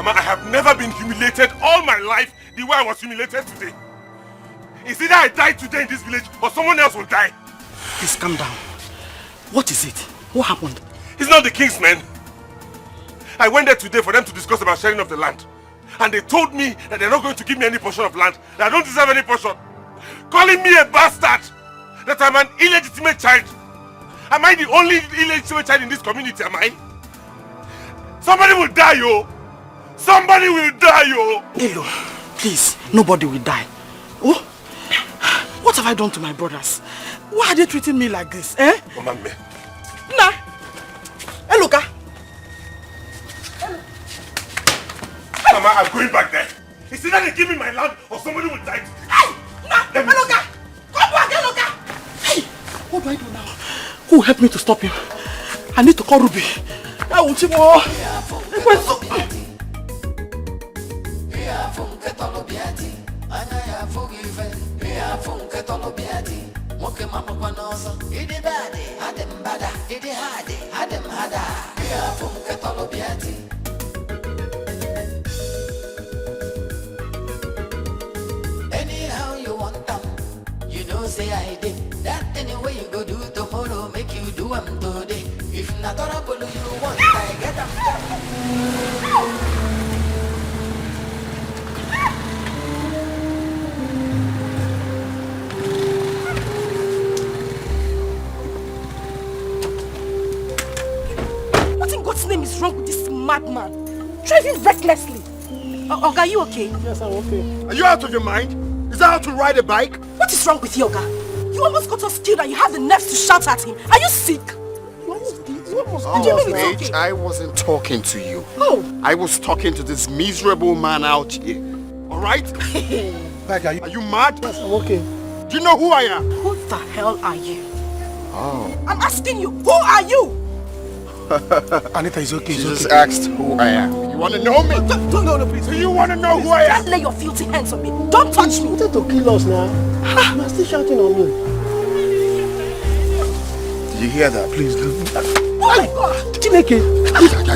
Mama, I have never been humiliated all my life the way I was humiliated today. It's either I die today in this village or someone else will die. Please calm down. What is it? What happened? It's not the king's men. I went there today for them to discuss about sharing of the land. And they told me that they're not going to give me any portion of land. That I don't deserve any portion. Calling me a bastard. That I'm an illegitimate child. Am I the only illegitimate child in this community, am I? Somebody will die, yo. Somebody will die, yo. Elo, please, nobody will die. Oh, what have I done to my brothers? Why are they treating me like this, eh? Mama, me. Nah. Eloka. Mama, I'm going back there. It's either they give me my land or somebody will die. Hey! Nah! Eloka! Come back, Eloka! Hey! What do I do now? Who will help me to stop him? I need to call Ruby. I will see more. Anyhow you want them, you know say I did. That anyway you go do tomorrow, make you do them today. If not horrible you want, I get them. What in God's name is wrong with this madman? Driving recklessly. Oga, are you okay? Yes, I'm okay. Are you out of your mind? Is that how to ride a bike? What is wrong with you, Oga? You almost got us killed and you have the nerves to shout at him. Are you sick? Mate, I wasn't talking to you. Oh. I was talking to this miserable man out here. Alright? Are you mad? Yes, I'm okay. Do you know who I am? Who the hell are you? Oh. I'm asking you, who are you? Anita is okay. She just asked who I am. You want to know me? No, please. Do you want to know who I am? Don't lay your filthy hands on me. Don't touch me. You wanted to kill us now. You are still shouting on me. Did you hear that? Please do. Oh my God. Chineke.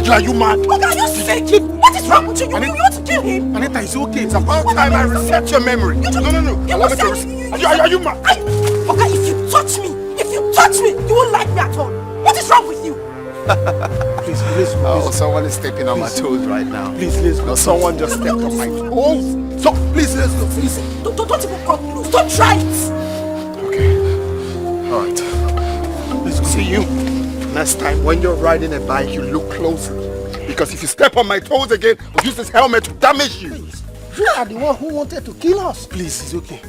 Are you mad? Oga, are you sick? What is wrong with you? You want to kill him? Anita is okay. It's about time I reset your memory. No. Allow me to are you mad? Oga, if you touch me, you won't like me at all. What is wrong with you? Please. Oh, someone is stepping on my toes right now. Please, let's go. No, someone just stepped on my toes. So, please, let's go. Please. Don't even come close. Don't try it. Okay. All right. Let's go. See you. Next time when you're riding a bike, you look closer. Because if you step on my toes again, I'll use this helmet to damage you. Please. You are the one who wanted to kill us. Please, it's okay.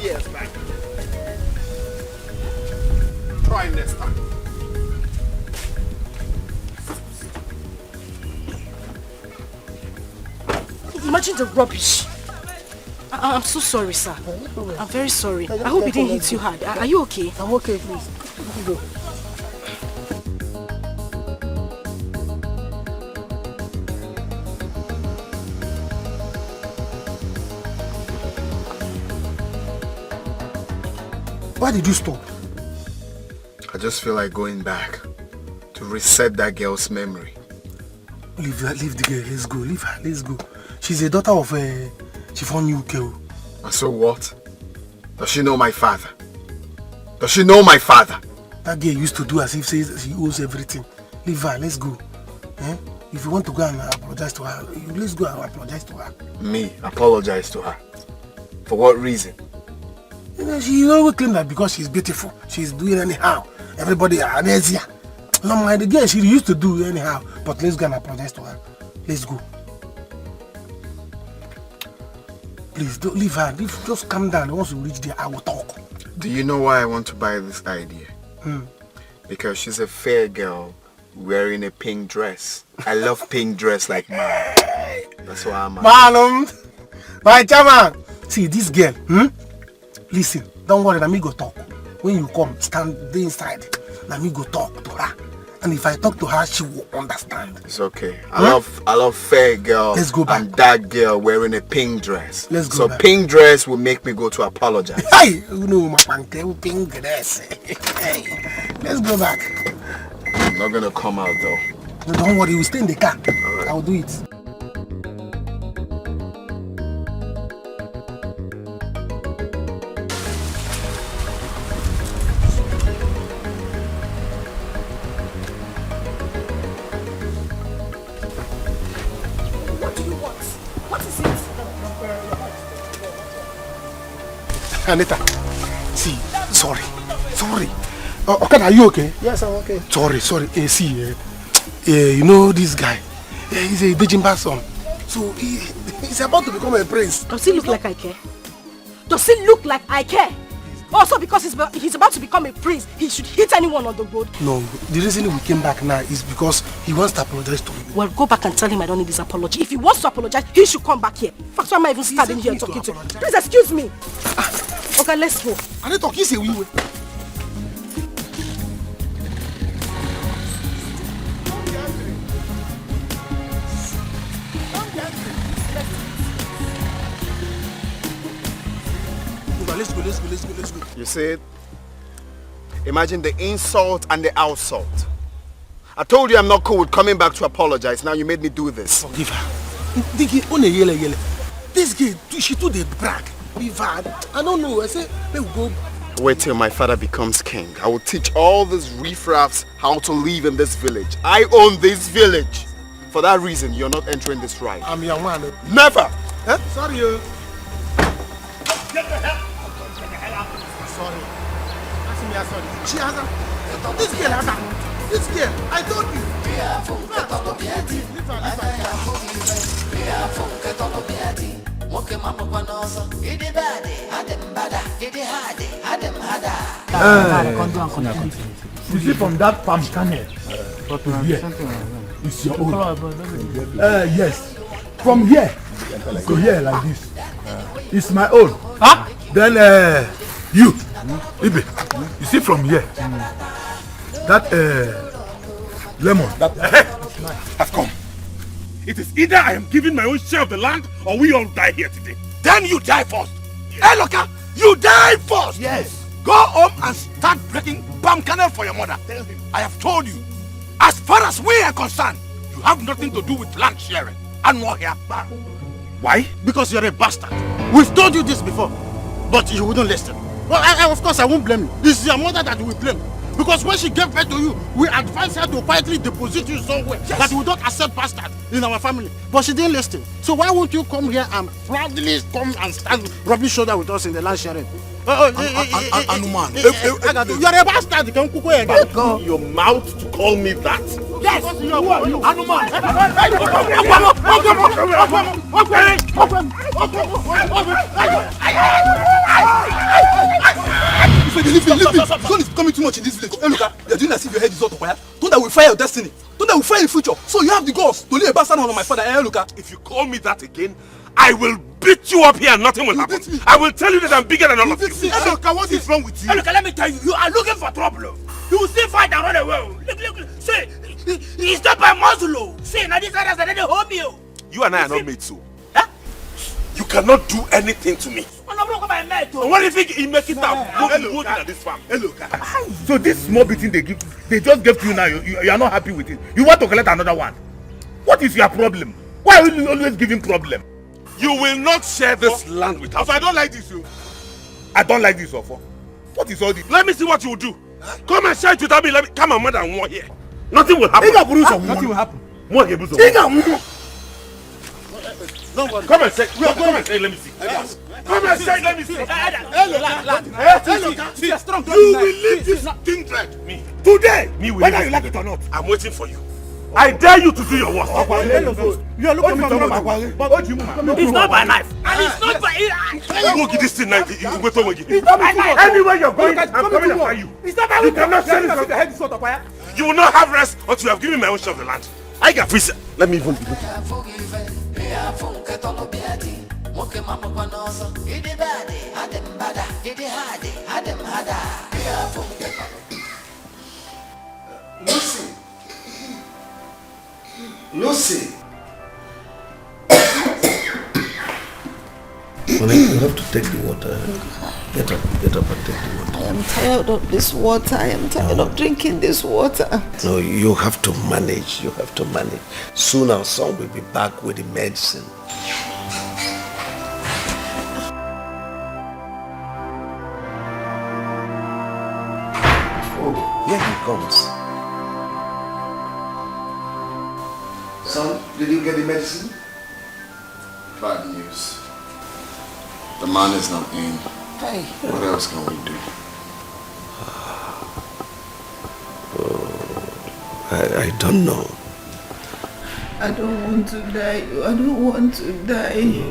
Yes, man. Try next time. Imagine the rubbish. I'm so sorry, sir. I'm very sorry. I hope it didn't hit you hard. Are you okay? I'm okay, please. Let me go. Why did you stop? I just feel like going back to reset that girl's memory. Leave the girl. Let's go. Leave her. Let's go. She's a daughter of Chiffon UK. And so what? Does she know my father? Does she know my father? That girl used to do as if says she owes everything. Leave her. Let's go. Eh? If you want to go and apologize to her, let's go and apologize to her. Me apologize to her? For what reason? You know, she always claims that because she's beautiful, she's doing anyhow. Everybody is here. No, my the girl, she used to do anyhow. But let's go and apologize to her. Let's go. Please, don't leave her. Just calm down. Once we reach there, I will talk. Do you know why I want to buy this idea? Because she's a fair girl wearing a pink dress. I love pink dress like mine. That's why I'm... My chairman. See, this girl, listen, don't worry, let me go talk. When you come, stand inside. Let me go talk to her. And if I talk to her, she will understand. It's okay. I love fair girl. Let's go back. And that girl wearing a pink dress. Let's go so back. Pink dress will make me go to apologize. Hey, you know my pink dress. Hey, let's go back. I'm not gonna come out though. No, don't worry, we'll stay in the car. Right. I'll do it. What do you want? What is it? Anita, see, sorry. Okay, are you okay? Yes, I'm okay. Sorry. See, you know this guy? He's a Dejimba son. So he's about to become a prince. Does he look like I care? Does he look like I care? Also, because he's about to become a prince, he should hit anyone on the road. No, the reason we came back now is because he wants to apologize to you. Well, go back and tell him I don't need his apology. If he wants to apologize, he should come back here. In fact, why am I even standing here talking to him? Please excuse me. Okay, let's go. Anita, kiss a wee. Let's go. You see it? Imagine the insult and the outsult. I told you I'm not cool with coming back to apologize. Now you made me do this. Forgive her. This girl, she too the brag. Be bad. I don't know. I say, let's go. Wait till my father becomes king. I will teach all these riffraffs how to live in this village. I own this village. For that reason, you're not entering this ride. I'm your man. Never! Eh? Sorry, Get the hell! Sorry. Sorry. She has a... This girl has a... This girl, I told you. You see from that palm kernel to here, it's your own. Yes. From here to here like this, it's my own. Huh? Then you, Ibe, you see from here, that lemon has come. It is either I am giving my own share of the land or we all die here today. Then you die first. Hey, Loka, you die first. Yes. Go home and start breaking palm kernel for your mother. Tell him. I have told you, as far as we are concerned, you have nothing to do with land sharing. And more here. Why? Because you're a bastard. We've told you this before, but you wouldn't listen. Well, of course, I won't blame you. It's your mother that we blame. Because when she gave birth to you, we advised her to quietly deposit you somewhere that we don't accept bastard in our family. But she didn't listen. So why won't you come here and proudly come and stand rubbing shoulder with us in the land sharing? Anuman. You're a bastard. Go. Your mouth to call me that? Yes. Who are you? Anuman. Leave me. Sun is becoming too much in this village. Hey, look, you're doing as if your head is not on fire. Thunder will fire your destiny. Thunder will fire in the future. So you have the guts to lay a bastard on my father. Hey, look. If you call me that again, I will beat you up here and nothing will happen. I will tell you that I'm bigger than all of you. Hey, look, what is wrong with you? Hey, look, let me tell you, you are looking for trouble. You will still fight and run away. Look. See, it's not by muzzle. See, now these others are the obio. You and I are not made so. Huh? You cannot do anything to me. And what do you think he make it out? Moving at this farm. Hey, look. So this small beating they just gave to you now, you are not happy with it. You want to collect another one. What is your problem? Why are you always giving problem? You will not share this land with us. If I don't like this, I don't like this offer. What is all this? Let me see what you will do. Come and share it without me. Let me come on more than one here. Nothing will happen. Nothing will happen. More here. Come and say. Come and say. Let me see. Come and say. Let me see. See, strong. You will leave this kindred. Me. Today. Me. Whether you like it or not. I'm waiting for you. I dare you to do your worst. You are looking for me, but it's not by knife. And it's not by... You won't get this thing now. It's not by knife. Anywhere you're going, I'm coming after you. It's not by You cannot say this. your head is not fire. You will not have rest until you have given my own share of the land. I got free. Let me even be. Lucy. Honey, you have to take the water. Get up and take the water. I am tired of this water. I am tired of drinking this water. No, you have to manage. You have to manage. Soon our son will be back with the medicine. Oh, here he comes. Son, did you get the medicine? Bad news. The man is not in. Hey. What else can we do? I don't know. I don't want to die. I don't want to die.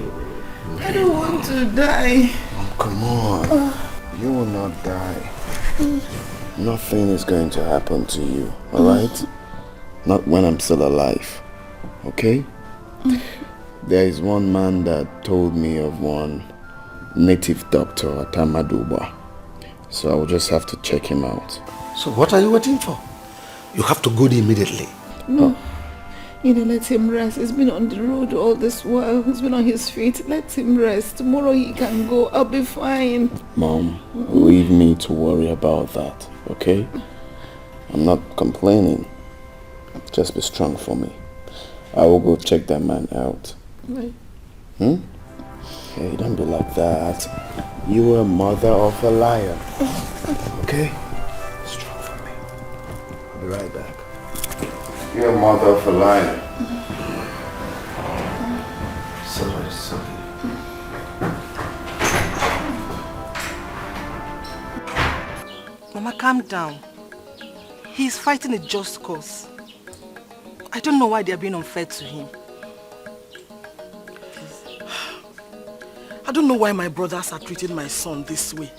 I don't want to die. Oh, come on. You will not die. Nothing is going to happen to you, alright? Not when I'm still alive. Okay? There is one man that told me of one native doctor at Amaduba. So I will just have to check him out. So what are you waiting for? You have to go there immediately. No. Let him rest. He's been on the road all this while. He's been on his feet. Let him rest. Tomorrow he can go. I'll be fine. Mom, leave me to worry about that, okay? I'm not complaining. Just be strong for me. I will go check that man out. Right. Hey, don't be like that. You are a mother of a liar. Okay? Strong for me. I'll be right back. You're a mother of a liar. Sorry. Mama, calm down. He's fighting a just cause. I don't know why they're being unfair to him. I don't know why my brothers are treating my son this way.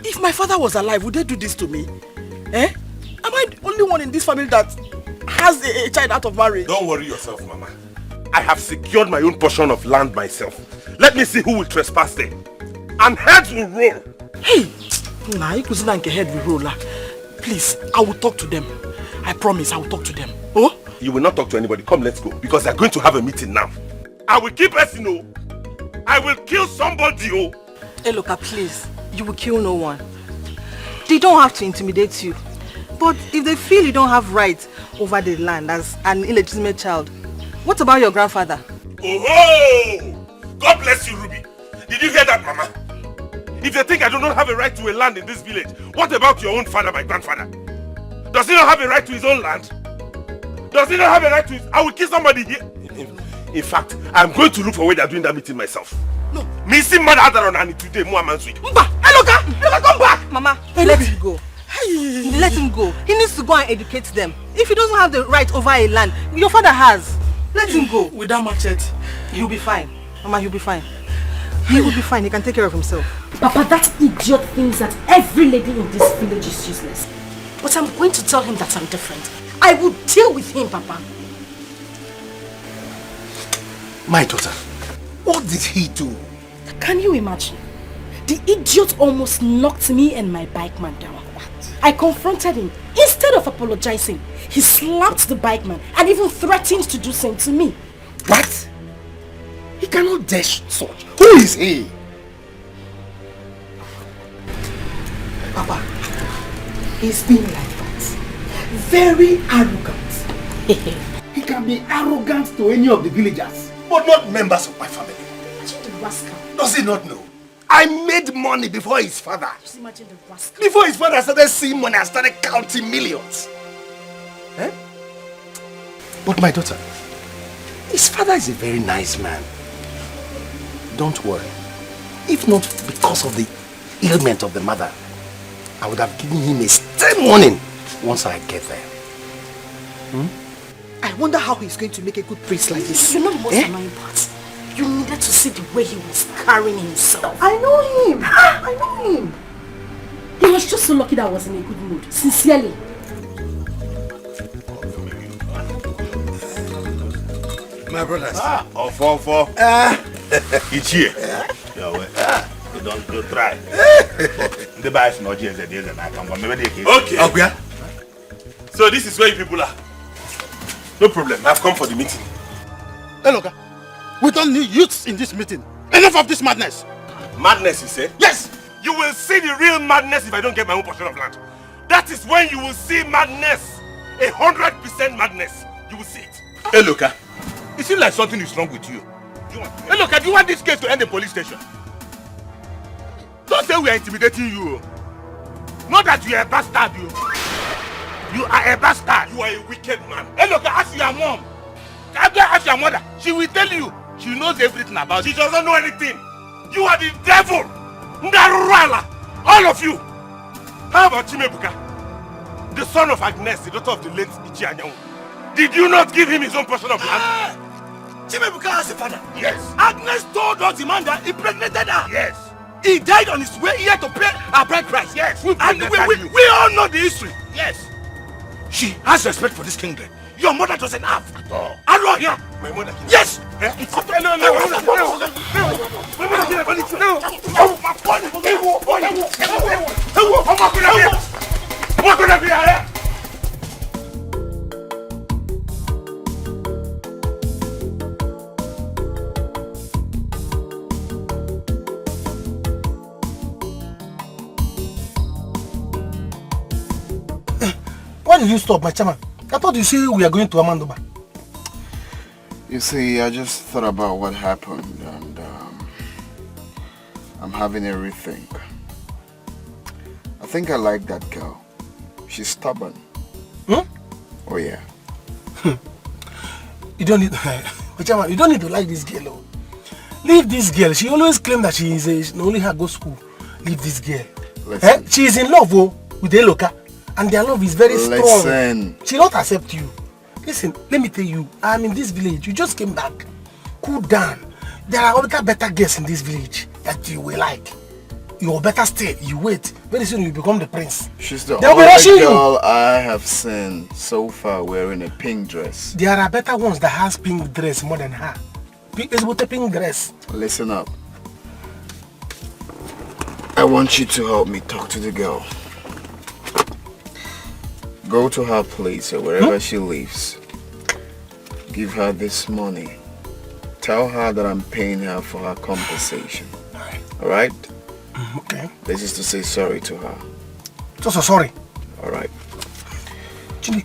If my father was alive, would they do this to me? Eh? Am I the only one in this family that has a child out of marriage? Don't worry yourself, Mama. I have secured my own portion of land myself. Let me see who will trespass there. And heads will roll. Hey! Nah, head will roll. Please, I will talk to them. I promise I will talk to them. Oh? You will not talk to anybody. Come, let's go. Because they're going to have a meeting now. I will keep us, I will kill somebody, oh. Hey, Loka, please. You will kill no one. They don't have to intimidate you. But if they feel you don't have rights over the land as an illegitimate child, what about your grandfather? Oh! God bless you, Ruby. Did you hear that, Mama? If they think I do not have a right to a land in this village, what about your own father, my grandfather? Does he not have a right to his own land? Does he not have a right to his... I will kill somebody here. In fact, I'm going to look for where they're doing that meeting myself. No. Missing mother on Annie today, Muammansui. Mba! Eloka, come back! Mama, let him go. Let him go. He needs to go and educate them. If he doesn't have the right over a land, your father has. Let him go. With that machete, he'll be fine. Mama, he'll be fine. He will be fine. He can take care of himself. Papa, that idiot thinks that every lady in this village is useless. But I'm going to tell him that I'm different. I will deal with him, Papa. My daughter, what did he do? Can you imagine? The idiot almost knocked me and my bike man down. What? I confronted him. Instead of apologizing, he slapped the bike man and even threatened to do same to me. What? He cannot dash such. Who is he? Papa, he's been like that. Very arrogant. He can be arrogant to any of the villagers, but not members of my family. Imagine the rascal. Does he not know? I made money before his father. Just imagine the rascal. Before his father started seeing money, I started counting millions. Eh? But my daughter, his father is a very nice man. Don't worry. If not because of the ailment of the mother, I would have given him a stern warning once I get there. I wonder how he's going to make a good priest like this. You know the most annoying part? You needed to see the way he was carrying himself. I know him. I know him. He was just so lucky that I was in a good mood. Sincerely. My brothers. Four. It's here. You don't try. The buy is not just and I can go. Okay. So this is where you people are. No problem. I've come for the meeting. Hey, look, we don't need youths in this meeting. Enough of this madness. Madness, you say? Yes. You will see the real madness if I don't get my own portion of land. That is when you will see madness. 100% madness. You will see it. Hey, Luka. It seems like something is wrong with you. Hey, Luka, do you want this case to end in police station? Don't say we are intimidating you. Not that you are a bastard, you. You are a bastard. You are a wicked man. Hey, Luka, ask your mom. Ask your mother. She will tell you. She knows everything about She it. doesn't know anything. You are the devil. Ndarurala. All of you. How about Chimebuka? The son of Agnes, the daughter of the late Ichi Anyanwu. Did you not give him his own portion of land? Chimebuka has a father. Yes. Agnes told us the man that impregnated her. Yes. He died on his way here to pay our bride price. Yes. And we all know the history. Yes. She has respect for this kingdom. Your mother doesn't have. At all. Aro here. My mother. Yes. No. Why did you stop, my chairman? I thought you said we are going to Amandoba. You see, I just thought about what happened and I'm having a rethink. I think I like that girl. She's stubborn. Hmm? Oh yeah. You don't need Chairman, you don't need to like this girl. Oh. Leave this girl. She always claims that she only her go school. Leave this girl. She is in love with Eloka. And their love is very strong. Listen. She don't accept you. Listen, let me tell you, I'm in this village. You just came back. Cool down. There are other better girls in this village that you will like. You will better stay. You wait. Very soon you become the prince. She's the They'll be only rushing girl you. I have seen so far wearing a pink dress. There are better ones that has pink dress more than her. It's with a pink dress. Listen up. I want you to help me talk to the girl. Go to her place or wherever she lives. Give her this money. Tell her that I'm paying her for her compensation. Alright? Okay. This is to say sorry to her. So sorry. Alright.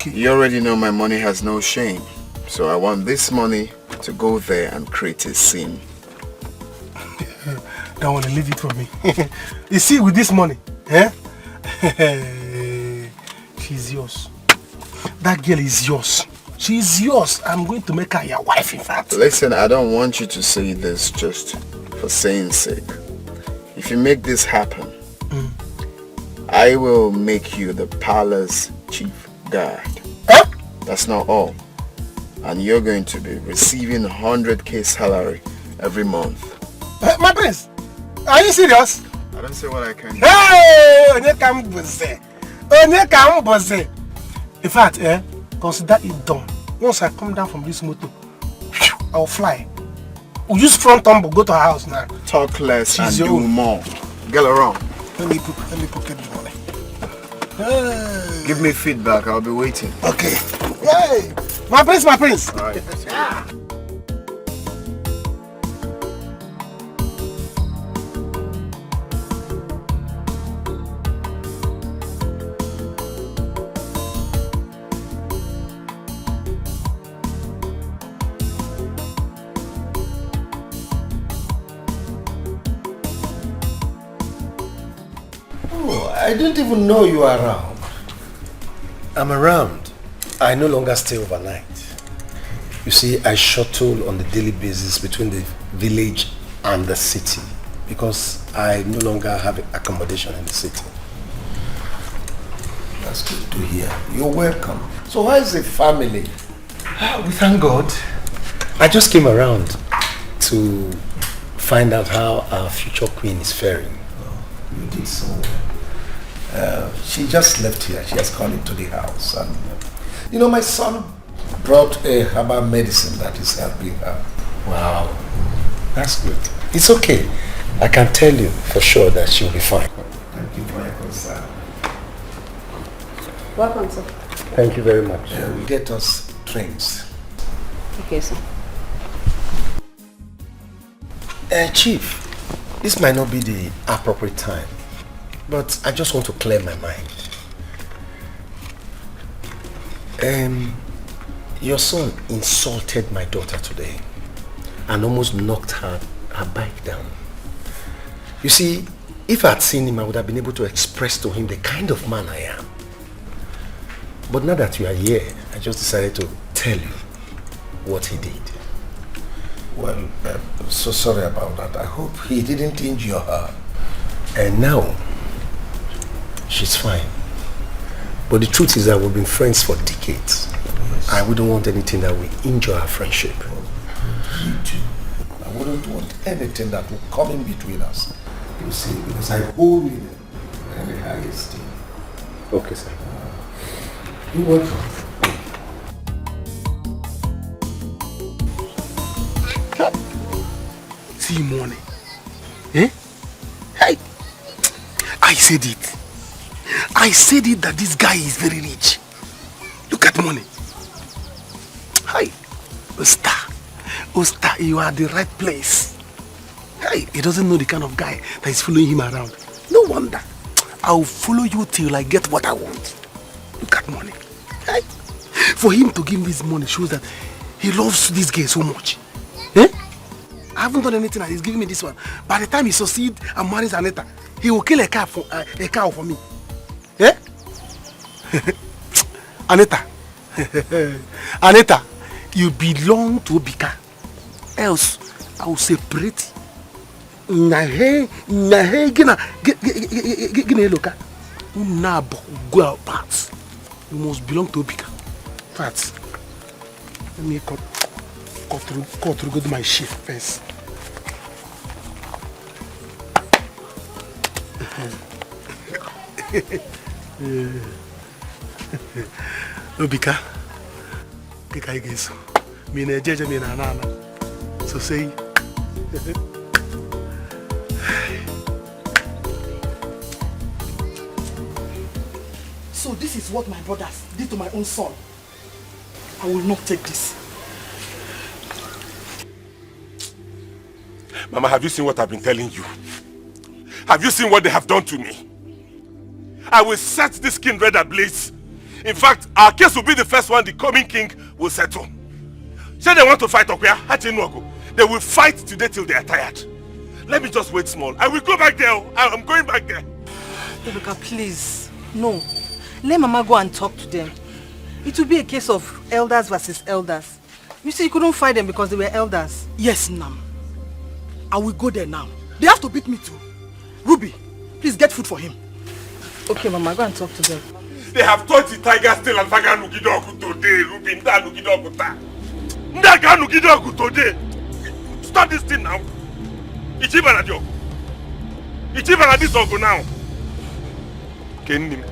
You already know my money has no shame. So I want this money to go there and create a scene. Don't want to leave it for me. You see, with this money, she's yours. That girl is yours. She's yours. I'm going to make her your wife, in fact. Listen, I don't want you to say this just for saying sake. If you make this happen, I will make you the palace chief guard. That's not all. And you're going to be receiving 100k salary every month. My prince, are you serious? I don't say what I can do. Hey! In fact, consider it done. Once I come down from this motor, I'll fly. We'll use front tumble, go to her house now. Talk less and do own. more. Get around. Let me pocket the money. Hey. Give me feedback, I'll be waiting. Okay. Hey! My prince, my prince! Alright. I didn't even know you were around. I'm around. I no longer stay overnight. You see, I shuttle on a daily basis between the village and the city because I no longer have accommodation in the city. That's good to hear. You're welcome. So how is the family? We thank God. I just came around to find out how our future queen is faring. Oh, you did so well. She just left here. She has gone into the house. And, you know, my son brought a herbal medicine that is helping her. Wow. That's good. It's okay. I can tell you for sure that she'll be fine. Thank you for your concern. Welcome, sir. Thank you very much. We'll get us drinks. Okay, sir. Chief, this might not be the appropriate time, but I just want to clear my mind. Your son insulted my daughter today and almost knocked her bike down. You see, if I had seen him, I would have been able to express to him the kind of man I am. But now that you are here, I just decided to tell you what he did. Well, I'm so sorry about that. I hope he didn't injure her. And now, she's fine. But the truth is that we've been friends for decades. Yes. I wouldn't want anything that will injure our friendship. Me too. I wouldn't want anything that will come in between us. You see, because I hold you in very high esteem. Okay, sir. You're welcome. See money. Eh? Hey! I said it. I said it that this guy is very rich. Look at money. Hey! Osta, you are at the right place. Hey! He doesn't know the kind of guy that is following him around. No wonder. I'll follow you till I get what I want. Look at money. Hey! For him to give me this money shows that he loves this girl so much. Eh? I haven't done anything and he's giving me this one. By the time he succeeds and marries Anita, he will kill a cow for me. Eh? Anita. Anita, you belong to Bcos. Else, I will separate. Go out parts. You must belong to Bcos. Parts. Let me cut through go to my shift first. Bika igeso. Mina jeje mina nana. So say. So this is what my brothers did to my own son. I will not take this. Mama, have you seen what I've been telling you? Have you seen what they have done to me? I will set this kindred ablaze. In fact, our case will be the first one the coming king will settle. Say they want to fight Okuya, they will fight today till they are tired. Let me just wait small. I will go back there. I'm going back there. Ebuka, please. No. Let Mama go and talk to them. It will be a case of elders versus elders. You see, you couldn't fight them because they were elders. Yes, Nam. I will go there now. They have to beat me too. Ruby, please get food for him. Okay, Mama, go and talk to them. They have taught the tiger still and Faga Nugidoku today, Ruby, Nda Nugidoku ta. Ndaga Nugidoku today. Stop this thing now. Ichibana joke. Ichibana this ogo now. Kenny.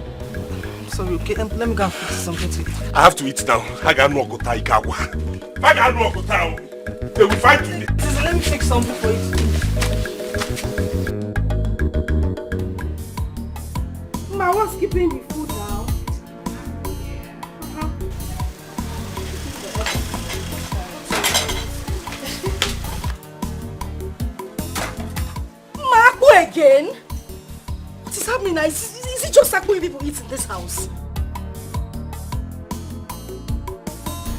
Sorry, okay, let me go and fix something to eat. I have to eat now. Faga Nuogota Ikawa. Faga Nuogota. They will fight today. Let me fix something for you. Ma, what's keeping the food now? Ma, go again? What is happening now? Is it just like when people eat in this house?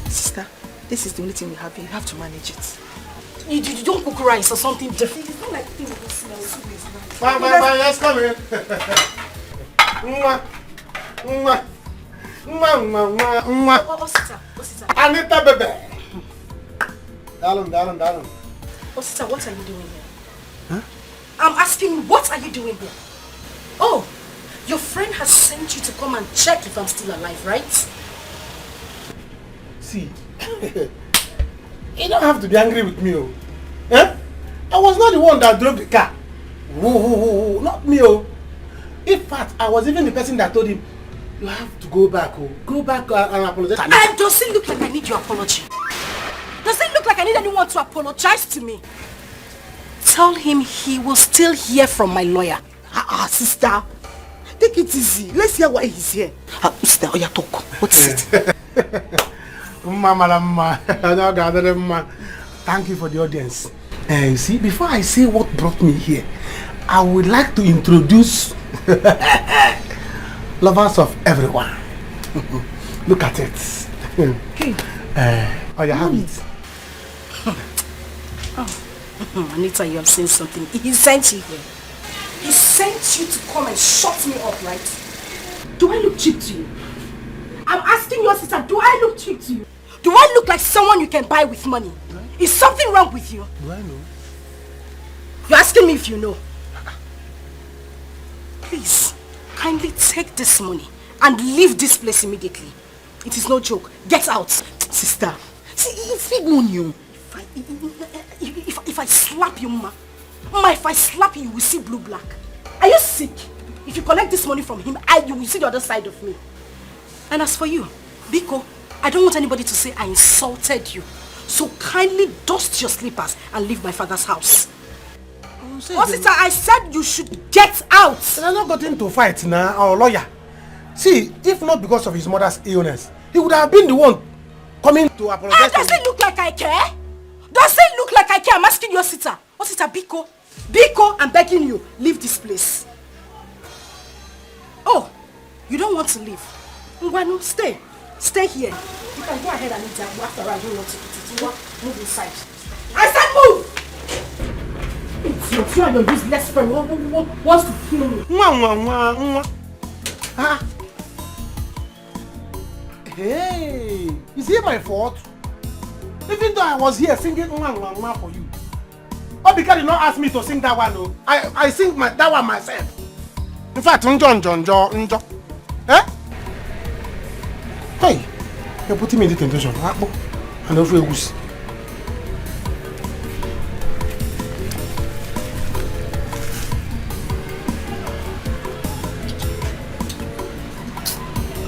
Sister, this is the only thing we have here. You have to manage it. You don't cook rice or something different. It's not like things that smell so nice. Bye, let's come in. Osita. Anita, baby. Darling. Osita, what are you doing here? Huh? I'm asking you, what are you doing here? Oh, your friend has sent you to come and check if I'm still alive, right? See, you don't have to be angry with me, oh. Eh? I was not the one that drove the car. Whoa, not me, oh. In fact, I was even the person that told him, you have to go back, oh. Go back and apologize. And does it look like I need your apology? Does it look like I need anyone to apologize to me? Tell him he will still hear from my lawyer. Sister. Take it easy. Let's hear why he's here. Sister, Oya, talk. What is it? Thank you for the audience. You see, before I say what brought me here, I would like to introduce lovers of everyone. Look at it. Hey. Oh, you have it. Oh, Anita, you have seen something. He sent you here. He sent you to come and shut me up, right? Do I look cheap to you? I'm asking your sister, do I look cheap to you? Do I look like someone you can buy with money? Is something wrong with you? Do I know? You're asking me if you know. Please, kindly take this money and leave this place immediately. It is no joke. Get out. Sister, see, it's big money. If I slap you, Ma, if I slap you, you will see blue black. Are you sick? If you collect this money from him, you will see the other side of me. And as for you, Biko, I don't want anybody to say I insulted you. So kindly dust your slippers and leave my father's house. Oh, sister, I said you should get out. I'm not got into fight now, our lawyer. See, if not because of his mother's illness, he would have been the one coming to apologize. Does it look like I care? Does it look like I care? I'm asking your sister. Oh, sister, Biko. Biko, I'm begging you, leave this place. Oh, you don't want to leave. Ngwanu, stay. Stay here. You can go ahead and eat that after I don't want to eat it. Move inside. I said move! It's your friend, your useless friend wants to kill me. Hey, is it my fault? Even though I was here singing for you. Oh, because you not ask me to sing that one, no. I sing that one myself. In fact, njo. Eh? Hey, you're putting me in the temptation. And over a goose.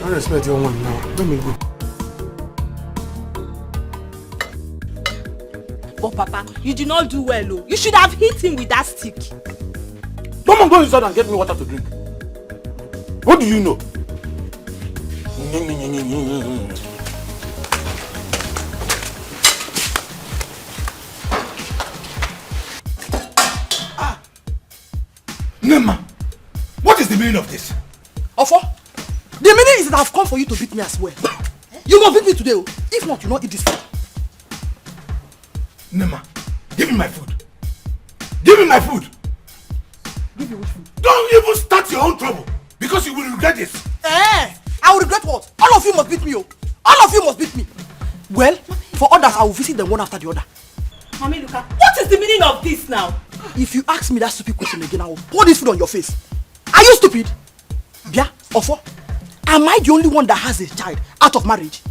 I respect your one now. Let me go. But Papa, you did not do well, oh. You should have hit him with that stick. Come on, go inside and get me water to drink. What do you know? Nema, what is the meaning of this? Ofo, the meaning is that I've come for you to beat me as well. You must beat me today, oh. If not, you not eat this food. Nema, give me my food. Give me my food. Give you which food? Don't even start your own trouble, because you will regret this. I will regret what? All of you must beat me, oh. All of you must beat me. Well, for others, I will visit them one after the other. Mommy, Luka, what is the meaning of this now? If you ask me that stupid question again, I will pour this food on your face. Are you stupid? Bia, Ofo, am I the only one that has a child out of marriage?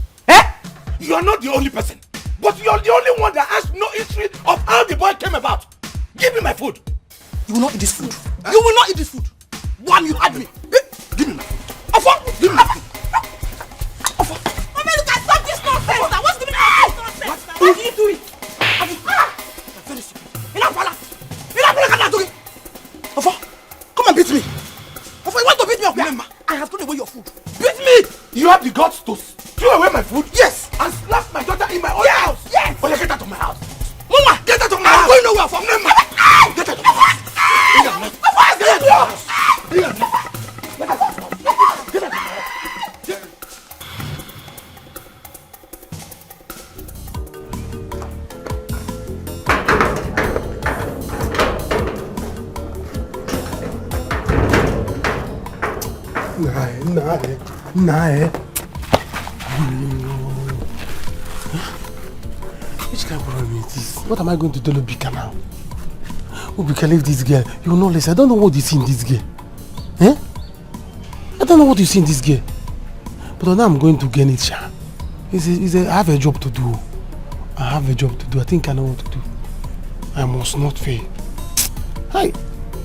You are not the only person, but you are the only one that has no history of how the boy came about. Give me my food. You will not eat this food. You will not eat this food. One, you had me. Give me my food. Ofo, give me my food. Ofo. Mommy, Luka, stop this nonsense. What's the meaning of this nonsense? Why do you do it? I'm very stupid. Ofo, come and beat me. Ofo, you want to beat me up here? I have thrown away your food. Beat me! You have the guts to throw away my food? Yes! And slap my daughter in my own house? Yes! Oh, get out of my house! Mama! Get out of my I'm house! going nowhere, Ofo! Get out of my house! Get out of my house! Get out of my house! Get out of my house! Nah. Which kind of problem is this? What am I going to do to Bika now? Bika, leave this girl. You will not listen. I don't know what you see in this girl. I don't know what you see in this girl. But now I'm going to get it, Sha. I have a job to do. I think I know what to do. I must not fail. Hey,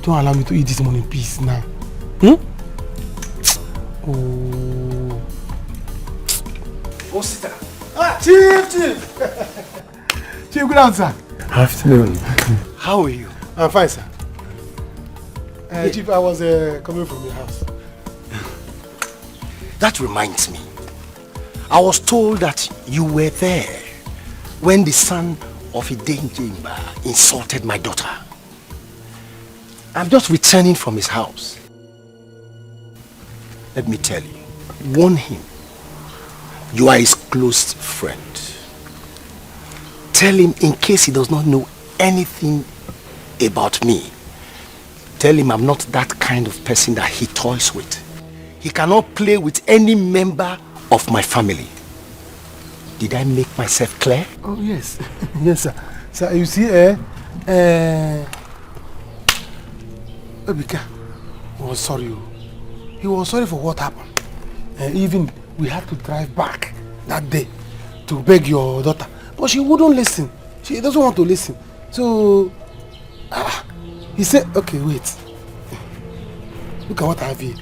don't allow me to eat this money in peace now. Oh, sister. Chief. Chief, good answer. Afternoon. How are you? I'm fine, sir. Chief, I was coming from your house. That reminds me. I was told that you were there when the son of Idenjimba insulted my daughter. I'm just returning from his house. Let me tell you, warn him. You are his close friend. Tell him in case he does not know anything about me. Tell him I'm not that kind of person that he toys with. He cannot play with any member of my family. Did I make myself clear? Oh, yes. Yes, sir. Sir, you see, Ebika was sorry. He was sorry for what happened. Even we had to drive back that day to beg your daughter. But she wouldn't listen. She doesn't want to listen. So, he said, okay, wait. Look at what I have here.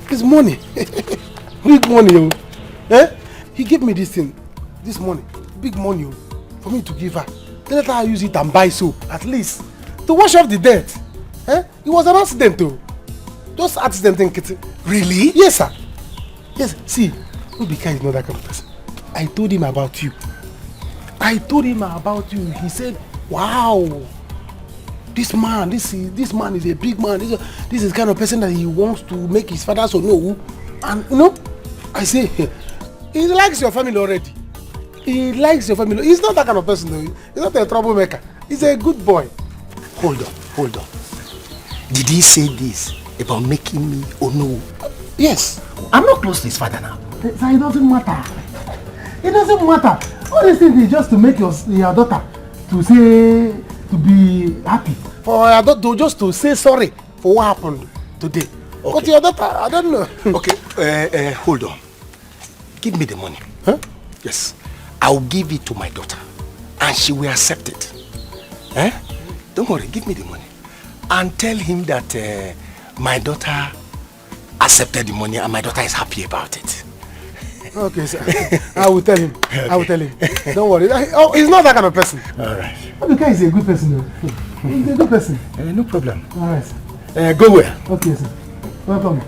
It's money. Big money. He gave me this thing, this money. Big money for me to give her. Then let her use it and buy soap, at least. To wash off the dirt. It was an accident though. Just accident thing, Kitty. Really? Yes, sir. Yes, see, Ubika is not that kind of person. I told him about you. He said, wow. This man is a big man. This is the kind of person that he wants to make his father so know. And you know, I say, he likes your family already. He likes your family. He's not that kind of person though. He's not a troublemaker. He's a good boy. Hold on. Did he say this about making me Ono? Yes. I'm not close to his father now. So it doesn't matter. It doesn't matter. All these things is just to make your daughter to be happy. For your daughter just to say sorry for what happened today. Okay. But your daughter, I don't know. Okay, hold on. Give me the money. Huh? Yes. I'll give it to my daughter. And she will accept it. Don't worry, give me the money. And tell him that my daughter accepted the money and my daughter is happy about it. Okay, sir. I will tell him. Don't worry. He's not that kind of person. Alright. Abika is a good person though. He's a good person. No problem. Alright, sir. Go where? Okay, sir. Welcome.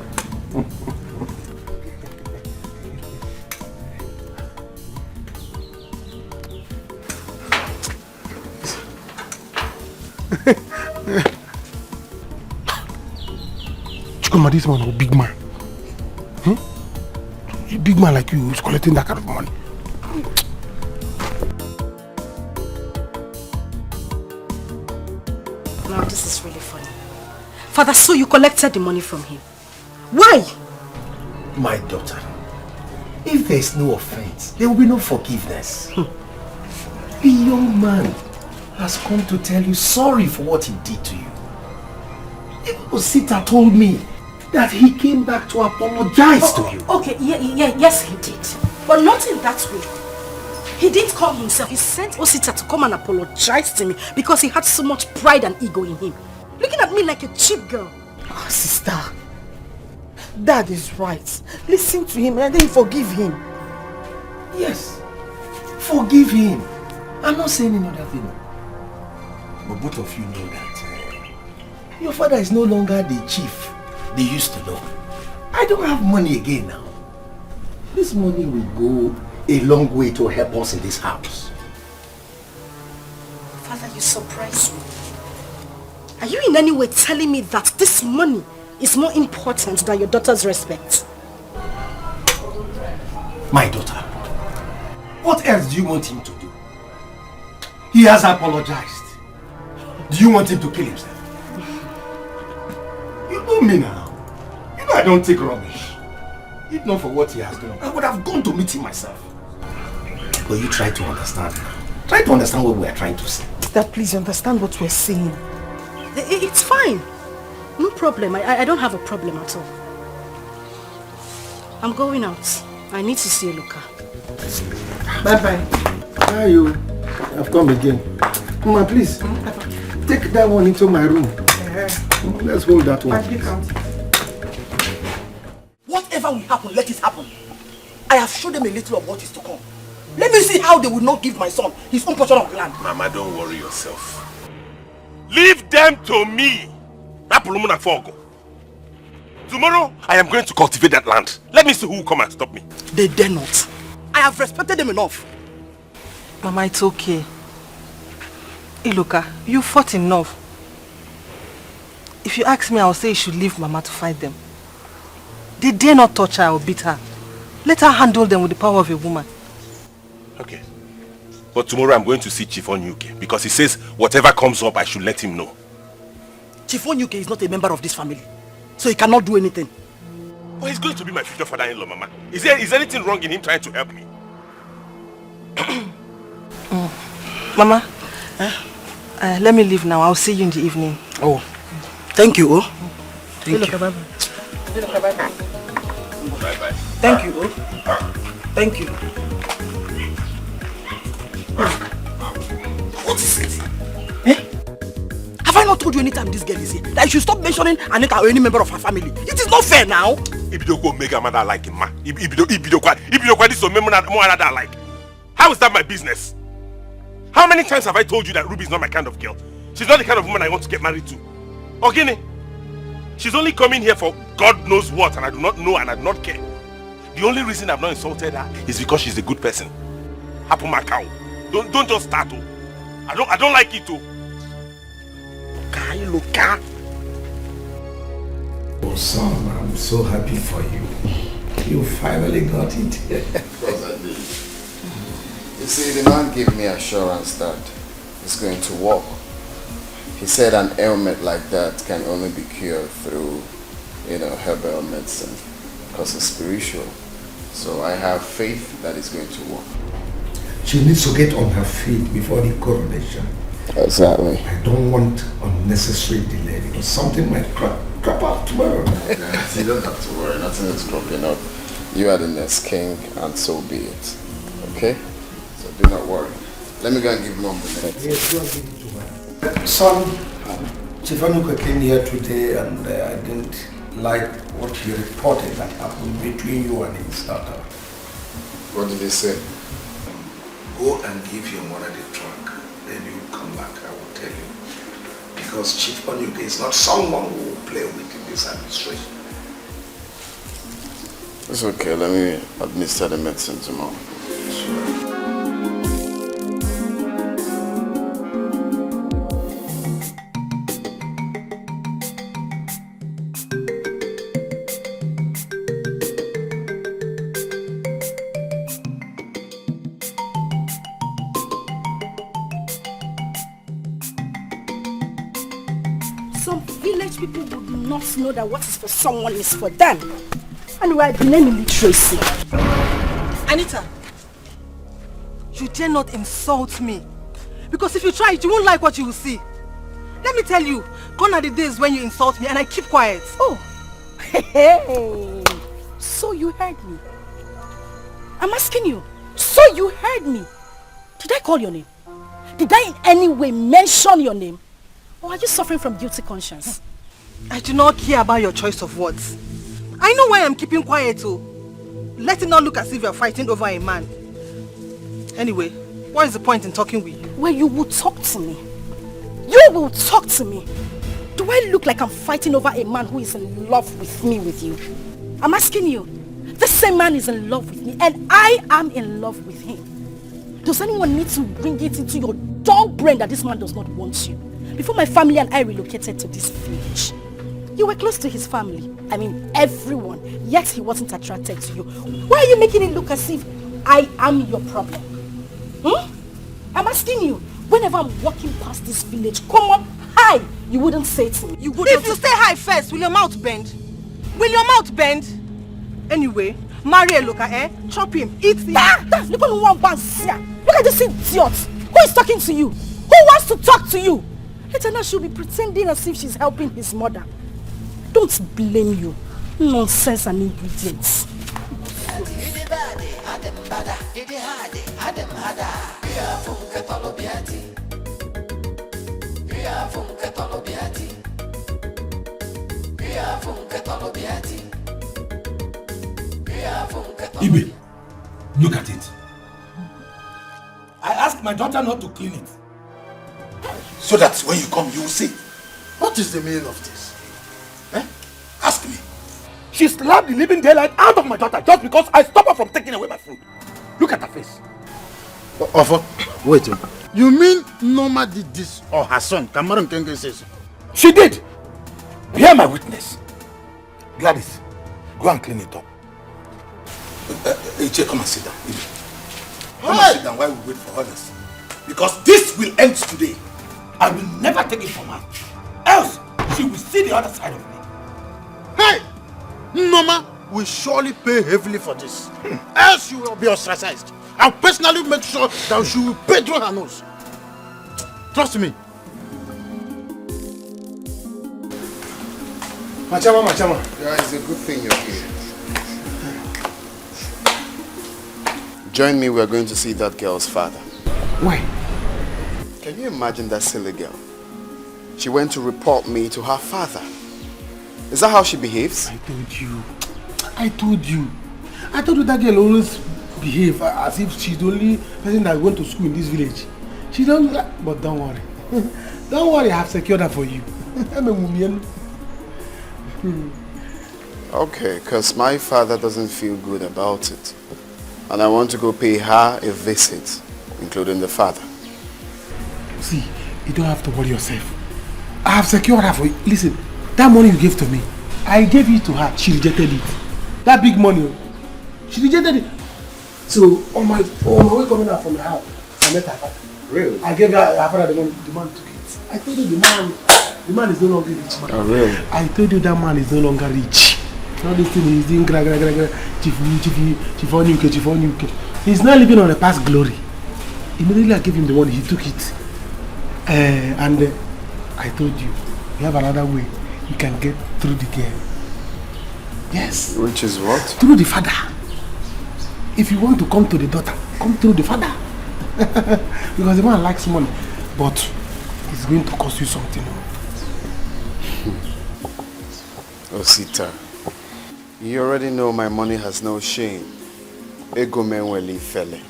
Chukuma, this man is a big man. A big man like you who's collecting that kind of money. Now this is really funny. Father, so you collected the money from him. Why? My daughter, if there is no offense, there will be no forgiveness. The young man has come to tell you sorry for what he did to you. Even Osita told me that he came back to apologize to you. Okay, yes he did. But not in that way. He didn't come himself. He sent Osita to come and apologize to me because he had so much pride and ego in him. Looking at me like a cheap girl. Oh, sister. Dad is right. Listen to him and then forgive him. Yes. Forgive him. I'm not saying another thing. But both of you know that your father is no longer the chief they used to know. I don't have money again now. This money will go a long way to help us in this house. Father, you surprise me. Are you in any way telling me that this money is more important than your daughter's respect? My daughter, what else do you want him to do? He has apologized. Do you want him to kill himself? You know me now. You know I don't take rubbish. If not for what he has done, I would have gone to meet him myself. But you try to understand now. Try to understand what we are trying to say. Dad, please understand what we're saying. It's fine. No problem. I don't have a problem at all. I'm going out. I need to see Luca. Bye-bye. How are you? I've come again. Mama, please. Take that one into my room. Let's hold that one. Whatever will happen, let it happen. I have showed them a little of what is to come. Let me see how they will not give my son his own portion of land. Mama, don't worry yourself. Leave them to me. Tomorrow, I am going to cultivate that land. Let me see who will come and stop me. They dare not. I have respected them enough. Mama, it's okay. Iloka, you fought enough. If you ask me, I'll say you should leave Mama to fight them. They dare not touch her or beat her. Let her handle them with the power of a woman. Okay. But tomorrow I'm going to see Chief Onyuke because he says whatever comes up, I should let him know. Chief Onyuke is not a member of this family, so he cannot do anything. Well, he's going to be my future father-in-law, Mama. Is anything wrong in him trying to help me? Mama, let me leave now. I'll see you in the evening. Oh, thank you, oh. Thank you. Bye-bye. Bye-bye. Thank you, oh. Thank you. What is it? Have I not told you anytime this girl is here that you should stop mentioning Anita or any member of her family? It is not fair now. Ibidoko make a mother like him, ma. Ibidoko this so more another like. How is that my business? How many times have I told you that Ruby is not my kind of girl? She's not the kind of woman I want to get married to. Ogini, she's only coming here for God knows what, and I do not know and I do not care. The only reason I've not insulted her is because she's a good person. Hapu Macau. Don't just start. I don't like it too. Oh son, I'm so happy for you. You finally got it. Of course I did. You see, the man gave me assurance that it's going to work. He said an ailment like that can only be cured through, herbal medicine, because it's spiritual. So I have faith that it's going to work. She needs to get on her feet before the coronation. Exactly. I don't want unnecessary delay because something might crop up tomorrow. You don't have to worry, nothing is cropping up. You are the next king and so be it. Okay? So do not worry. Let me go and give Mom the next. Yes, go and give it to her. Son, Chifanuka came here today and I didn't like what he reported that happened between you and his daughter. What did he say? Go and give your mother the trunk. Then you come back, I will tell you. Because Chief Onyuke is not someone who will play with in this administration. It's okay, let me administer the medicine tomorrow. People would not know that what is for someone is for them. And we are blaming literacy. Anita, you dare not insult me. Because if you try it, you won't like what you will see. Let me tell you, gone are the days when you insult me and I keep quiet. Oh, hey, so you heard me. I'm asking you, so you heard me. Did I call your name? Did I in any way mention your name? Or are you suffering from guilty conscience? I do not care about your choice of words. I know why I'm keeping quiet too. Let it not look as if you're fighting over a man. Anyway, what is the point in talking with you? Well, you will talk to me. You will talk to me. Do I look like I'm fighting over a man who is in love with me, with you? I'm asking you. The same man is in love with me and I am in love with him. Does anyone need to bring it into your dull brain that this man does not want you? Before my family and I relocated to this village, you were close to his family. I mean, everyone. Yet he wasn't attracted to you. Why are you making it look as if I am your problem? I'm asking you. Whenever I'm walking past this village, come on, hi, you wouldn't say it to me. You wouldn't. If you say hi first, will your mouth bend? Will your mouth bend? Anyway, marry a local, chop him, eat him. Look at this idiot. Who is talking to you? Who wants to talk to you? Later now she'll be pretending as if she's helping his mother. Don't blame you. Nonsense and ingredients. Ibe, look at it. I asked my daughter not to clean it. So that when you come, you will see. What is the meaning of this? Ask me. She slapped the living daylight out of my daughter just because I stopped her from taking away my food. Look at her face. Offer, wait. You mean Norma did this or her son? Kamaru Nkenge says. She did. Hear my witness. Gladys, go and clean it up. Iche, come and sit down. Come and sit down while we wait for others. Because this will end today. I will never take it from her. Else, she will see the other side of me. Hey! Norma will surely pay heavily for this. Else you will be ostracized. I'll personally make sure that she will pay through her nose. Trust me. Machama. Yeah, it's a good thing you're here. Join me, we are going to see that girl's father. Why? Can you imagine that silly girl? She went to report me to her father. Is that how she behaves? I told you that girl always behave as if she's the only person that went to school in this village. She don't, but don't worry. Don't worry, I have secured her for you. I'm a woman. Okay, because my father doesn't feel good about it. And I want to go pay her a visit, including the father. See, you don't have to worry yourself. I have secured her for you. Listen, that money you gave to me, I gave it to her. She rejected it. That big money, she rejected it. So on my way coming out from the house, I met her father. Really? I gave her father the money. The man took it. I told you the man is no longer rich, man. Oh, really? I told you that man is no longer rich. All this thing is doing chief on UK. He's not living on a past glory. Immediately I gave him the money, he took it. And I told you, you have another way you can get through the girl. Yes. Which is what? Through the father. If you want to come to the daughter, come through the father. Because the man likes money, but it's going to cost you something. Osita, you already know my money has no shame. Ego menweli fele.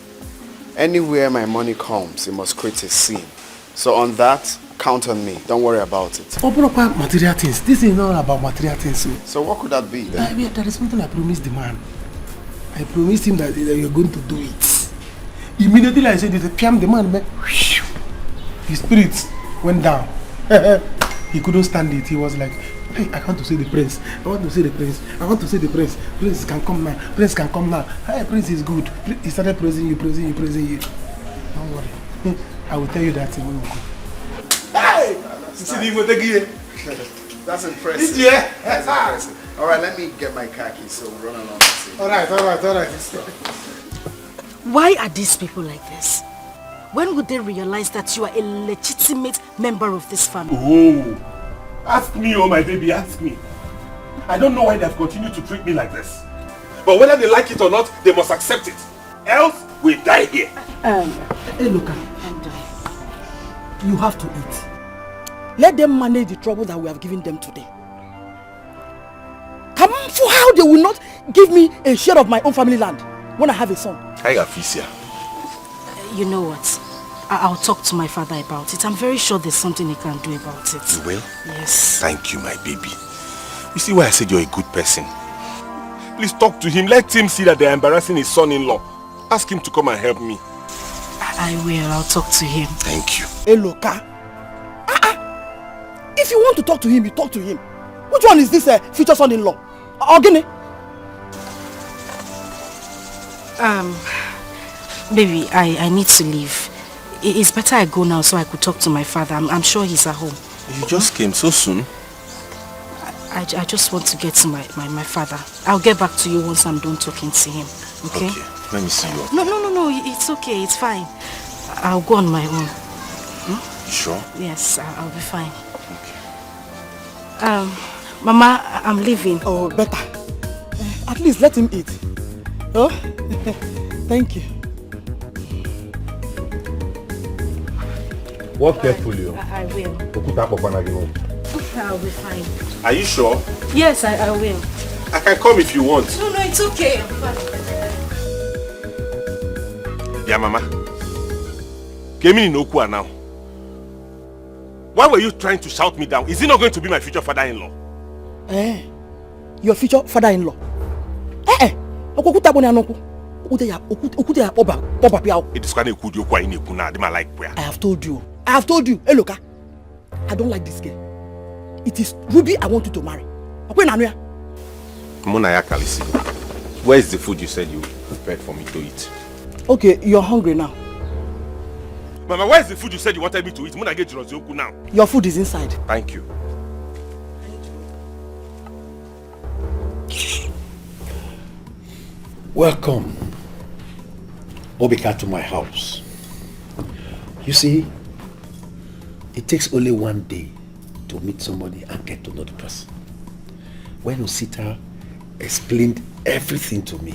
Anywhere my money comes, it must create a scene. So on that, count on me. Don't worry about it. Open up material things. This is not about material things. So what could that be then? I mean, there is something I promised the man. I promised him that you're going to do it. Immediately I said, the man, his spirit went down. He couldn't stand it. He was like, hey, I want to see the prince. I want to see the prince. I want to see the prince. Prince can come now. Prince can come now. Hey, prince is good. He started praising you. Don't worry. I will tell you that when we go. Hey! That's impressive. Yeah. That's impressive. Alright, let me get my car keys so we'll run along. Alright. Why are these people like this? When would they realize that you are a legitimate member of this family? Oh, ask me, oh my baby, ask me. I don't know why they've continued to treat me like this. But whether they like it or not, they must accept it. Else, we die here. Hey, look, you have to eat. Let them manage the trouble that we have given them today. Come on, for how they will not give me a share of my own family land when I have a son. I got Fisia. You know what? I'll talk to my father about it. I'm very sure there's something he can do about it. You will? Yes. Thank you, my baby. You see why I said you're a good person? Please talk to him. Let him see that they're embarrassing his son-in-law. Ask him to come and help me. I will. I'll talk to him. Thank you. Hey, look, if you want to talk to him, you talk to him. Which one is this future son-in-law? Ogene? Baby, I need to leave. It's better I go now so I could talk to my father. I'm sure he's at home. You just came so soon? I just want to get to my father. I'll get back to you once I'm done talking to him. Okay? Okay. Let me see you. No. It's okay. It's fine. I'll go on my own. You sure? Yes, I'll be fine. Okay. Mama, I'm leaving. Oh, better. At least let him eat. Oh, thank you. Walk carefully. I will. I'll be fine. Are you sure? Yes, I will. I can come if you want. No, it's okay. Yeah, Mama. Kemi Inokua now. Why were you trying to shout me down? Is he not going to be my future father-in-law? Your future father-in-law? It is kind of good you kwa in kuna de like where. I have told you. Hey, look, I don't like this girl. It is Ruby I want you to marry. Muna Kalisi. Where is the food you said you prepared for me to eat? Okay, you're hungry now. Mama, where is the food you said you wanted me to eat? Muna get Jirozioku now. Your food is inside. Thank you. Welcome, Obika, to my house. You see, it takes only one day to meet somebody and get to know the person. When Osita explained everything to me,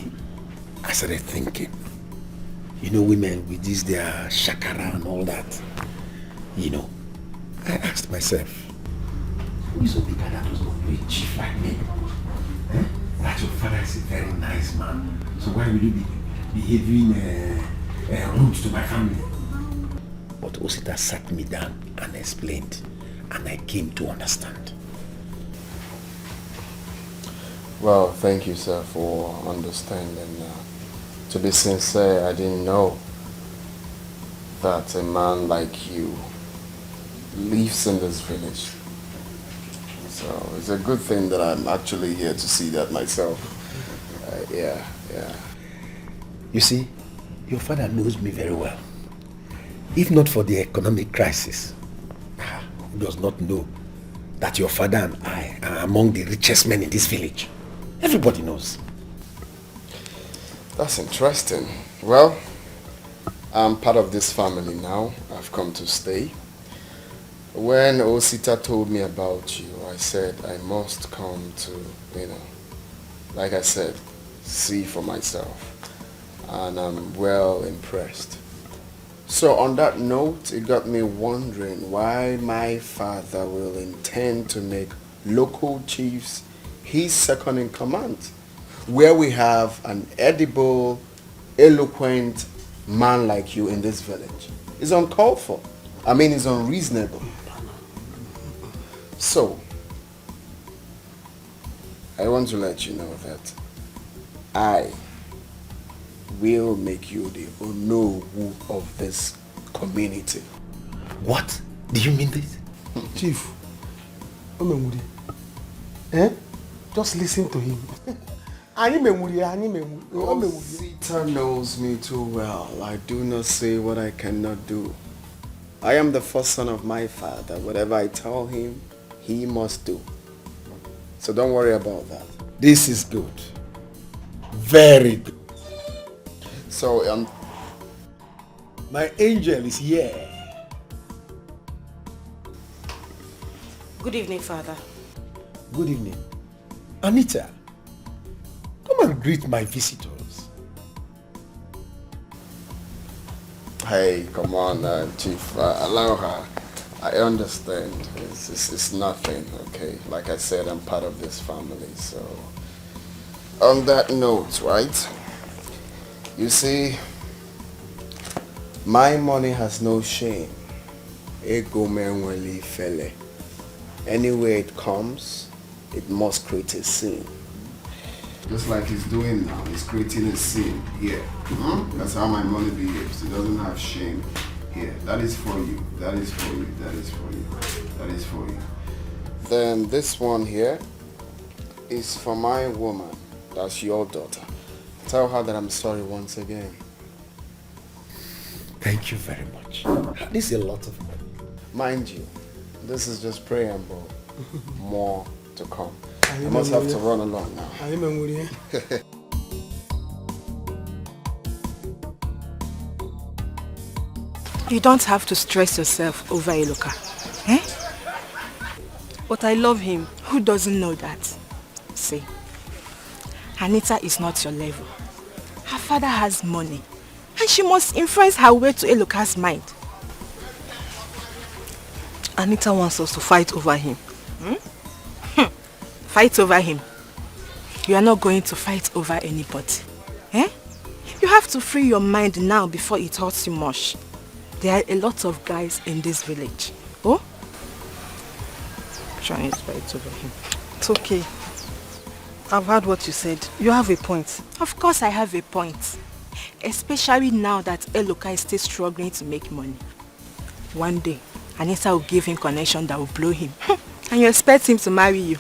I started thinking. You know, women with this their shakara and all that. You know, I asked myself, who is Obika that was not a chief like me? That your father is a very nice man. So why will you be behaving rude to my family? But Osita sat me down and explained, and I came to understand. Well, thank you, sir, for understanding. To be sincere, I didn't know that a man like you lives in this village. So it's a good thing that I'm actually here to see that myself. Yeah. You see, your father knows me very well. If not for the economic crisis, he does not know that your father and I are among the richest men in this village. Everybody knows. That's interesting. Well, I'm part of this family now. I've come to stay. When Osita told me about you, I said I must come to, like I said, see for myself. And I'm well impressed. So on that note, it got me wondering why my father will intend to make local chiefs his second in command, where we have an edible, eloquent man like you in this village. It's uncalled for. I mean, it's unreasonable. So, I want to let you know that I will make you the Onowu of this community. What? Do you mean this? Chief, just listen to him. Osita knows me too well. I do not say what I cannot do. I am the first son of my father. Whatever I tell him, he must do. So don't worry about that. This is good. Very good. So, my angel is here. Good evening, Father. Good evening. Anita, come and greet my visitors. Hey, come on, Chief. Allow her. I understand. It's nothing, okay? Like I said, I'm part of this family, so... On that note, right? You see, my money has no shame. Anywhere it comes, it must create a scene. Just like he's doing now, he's creating a scene here. That's how my money behaves. It doesn't have shame here. That is for you. That is for you. That is for you. That is for you. Then this one here is for my woman. That's your daughter. Tell her that I'm sorry once again. Thank you very much. This is a lot of money. Mind you, this is just preamble. More to come. I must have to run along now. You don't have to stress yourself over Eloka. But I love him. Who doesn't know that? See, Anita is not your level. Her father has money. And she must influence her way to Eloka's mind. Anita wants us to fight over him. Fight over him? You are not going to fight over anybody. You have to free your mind now before it hurts you much. There are a lot of guys in this village. Oh? Trying to fight over him. It's okay. I've heard what you said. You have a point. Of course I have a point. Especially now that Eloka is still struggling to make money. One day, Anita will give him connection that will blow him. And you expect him to marry you.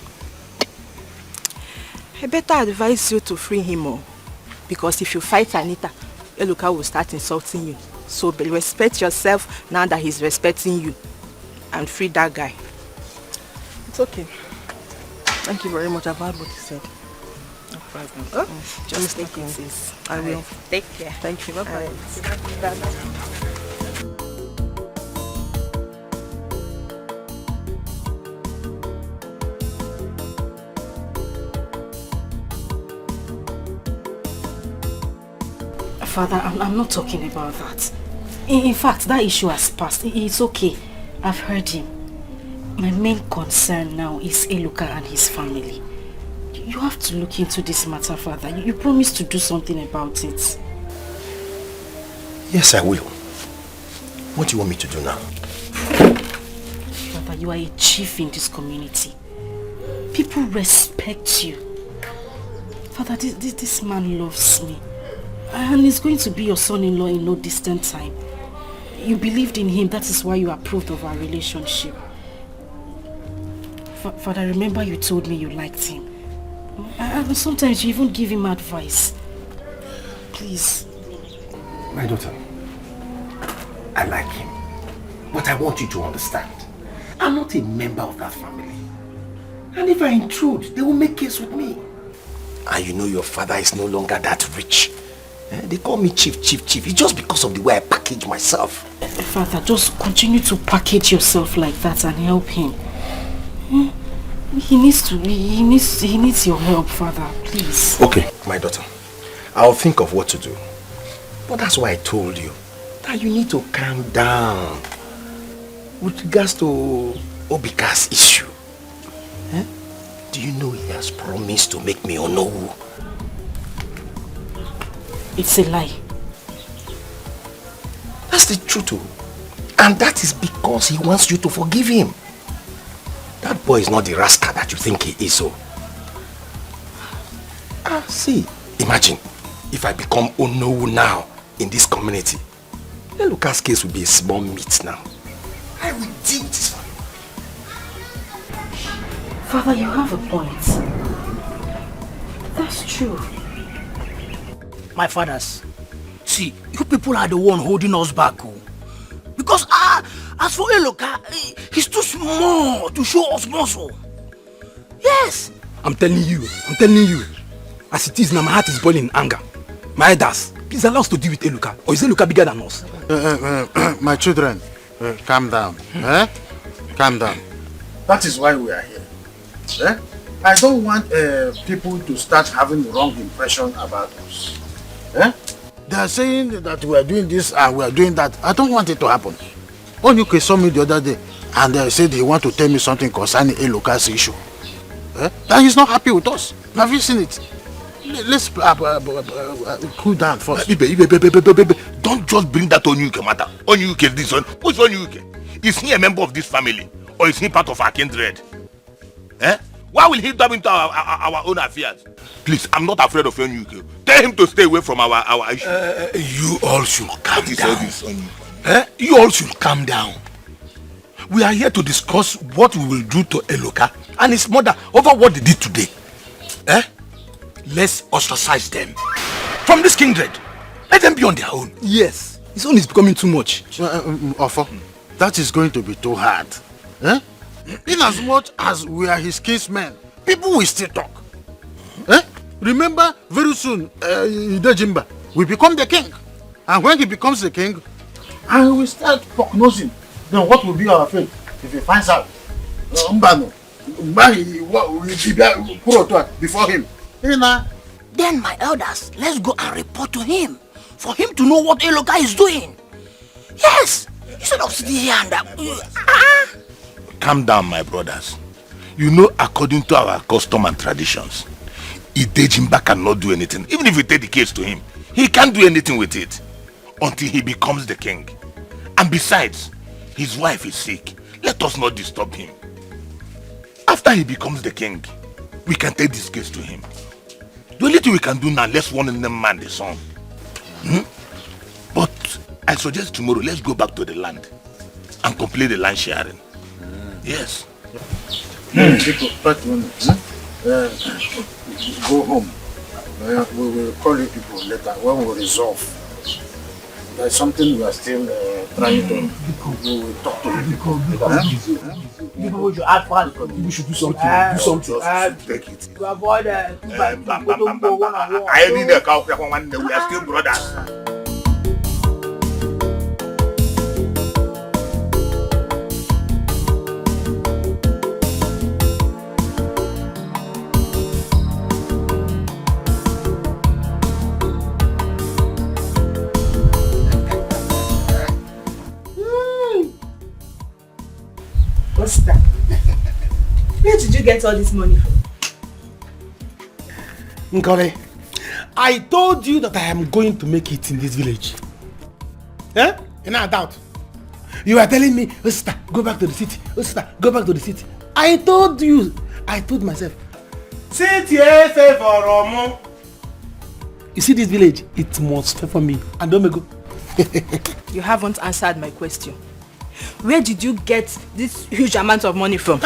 I better advise you to free him more. Because if you fight Anita, Eloka will start insulting you. So respect yourself now that he's respecting you. And free that guy. It's okay. Thank you very much. I've heard what you said. No problem. Oh, Just take it easy. I will. Take care. Thank you. Bye-bye. Bye-bye. Father, I'm not talking about that. In fact, that issue has passed. It's okay. I've heard him. My main concern now is Eloka and his family. You have to look into this matter, Father. You promised to do something about it. Yes, I will. What do you want me to do now? Father, you are a chief in this community. People respect you. Father, this man loves me. And he's going to be your son-in-law in no distant time. You believed in him, that is why you approved of our relationship. Father, remember you told me you liked him. And sometimes you even give him advice. Please. My daughter, I like him. But I want you to understand, I'm not a member of that family. And if I intrude, they will make case with me. And you know your father is no longer that rich. They call me chief. It's just because of the way I package myself. Father, just continue to package yourself like that and help him. He needs your help, Father, please. Okay, my daughter. I'll think of what to do. But that's why I told you that you need to calm down with regards to Obika's issue. Do you know he has promised to make me Onowu? It's a lie. That's the truth. And that is because he wants you to forgive him. That boy is not the rascal that you think he is. So, see, imagine if I become Onowu now in this community. Eloka's case will be a small meat now. I will deal with this one. Father, you have a point. That's true. My fathers, see, you people are the one holding us back. Because as for Eloka, he's too small to show us muscle. Yes. I'm telling you. As it is now, my heart is boiling in anger. My elders, please allow us to deal with Eloka. Or is Eloka bigger than us? My children, calm down. Calm down. That is why we are here. I don't want people to start having the wrong impression about us. They are saying that we are doing this and we are doing that. I don't want it to happen. Onyuke saw me the other day and they said he want to tell me something concerning Eloka's issue. That he's not happy with us. Have you seen it? Let's cool down first. Don't just bring that Onyuke matter. Onyuke this one. Who's Onyuke? Is he a member of this family? Or is he part of our kindred? Why will he dive into our own affairs? Please, I'm not afraid of Onyuke. Tell him to stay away from our issue. You all should calm down. You all should calm down. We are here to discuss what we will do to Eloka and his mother over what they did today. Let's ostracize them from this kindred. Let them be on their own. Yes, his own is becoming too much. Ofo, that is going to be too hard. In as much as we are his kinsmen, people will still talk. Remember, very soon, Idejimba will become the king. And when he becomes the king, and we will start prognosing, then what will be our fate if he finds out? Before him. Then my elders, let's go and report to him for him to know what Eloka is doing. Yes, instead of sitting here and Calm down, my brothers. You know, according to our custom and traditions, Idejimba cannot do anything. Even if we take the case to him, he can't do anything with it until he becomes the king. And besides, his wife is sick. Let us not disturb him. After he becomes the king, we can take this case to him. The only thing we can do now, let's warn them man the son. But I suggest tomorrow, let's go back to the land and complete the land sharing. Yes. But go home. We will call you people later when we resolve. There's something we are still trying to. We will talk to you. People should act fast. We should do something. Do something. Take it. To avoid I need a cow. We are still brothers. What's that? Where did you get all this money from? Nkole, I told you that I am going to make it in this village. Eh? You're not doubt. You are telling me, oh sister, go back to the city. Oh sister, go back to the city. I told you. I told myself. Sit here, say for Romo. You see this village? It must favor me. And don't go. You haven't answered my question. Where did you get this huge amount of money from?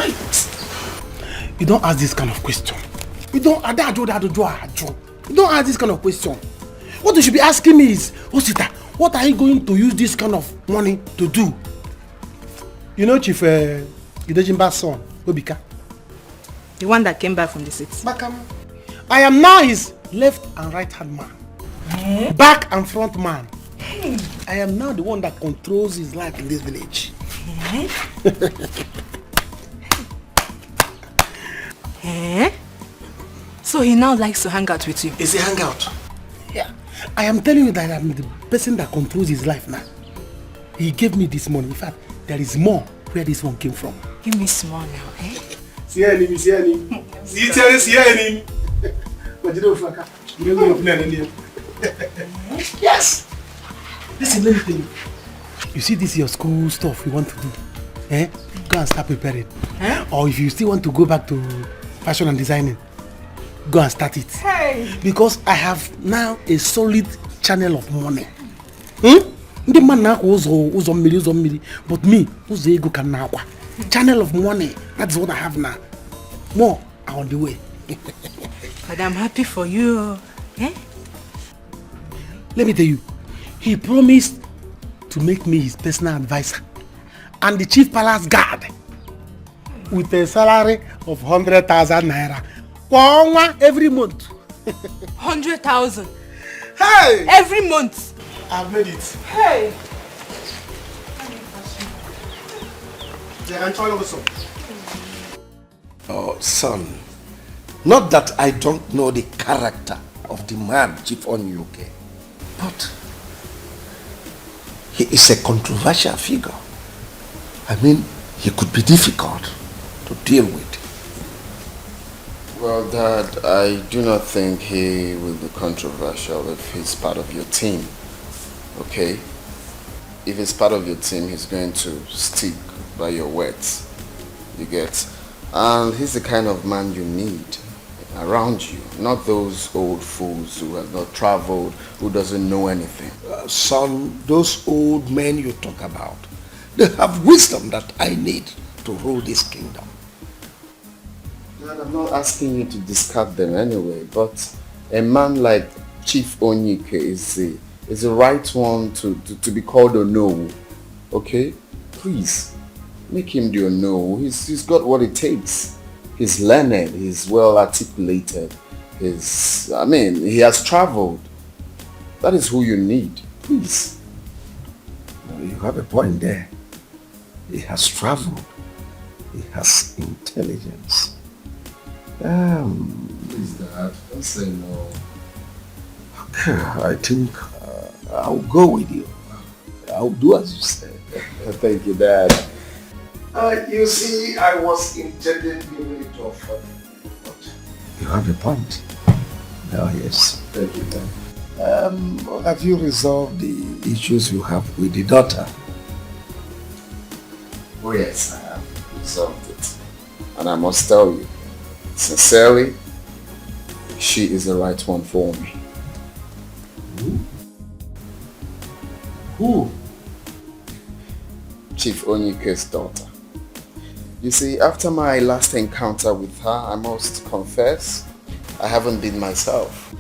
You don't ask this kind of question. You don't ask this kind of question. What you should be asking me is, Osita, what are you going to use this kind of money to do? You know Chief Idejimba's son, Obika? The one that came back from the city. I am now his left and right hand man. Back and front man. I am now the one that controls his life in this village. So he now likes to hang out with you? Is he hang out? Yeah. I am telling you that I am the person that controls his life now. He gave me this money. In fact, there is more where this one came from. Give me small now, eh? See him. Yes. Listen, let me tell you. You see this your school stuff you want to do? Eh? Go and start preparing. Or if you still want to go back to fashion and designing, go and start it. Hey. Because I have now a solid channel of money. The man now who's on million, but me, who's the ego can now? Channel of money. That's what I have now. More are on the way. But I'm happy for you. Eh? Let me tell you, he promised to make me his personal advisor and the chief palace guard with a salary of 100,000 naira every month. 100,000? Hey! Every month? I've made it. Hey! Oh, son, not that I don't know the character of the man, Chief Onyuke, but he is a controversial figure. I mean, he could be difficult to deal with. Well, Dad, I do not think he will be controversial if he's part of your team. Okay? If he's part of your team, he's going to stick by your words. You get? And he's the kind of man you need around you, not those old fools who have not traveled, who doesn't know anything. Son, those old men you talk about, they have wisdom that I need to rule this kingdom. Dad, I'm not asking you to discard them anyway, but a man like Chief Onyike is the right one to be called Ono. Okay? Please, make him the Ono. He's got what it takes. He's learned, he's well articulated, he has traveled. That is who you need. Please. You have a point there. He has traveled. He has intelligence. Please, Dad, don't say no. Okay, I think I'll go with you. I'll do as you said. Thank you, Dad. You see, I was intending giving it to offer, but you have a point. Oh, yes. Thank you, Dad. Have you resolved the issues you have with the daughter? Oh yes, I have resolved it. And I must tell you, sincerely, she is the right one for me. Who? Chief Onyike's daughter. You see, after my last encounter with her, I must confess, I haven't been myself.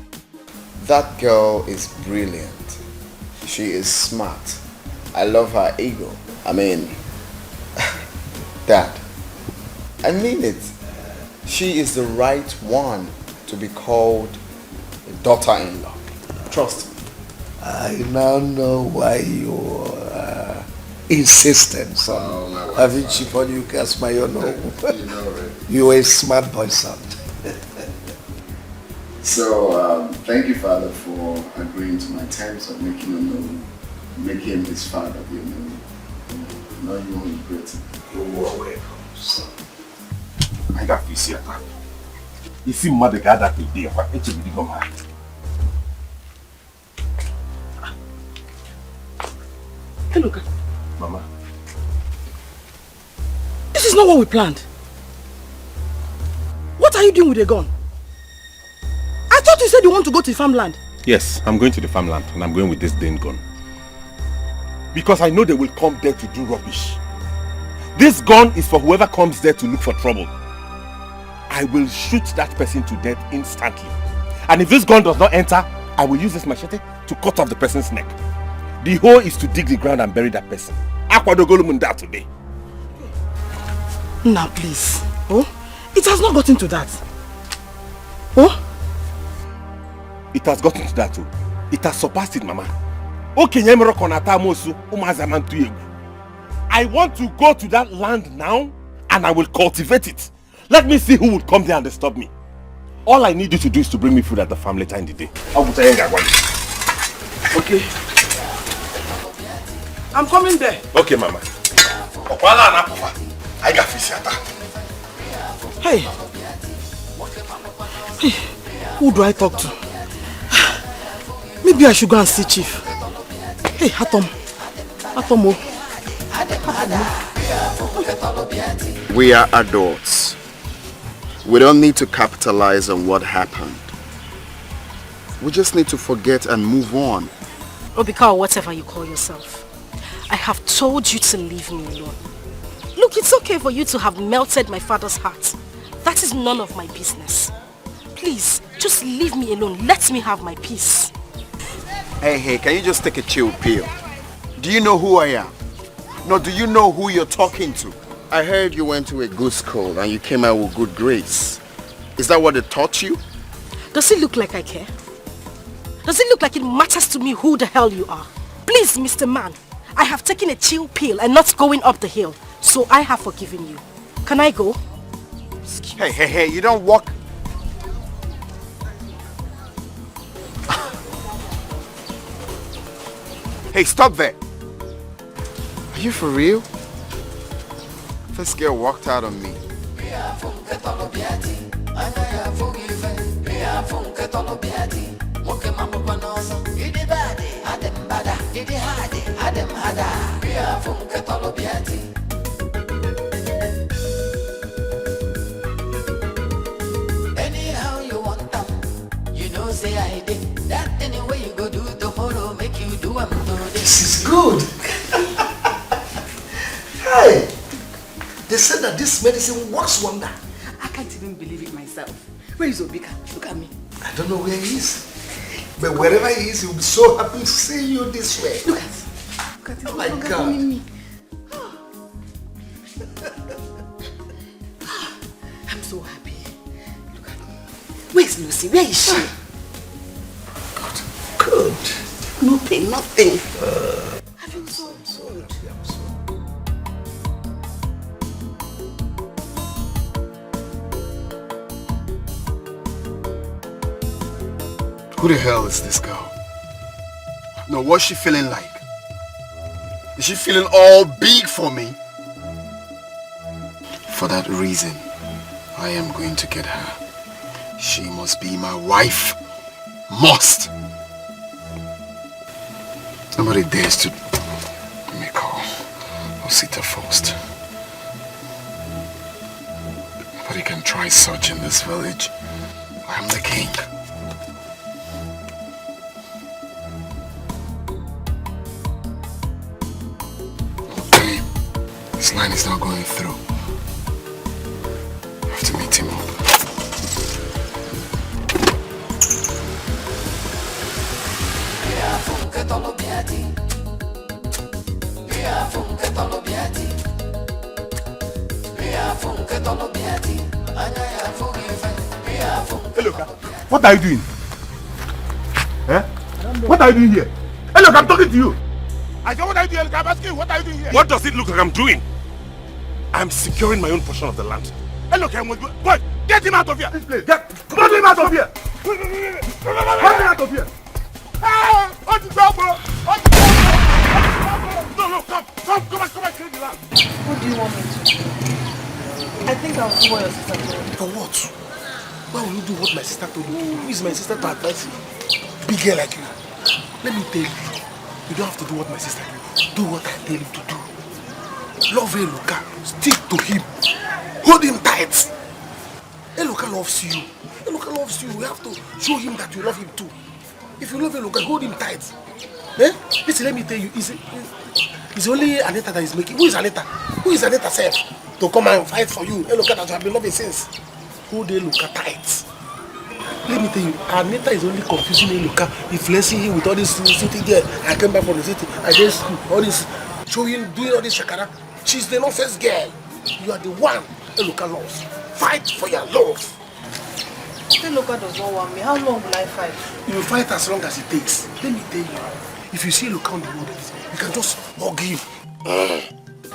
That girl is brilliant. She is smart. I love her ego. I mean, Dad, I mean it. She is the right one to be called a daughter-in-law. Trust me. I now know why you insisted on having Chief Onyike as my own home. You are a smart boy, son. So, thank you, Father, for agreeing to my terms of making him his father. Now you won't regret it. You are welcome, son. I got this here. If you mother got that idea, what it will be go mad. Hey, look. Mama. This is not what we planned. What are you doing with a gun? I thought you said you want to go to the farmland. Yes, I'm going to the farmland and I'm going with this Dane gun. Because I know they will come there to do rubbish. This gun is for whoever comes there to look for trouble. I will shoot that person to death instantly. And if this gun does not enter, I will use this machete to cut off the person's neck. The whole is to dig the ground and bury that person. Akwadogolumunda today. Now please. Oh, it has not gotten to that. Oh? It has gotten to that too. It has surpassed it, Mama. I want to go to that land now and I will cultivate it. Let me see who would come there and disturb me. All I need you to do is to bring me food at the farm later in the day. Okay. I'm coming there. Okay, Mama. I got fish. Hey. Hey. Who do I talk to? Maybe I should go and see Chief. Hey, Atom. Atomo. We are adults. We don't need to capitalize on what happened. We just need to forget and move on. Obika, or whatever you call yourself. I have told you to leave me alone. Look, it's okay for you to have melted my father's heart. That is none of my business. Please, just leave me alone. Let me have my peace. Hey, can you just take a chill pill? Do you know who I am? No, do you know who you're talking to? I heard you went to a good school and you came out with good grades. Is that what they taught you? Does it look like I care? Does it look like it matters to me who the hell you are? Please, Mr. Man, I have taken a chill pill and not going up the hill. So I have forgiven you. Can I go? Hey, you don't walk. Hey, stop there. Are you for real? This girl walked out on me. Anyhow you want them, you know say I did. That anyway you go do tomorrow, make you do I'm today. This is good. Hey, they said that this medicine works wonder. I can't even believe it myself. Where is Obika? Look at me. I don't know where he is. But wherever he is, he'll be so happy to see you this way. Look at it. Oh my God. Me. I'm so happy. Look at me. Where's Lucy? Where is she? Good. No pain, nothing. I feel so good. Who the hell is this girl? No, what's she feeling like? Is she feeling all big for me? For that reason, I am going to get her. She must be my wife. Must. Nobody dares to let me call Osita first. Nobody can try such in this village. I am the king. This line is not going through. I have to meet him up. Hey, look, what are you doing? Eh? What are you doing here? Hey, look, I'm talking to you. I said, what are you doing? I'm asking you, what are you doing here? What does it look like I'm doing? I'm securing my own portion of the land. Hey, look, boy, get him out of here. This place. Get him out of here. Get him out of here. Hey, what is that, bro? No, come and clean the land. What do you want me to do? I think I'll do what your sister told me. For what? Why will you do what my sister told you to do? Who is my sister to advise you? Big girl like you. Let me tell you. You don't have to do what my sister did. Do what I tell you to do. Love Eloka. Stick to him. Hold him tight. Eloka loves you. Eloka loves you. We have to show him that you love him too. If you love Eloka, hold him tight. Eh? Listen, let me tell you. It's only Anita that is making. Who is Anita? Who is Anita self? To come and fight for you. Eloka that you have been loving since. Hold Eloka tight. Let me tell you, Anita is only confusing Eloka, influencing him with all this city there. I came back from the city, I did school, all this, showing, doing all this shakara. She's the nonsense girl. You are the one Eloka loves. Fight for your love. Eloka does not want me. How long will I fight? You will fight as long as it takes. Let me tell you, if you see Eloka on the road, you can just hug him.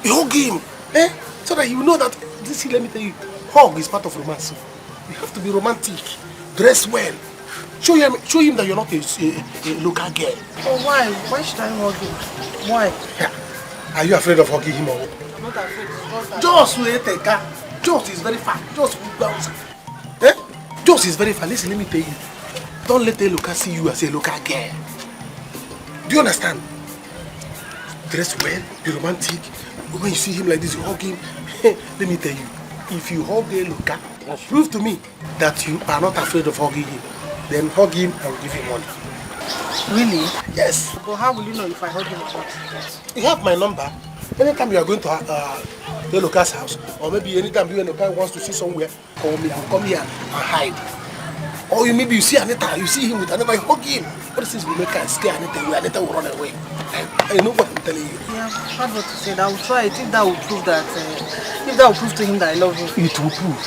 You hug him, eh? So that you know that, this, let me tell you, hug is part of romance. So you have to be romantic. Dress well. Show him that you're not a local girl. Oh, why? Why should I hug him? Why? Yeah. Are you afraid of hugging him or what? I'm not afraid. Just wait a car. Just is very far. Just bounce. Eh? Just is very far. Listen, let me tell you. Don't let Eloka see you as a local girl. Do you understand? Dress well, be romantic. When you see him like this, you hug him. Let me tell you, if you hug Eloka, prove to me that you are not afraid of hugging him. Then hug him and give him money. Really? Yes. But how will you know if I hug him or not? You have my number. Anytime you are going to Eloka's house, or maybe anytime you and the guy wants to see somewhere, call me, I'll come here and hide. Or maybe you see Anita, you see him with Anita, you hug him. All these things will make her scare Anita, Anita will run away. I know what I'm telling you. Yeah, hard what to say. I will try it if that will prove that, if that will prove to him that I love him. It will prove.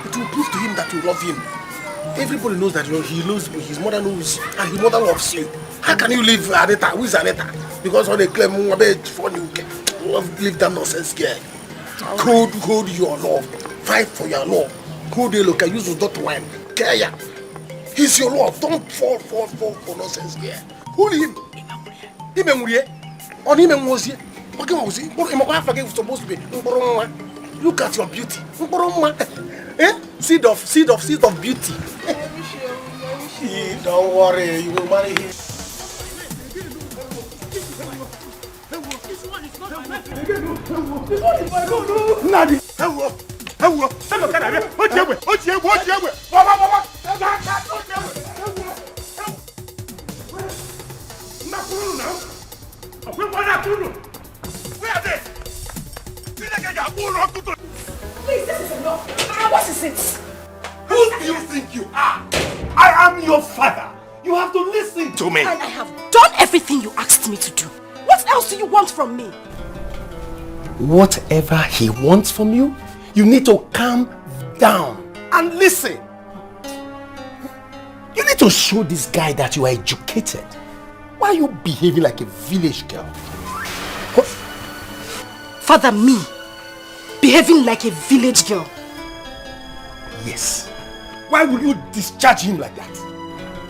It will prove to him that you love him. Everybody knows that he loves you, his mother knows, and his mother loves you. How can you leave Anita? Who is Anita? Because when they claim for you, leave that nonsense girl. Hold your love. Fight for your love. Hold the look, use not wine. Care. He's your love. Don't fall for nonsense girl. Hold him. On him was here. What was he? Supposed to be. Look at your beauty. Eh? Seed of beauty. Don't worry, you will marry him. Nadi. Hello. Please, this is enough. What is it? Who do you think you are? I am your father. You have to listen to me. And I have done everything you asked me to do. What else do you want from me? Whatever he wants from you, you need to calm down and listen. You need to show this guy that you are educated. Why are you behaving like a village girl? What? Father, me? Behaving like a village girl? Yes. Why would you discharge him like that?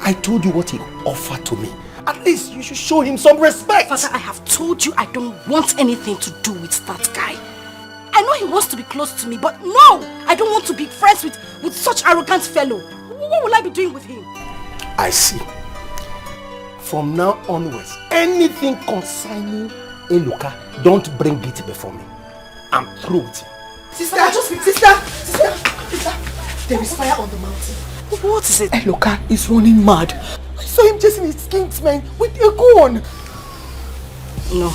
I told you what he offered to me. At least you should show him some respect. Father, I have told you I don't want anything to do with that guy. I know he wants to be close to me, but no! I don't want to be friends with such arrogant fellow. What will I be doing with him? I see. From now onwards, anything concerning Eloka, don't bring it before me. I'm through with him. Sister, there is fire on the mountain. What is it? Eloka is running mad. I saw him chasing his kingsmen with a gun. No,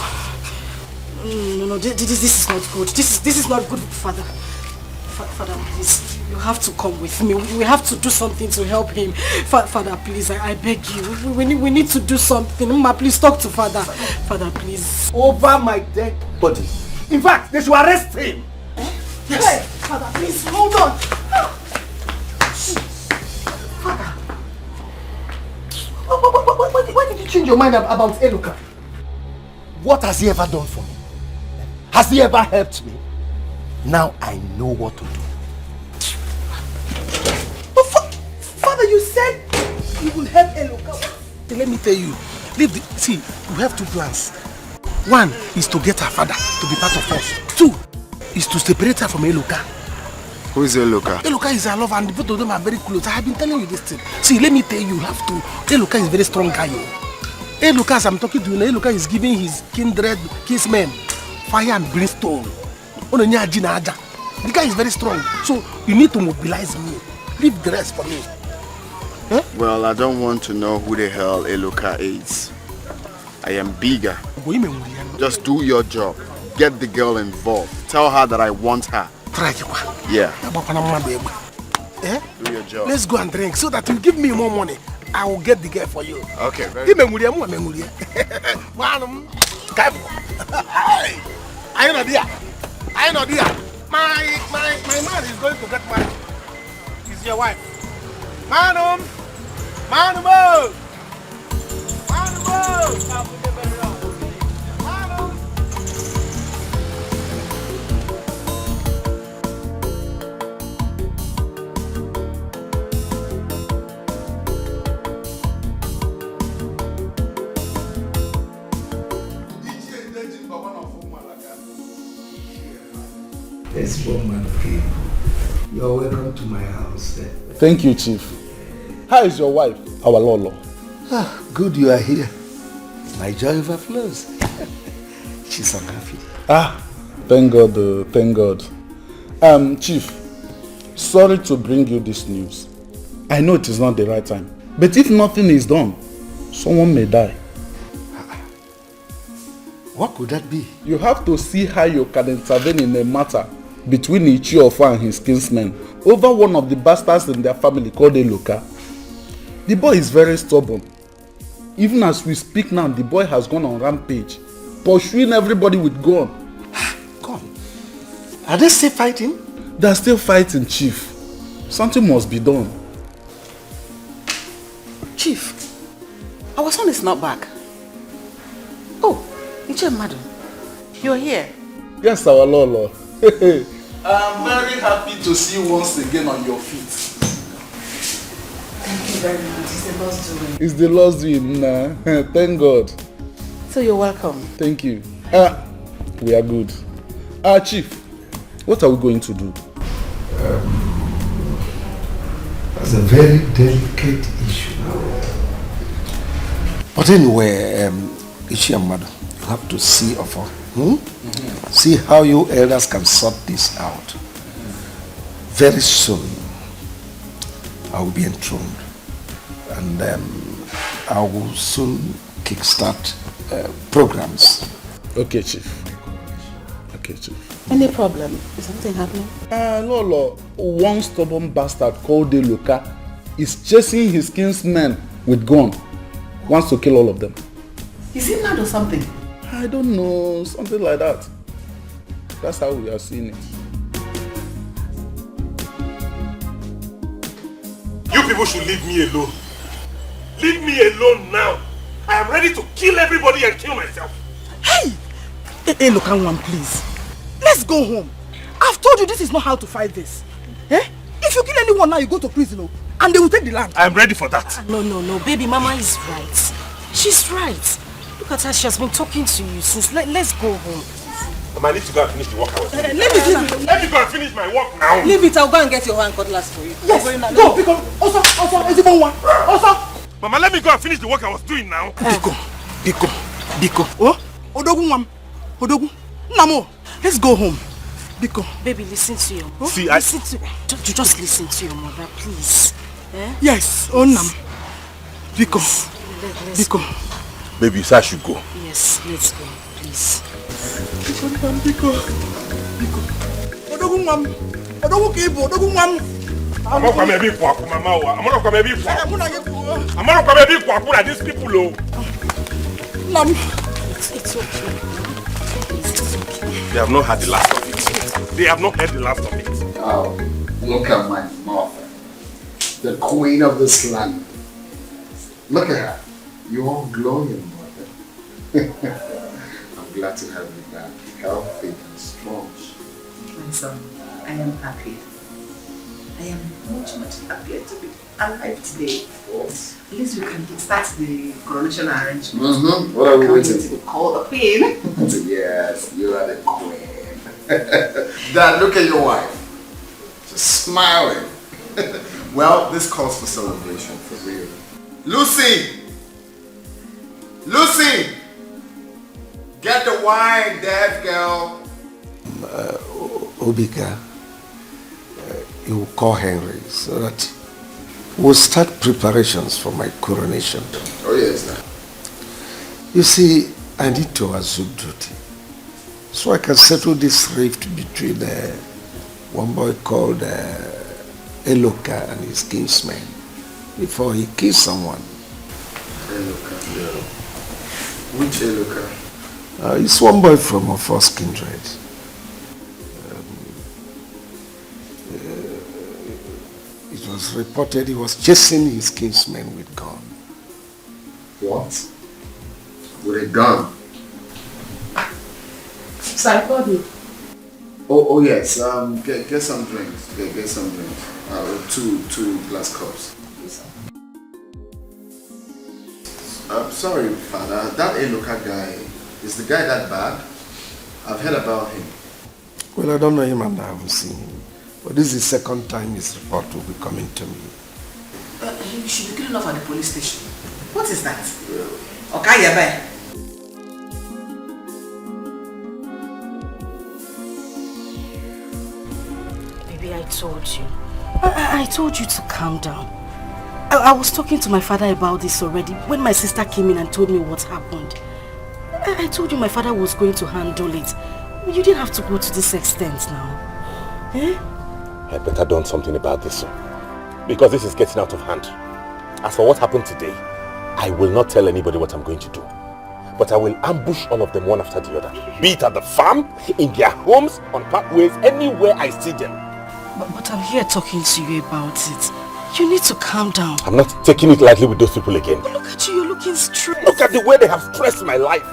No, this is not good. This is not good, Father. Father, please, you have to come with me. We have to do something to help him. Father, please, I beg you. We need to do something. Mama, please talk to Father. Father, please. Over my dead body. In fact, they should arrest him. Yes. Hey, Father, please, hold on. Father. Why did you change your mind about Eloka? What has he ever done for me? Has he ever helped me? Now I know what to do. But Father, you said you will help Eloka. Let me tell you, see, we have two plans. One is to get her father to be part of us. Two is to separate her from Eloka. Who is Eloka? Eloka is her lover and both of them are very close. I have been telling you this thing. See, let me tell you, you have to. Eloka is a very strong guy. Eloka, as I'm talking to you, Eloka is giving his kindred, kinsmen, fire and brimstone. The guy is very strong. So you need to mobilize me. Leave the rest for me. Huh? Well, I don't want to know who the hell Eloka is. I am bigger. Just do your job. Get the girl involved. Tell her that I want her. Yeah. Do your job. Let's go and drink so that you give me more money. I will get the girl for you. Okay, very good. I know dear. My man is going to get married. He's your wife. Manum. This woman came. You're welcome to my house. Thank you, Chief. How is your wife, our Lolo? Ah, good you are here. My joy overflows. She's unhappy. Ah, thank God, thank God. Chief, sorry to bring you this news. I know it is not the right time, but if nothing is done, someone may die. What could that be? You have to see how you can intervene in a matter between Ichiofa and his kinsmen over one of the bastards in their family called Eloka. The boy is very stubborn. Even as we speak now, the boy has gone on rampage, pursuing everybody with gun. Gun? Are they still fighting? They are still fighting, Chief. Something must be done. Chief, our son is not back. Oh, Iche madam, you're here. Yes, our Lolo. I'm very happy to see you once again on your feet. Thank you very much. It's the Lord's doing. It's the Lord's doing. Nah. Thank God. So you're welcome. Thank you. We are good. Chief, what are we going to do? That's a very delicate issue. But anyway, Ichi and Madam, you have to see of her. See how you elders can sort this out. Very soon, I will be enthroned. And I will soon kickstart programs. Okay, Chief. Okay, Chief. Any problem? Is something happening? Lolo, one stubborn bastard called Eloka is chasing his kinsmen with gun. Wants to kill all of them. Is he mad or something? I don't know, something like that. That's how we are seeing it. You people should leave me alone. Leave me alone now. I am ready to kill everybody and kill myself. Hey, look at one, please. Let's go home. I've told you this is not how to fight this. Eh? If you kill anyone now, you go to prison, and they will take the land. I am ready for that. No, baby, Mama is right. She's right. Look at her, she has been talking to you since. Let's go home. I need to go and finish the work I was doing. Let me go and finish my work now. Leave it, I'll go and get your hand cutlass for you. Yes, go, pick up. Also, is it one? Also. Mama, let me go and finish the work I was doing now. Biko. Oh, Odogu. Namo, let's go home. Biko. Baby, listen to your mother. See, just listen to your mother, please. Eh? Yes, Nam. Biko. Let's Baby, you say I should go. Yes, let's go, please. Biko. Odogumam. Odogu kibo, odogumam. I'm not coming to be poor, Mama. I'm not coming to be poor. I'm not coming to be poor like these people, oh. Mom, it's okay. They have not had the last of it. They have not had the last of it. Oh, look at my mother, the queen of this land. Look at her. You're all glowing, mother. I'm glad to have you back, healthy and strong. My son, I am happy. I am much happier to be alive today. At least we can start the coronation arrangement. What are we waiting for? Call the queen. Yes, you are the queen. Dad, look at your wife. Just smiling. Well, this calls for celebration, for real. Lucy! Lucy! Get the wine, deaf girl. Obika, you will call Henry so that we'll start preparations for my coronation. Oh yes, sir. You see, I need to assume duty so I can settle this rift between one boy called Eloka and his kinsman before he kills someone. Eloka? Yeah. Which Eloka? It's one boy from our first kindred. It was reported he was chasing his kinsman with gun. What? With a gun? Sorry, Bobby. Oh yes. Get some drinks. Get some drinks. Two glass cups. Sorry, Father. That Eloka guy, is the guy that bad? I've heard about him. Well, I don't know him and I haven't seen him. But this is the second time his report will be coming to me. You should be good enough at the police station. What is that? Okay, yeah, bye. Baby, I told you. I told you to calm down. I was talking to my father about this already when my sister came in and told me what happened. I told you my father was going to handle it. You didn't have to go to this extent now. Eh? I better done something about this, because this is getting out of hand. As for what happened today, I will not tell anybody what I'm going to do. But I will ambush all of them one after the other. Be it at the farm, in their homes, on pathways, anywhere I see them. But I'm here talking to you about it. You need to calm down. I'm not taking it lightly with those people again. But look at you, you're looking stressed. Look at the way they have stressed my life.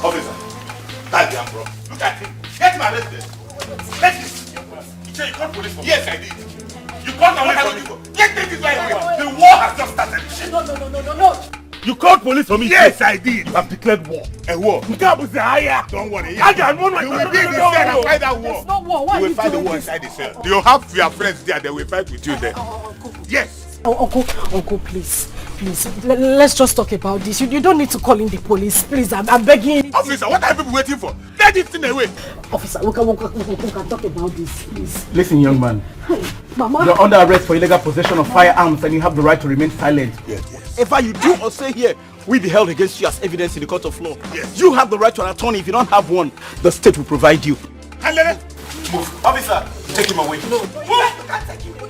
Officer, that damn bro. Look at him. Get him arrested. Let this. You called police for me? Yes, I did. You called police for me? Let this right away. The war has just started. No. You called police for me? Yes, I did. You have declared war. A war? Don't worry. You will be in the cell and fight that war. It's not war. Why you will fight the war inside the cell. You have your friends there. They will fight with you there. Yes. Uncle, please, let's just talk about this. You don't need to call in the police, please. I'm begging. Officer, what are people waiting for? Get this thing away. Officer, we can talk about this, please. Listen, young man. Mama. You're under arrest for illegal possession of firearms and you have the right to remain silent. Yes. Whatever you do or say here will be held against you as evidence in the court of law. Yes. You have the right to an attorney. If you don't have one, the state will provide you. Move. Officer, take him away. No. Move. You can't take him. Move.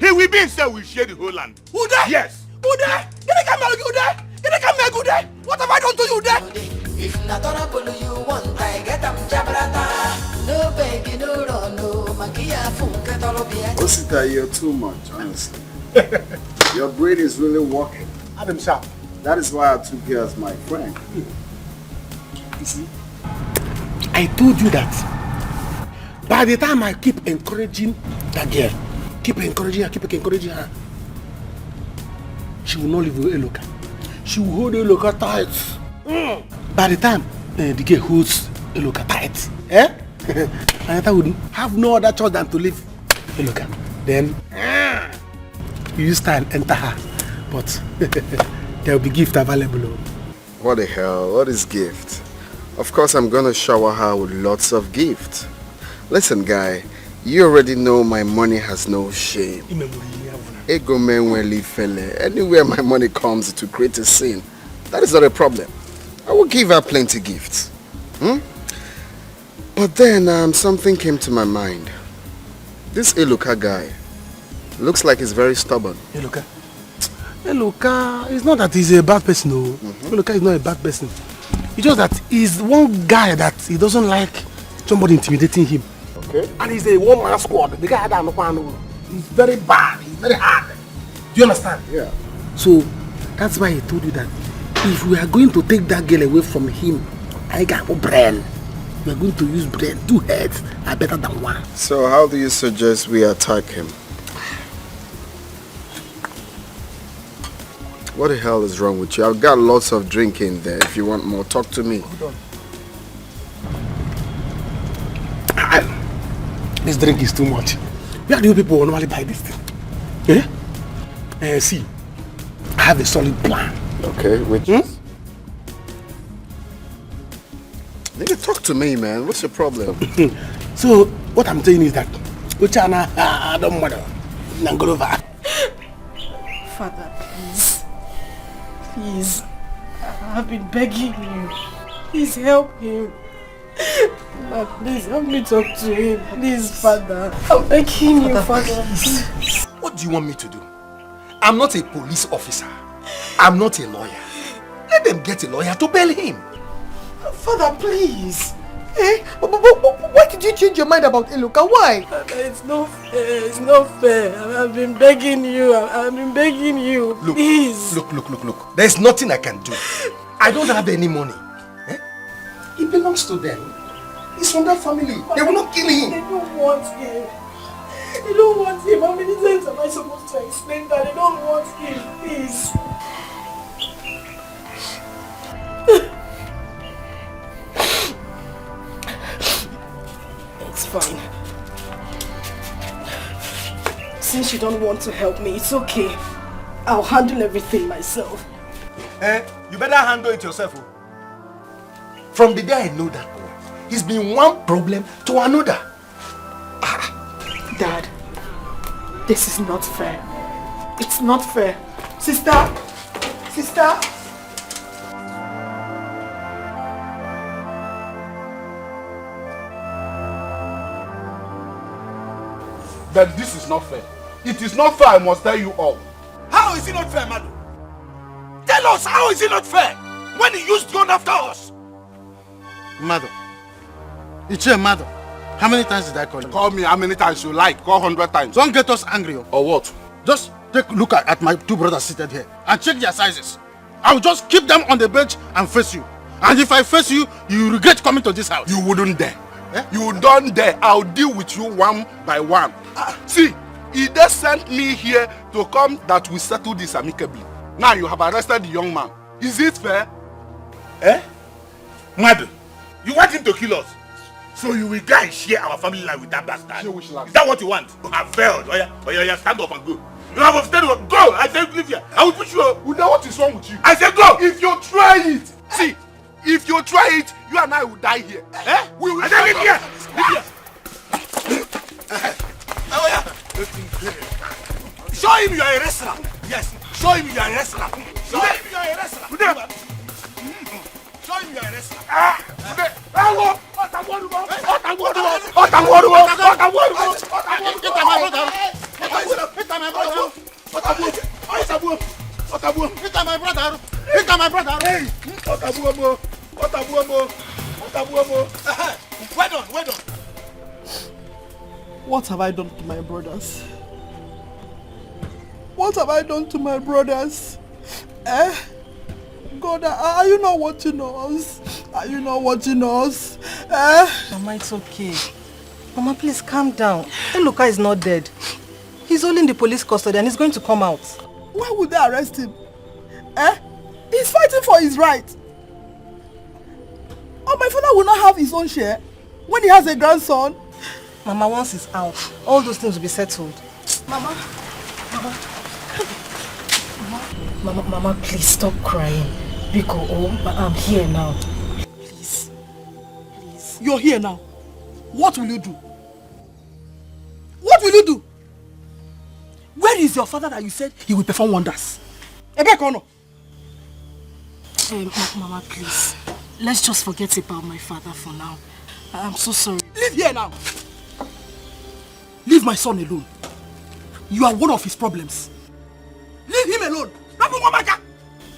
He will be in cell. We share the whole land. Who there? Yes. Who there? What have I done to you there? If not you want, I get them jabrata. No baby, no run, no magia funke dolobia. Osita, you're too much, honestly. Your brain is really working. Adam Sharp. That is why I took you as my friend. You see, I told you that by the time I keep encouraging that girl, keep encouraging her, she will not live with Eloka. She will hold Eloka tight. By the time the girl holds Eloka tight, Anita would have no other choice than to leave Eloka. Then you use time enter her, but there will be gift available. What the hell? What is gift? Of course I'm gonna shower her with lots of gifts. Listen, guy, you already know my money has no shame. Anywhere my money comes to create a scene, that is not a problem. I will give her plenty gifts. But then something came to my mind. This Eloka guy looks like he's very stubborn. Eloka? Eloka, it's not that he's a bad person, no. Eloka is not a bad person. It's just that he's one guy that he doesn't like somebody intimidating him. Okay. And he's a one-man squad. The guy that he's very bad, he's very hard. Do you understand? Yeah. So that's why he told you that if we are going to take that girl away from him, I got a brain. We are going to use brain. 2 heads are better than one. So how do you suggest we attack him? What the hell is wrong with you? I've got lots of drink in there. If you want more, talk to me. Hold on. This drink is too much. Where do you people normally buy this thing? See, I have a solid plan. Okay, which Nigga, talk to me, man. What's your problem? So, what I'm saying is that Uchana, don't matter. Nangolova. Father, please. Please. I've been begging you. Please help him. Please help me talk to him. Please, Father. I'm begging you, Father. What do you want me to do? I'm not a police officer. I'm not a lawyer. Let them get a lawyer to bail him. Father, please. Why did you change your mind about Eloka? Why? It's not fair. It's not fair. I've been begging you. I've been begging you. Look, please. Look. There's nothing I can do. I don't have any money. It belongs to them. He's from that family. They will not kill him. They don't want him. They don't want him. How many times am I supposed to explain that? They don't want him. Please. It's fine. Since you don't want to help me, it's okay. I'll handle everything myself. You better handle it yourself. From the day I know that boy, he's been one problem to another. Dad, this is not fair. It's not fair. Sister! That this is not fair. It is not fair, I must tell you all. How is it not fair, madam? Tell us, how is it not fair? When he used gun after us? Madam. It's a madam. How many times did I call you? Call me how many times you like. Call 100 times. Don't get us angry. Or what? Just take a look at my 2 brothers seated here and check their sizes. I will just keep them on the bench and face you. And if I face you, you regret coming to this house. You wouldn't dare. You don't dare. I'll deal with you one by one. See, he just sent me here to come that we settle this amicably. Now you have arrested the young man. Is it fair? Madam, you want him to kill us? So you will go and share our family life with that bastard? Is that what you want? I failed. Oh yeah, stand up and go. You have to go. I said leave here. I will push you. We know what is wrong with you. I said go. If you try it, see, if you try it, you and I will die here. We will. I said leave here. Show him you are a wrestler. Yes. Show him you are a wrestler. Show him you are a wrestler. Show him you are a wrestler. Well done. What have I done to my brothers? What have I done to my brothers? God, are you not watching us? Are you not watching us? Mama, it's okay. Mama, please calm down. Eloka is not dead. He's only in the police custody and he's going to come out. Why would they arrest him? He's fighting for his right. Oh, my father will not have his own share when he has a grandson. Mama, once he's out, all those things will be settled. Mama, please stop crying. Bcos, I'm here now. You're here now. What will you do? What will you do? Where is your father that you said he will perform wonders? Mama, please. Let's just forget about my father for now. I'm so sorry. Leave here now. Leave my son alone. You are one of his problems. Leave him alone.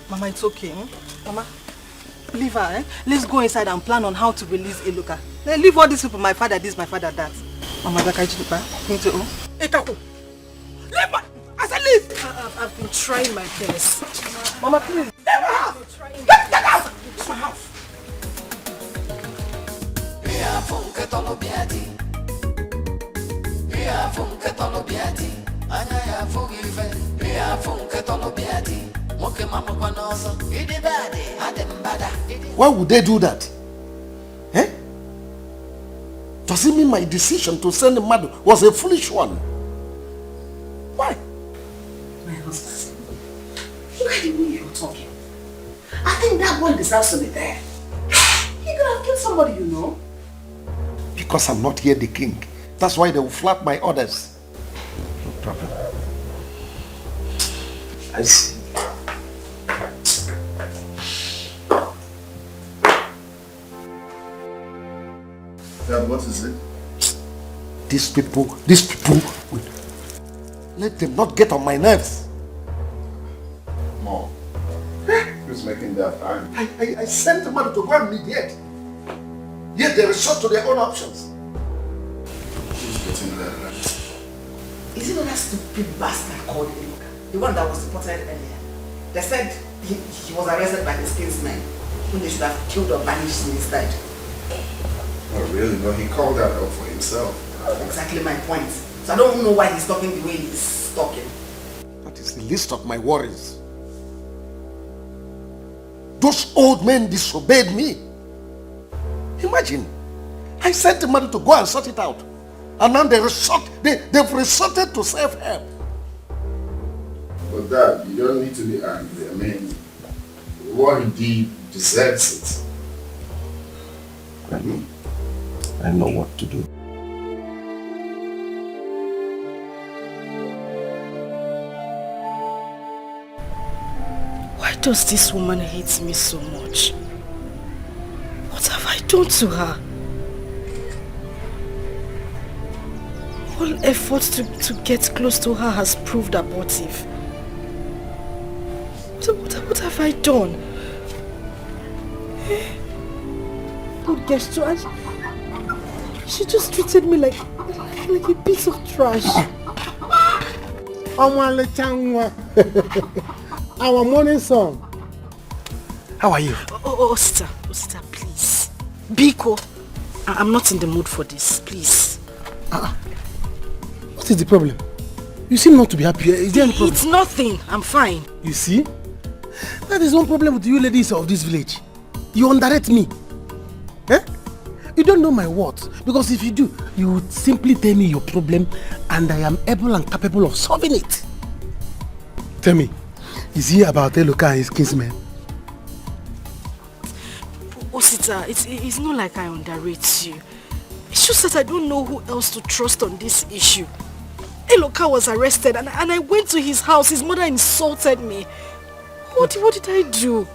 Mama, it's okay. Mama, leave her. Let's go inside and plan on how to release Eloka. Leave all these people, my father this, my father that. Mama, leave my... I said leave! I've been trying my best. Mama, please. Leave my house! Get out! It's my house! Why would they do that? Eh? Does it mean my decision to send the mother was a foolish one? Why? My husband, look at the way you're talking. I think that one deserves to be there. He could have killed somebody, you know. Because I'm not here the king. That's why they will flap my orders. No problem. I see. Dad, what is it? These people, let them not get on my nerves. Mom, who's making that time? I sent the mother to go and mediate. Yet they resort to their own options. Who's getting that right? Is it not that stupid bastard called Eloka? The one that was reported earlier. They said he was arrested by his kinsmen, whom they should have killed or banished instead. Oh really? No, he called that out for himself. Exactly my point. So I don't know why he's talking the way he's talking. That is the least of my worries. Those old men disobeyed me. Imagine, I sent the mother to go and sort it out. And now they've resorted to self-help. But Dad, you don't need to be angry. I mean, what he did deserves it. I know what to do. Why does this woman hate me so much? What have I done to her? All efforts to get close to her has proved abortive. So what have I done? Good gesture. She just treated me like a piece of trash. Our morning song. How are you? Oh, sister, please. Bcos, I'm not in the mood for this, please. What is the problem? You seem not to be happy. Is there any problem? It's nothing. I'm fine. You see? That is one problem with you ladies of this village. You underrate me. Eh? You don't know my words. Because if you do, you would simply tell me your problem and I am able and capable of solving it. Tell me, is he about Eloka and his kinsmen? Oh, sister, it's not like I underrate you. It's just that I don't know who else to trust on this issue. Eloka was arrested and I went to his house. His mother insulted me. What did I do?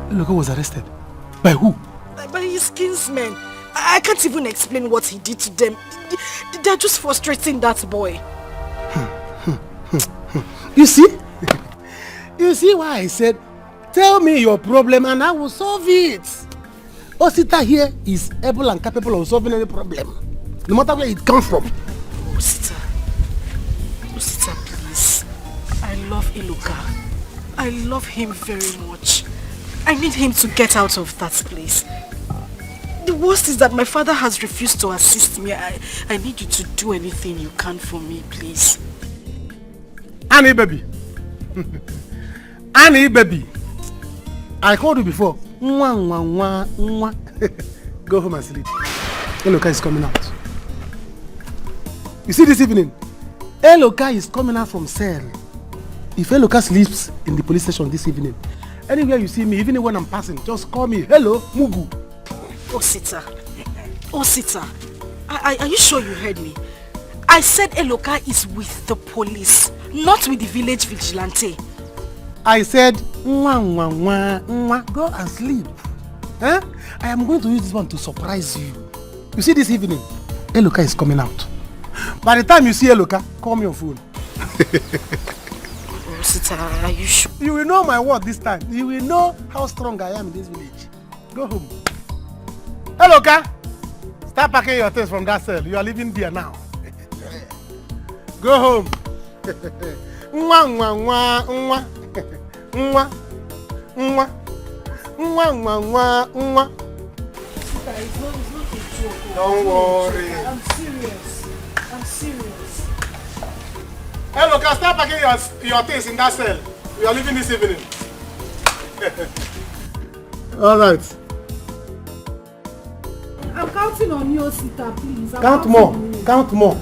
Eloka was arrested? By who? By his kinsmen. I can't even explain what he did to them. They're just frustrating that boy. You see? You see why I said, tell me your problem and I will solve it. Osita here is able and capable of solving any problem, no matter where it comes from. Osita, please. I love Eloka. I love him very much. I need him to get out of that place. The worst is that my father has refused to assist me. I need you to do anything you can for me, please. Annie baby. Annie baby. I called you before. Go home and sleep. Eloka is coming out. You see this evening? Eloka is coming out from cell. If Eloka sleeps in the police station this evening, anywhere you see me, even when I'm passing, just call me. Hello, Mugu. Osita. Are you sure you heard me? I said Eloka is with the police, not with the village vigilante. I said, go and sleep. Huh? I am going to use this one to surprise you. You see this evening, Eloka is coming out. By the time you see Eloka, call me on phone. Rosita, are you sure? You will know my word this time. You will know how strong I am in this village. Go home. Eloka, start packing your things from that cell. You are living there now. Go home. Don't worry. I'm serious. Hey, look, start packing your things in that cell. We are leaving this evening. All right. I'm counting on you, Sita, please. Count more. Count more.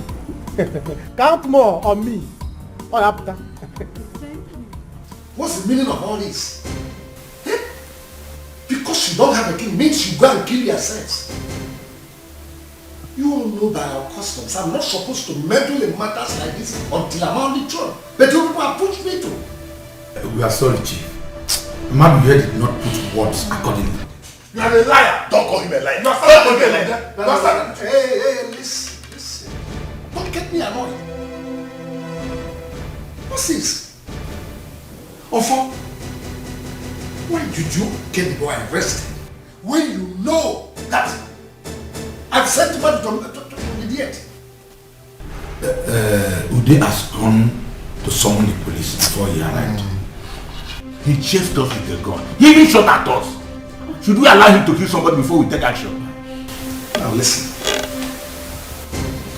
Count more on me. All after. What's the meaning of all this? Eh? Because you don't have a king means you go and kill yourselves. You all know by our customs, I'm not supposed to meddle in matters like this until I'm on the throne. But you people have pushed me to. We are sorry, Chief. Man here did not put words accordingly. You are a liar. Don't call him a liar. You are calling him a liar. Hey, listen. Don't get me annoyed. What's this? Ofo, why did you get the boy arrested when you know that I've sent him to the idiot? Ude has gone to summon the police before he arrived. He chased us with a gun. He even shot at us. Should we allow him to kill somebody before we take action? Now listen.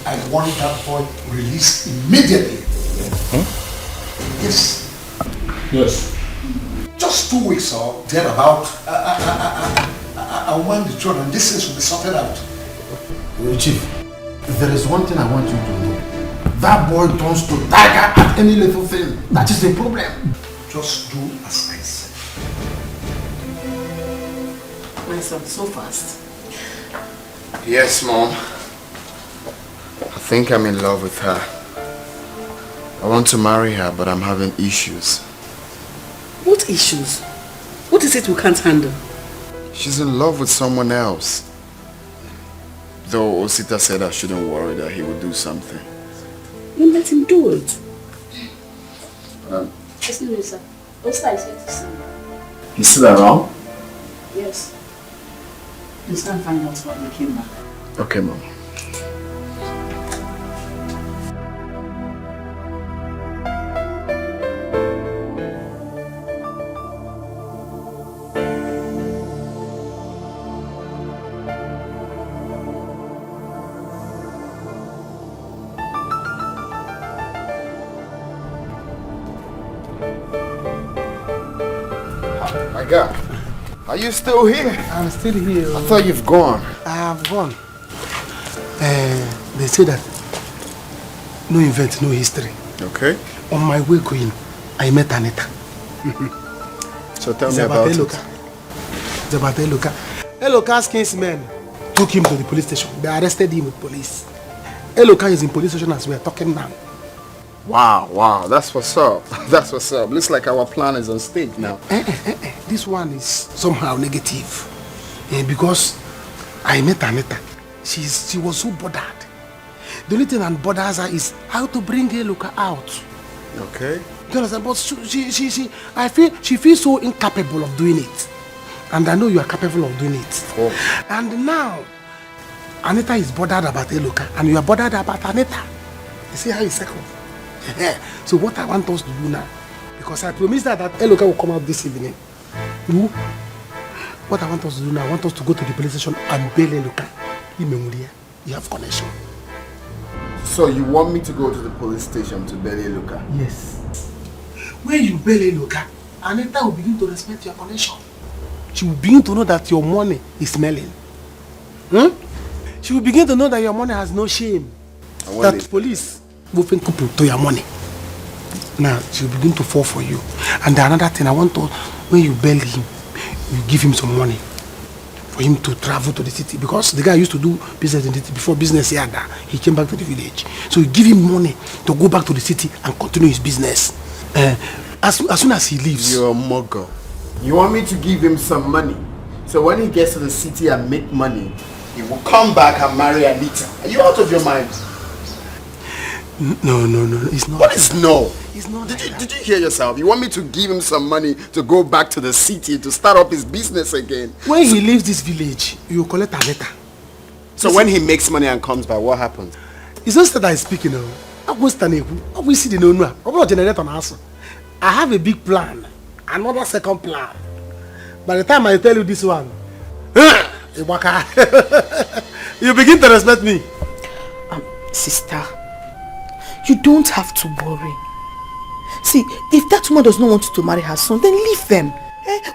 I want that boy released immediately. Yes. Yes. Just 2 weeks or thereabout, I want the throne and this thing will be sorted out. Chief, there is one thing I want you to know. That boy turns to Dikeh at any little thing. That is the problem. Just do as I said. My son, so fast. Yes, Mom. I think I'm in love with her. I want to marry her, but I'm having issues. What issues? What is it we can't handle? She's in love with someone else. Though Osita said I shouldn't worry that he will do something. You let him do it. Excuse me, sir. Osita is here to see you. He's still around? Yes. Please can't find out when we came back. Okay, Mom. My God, are you still here? I'm still here. I thought you've gone. I have gone. They say that no event, no history. Okay. On my way going, I met Anita. So tell me about it. It's about Eloka. Eloka's kinsmen took him to the police station. They arrested him with police. Eloka is in police station as we are talking now. Wow, that's what's up. That's what's up. Looks like our plan is on stake now. This one is somehow negative. Because I met Anita. She was so bothered. The only thing that bothers her is how to bring Eloka out. Okay. You understand? But I feel she feels so incapable of doing it. And I know you are capable of doing it. Oh. And now, Anita is bothered about Eloka and you are bothered about Anita. You see how it's second? So what I want us to do now, because I promised that Eloka will come out this evening. What I want us to do now, I want us to go to the police station and bail Eloka. You have connection. So you want me to go to the police station to bail Eloka? Yes. When you bail Eloka, Anita will begin to respect your connection. She will begin to know that your money is smelling. She will begin to know that your money has no shame. That police will think to your money. Now, she will begin to fall for you. And another thing, I want to, when you bail him, you give him some money for him to travel to the city because the guy used to do business in the city before business here. He came back to the village. So we give him money to go back to the city and continue his business. As soon as he leaves. You're a mugger. You want me to give him some money? So when he gets to the city and make money, he will come back and marry Anita. Are you out of your mind? No, it's not. What is no? It's not. Did you hear yourself? You want me to give him some money to go back to the city to start up his business again? When he leaves this village, you will collect Anita. So when he makes money and comes back, what happens? It's not that I'm speaking of. I have a big plan. Another second plan. By the time I tell you this one, you begin to respect me. Sister, you don't have to worry. See, if that woman does not want you to marry her son, then leave them.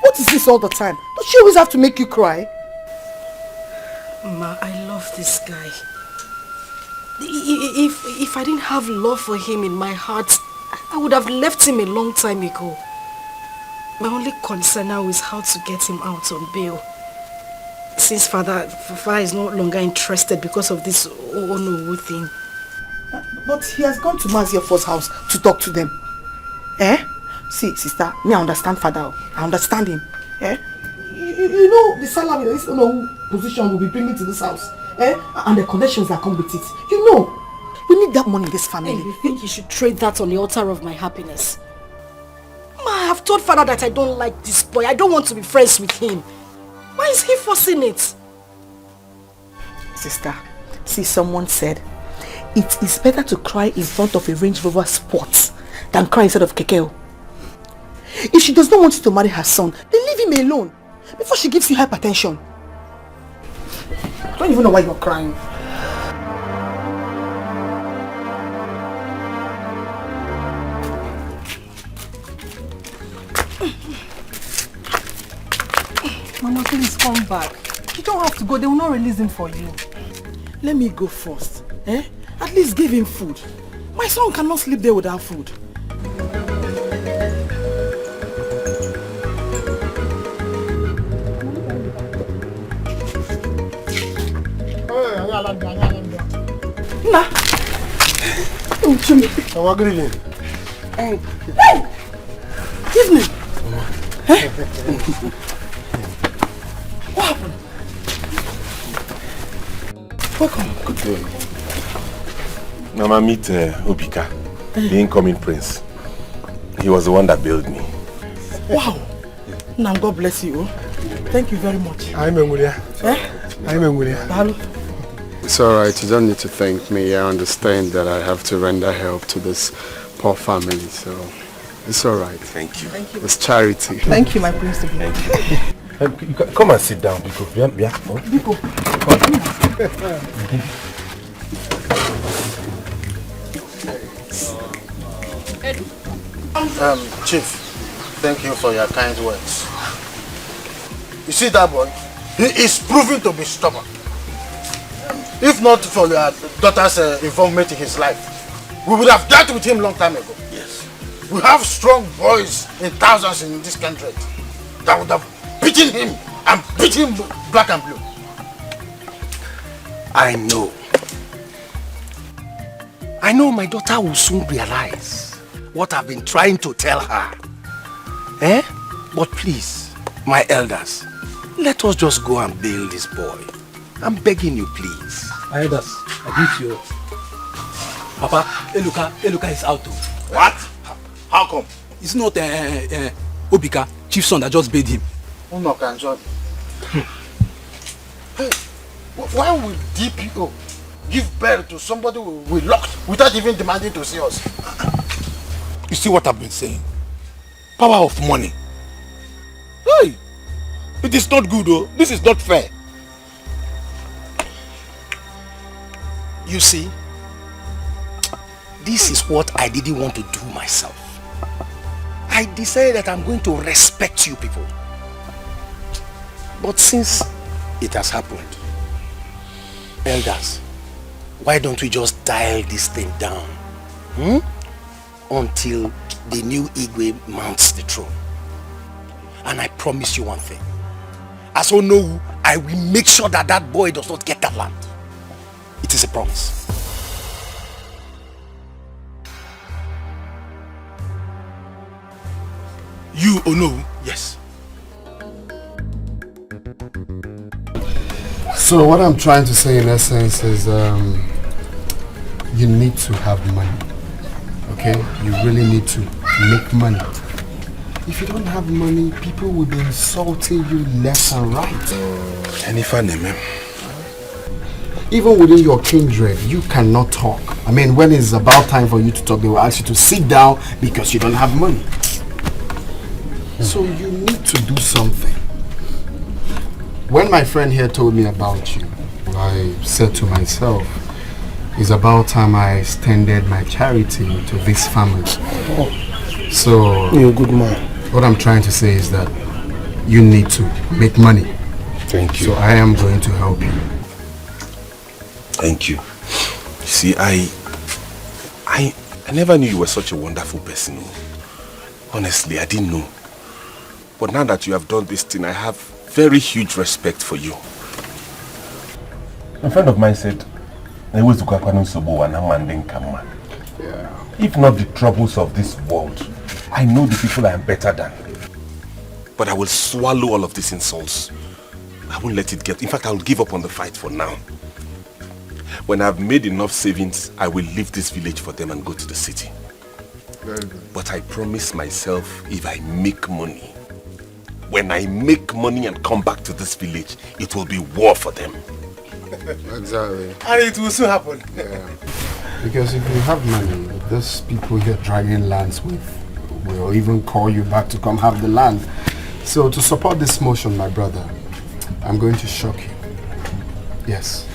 What is this all the time? Don't she always have to make you cry? Ma, I love this guy. If I didn't have love for him in my heart, I would have left him a long time ago. My only concern now is how to get him out on bail. Since father is no longer interested because of this no thing. But he has gone to Maziofo's house to talk to them. See, sister, me I understand father. I understand him. You know the salary this position will be bringing to this house. And the connections that come with it. You know, we need that money in this family. You think you should trade that on the altar of my happiness? Ma, I have told father that I don't like this boy. I don't want to be friends with him. Why is he forcing it? Sister, see, someone said, it is better to cry in front of a Range Rover Sport than cry instead of Kekeo. If she does not want you to marry her son, then leave him alone before she gives you hypertension. I don't even know why you're crying. Mama, please come back. You don't have to go. They will not release him for you. Let me go first. At least give him food. My son cannot sleep there without food. Nah. Oh, good evening. Hey! Evening! What happened? Welcome. Good day. Mama, meet Obika, the incoming prince. He was the one that built me. Wow! Now God bless you. Thank you very much. I'm Engulia. I'm Engulia. It's alright, you don't need to thank me. I understand that I have to render help to this poor family, so it's alright. Thank you. Thank you. It's charity. Thank you, my principal. Thank you. Come and sit down, Biko. Biko. Chief, thank you for your kind words. You see that boy? He is proving to be stubborn. If not for your daughter's involvement in his life, we would have dealt with him long time ago. Yes. We have strong boys in thousands in this country that would have beaten him and beat him black and blue. I know my daughter will soon realize what I've been trying to tell her. But please, my elders, let us just go and bail this boy. I'm begging you, please. My elders, I greet you. Papa, Eluka is out. What? How come? It's not Obika, chief's son, that just bailed him. Hey, why would DPO give birth to somebody we locked without even demanding to see us? You see what I've been saying? Power of money. Hey! It is not good, though. This is not fair. You see, this is what I didn't want to do myself. I decided that I'm going to respect you people. But since it has happened, elders, why don't we just dial this thing down until the new Igwe mounts the throne? And I promise you one thing. As Onowu I will make sure that that boy does not get that land. It is a promise. You or no? Yes. So what I'm trying to say in essence is you need to have money. Okay? You really need to make money. If you don't have money, people will be insulting you left and right. Even within your kindred, you cannot talk. I mean, when it's about time for you to talk, they will ask you to sit down because you don't have money. So you need to do something. When my friend here told me about you, I said to myself, it's about time I extended my charity to this family. So, you're a good man. What I'm trying to say is that you need to make money. Thank you. So I am going to help you. Thank you. See, I never knew you were such a wonderful person. Honestly, I didn't know. But now that you have done this thing, I have very huge respect for you. A friend of mine said, if not the troubles of this world, I know the people I am better than. But I will swallow all of these insults. I won't let it get... In fact, I will give up on the fight for now. When I've made enough savings, I will leave this village for them and go to the city. Very good. But I promise myself, if I make money, when I make money and come back to this village, it will be war for them. Exactly. And it will soon happen. Yeah. Because if you have money, those people you're dragging lands with will even call you back to come have the land. So to support this motion, my brother, I'm going to shock you. Yes.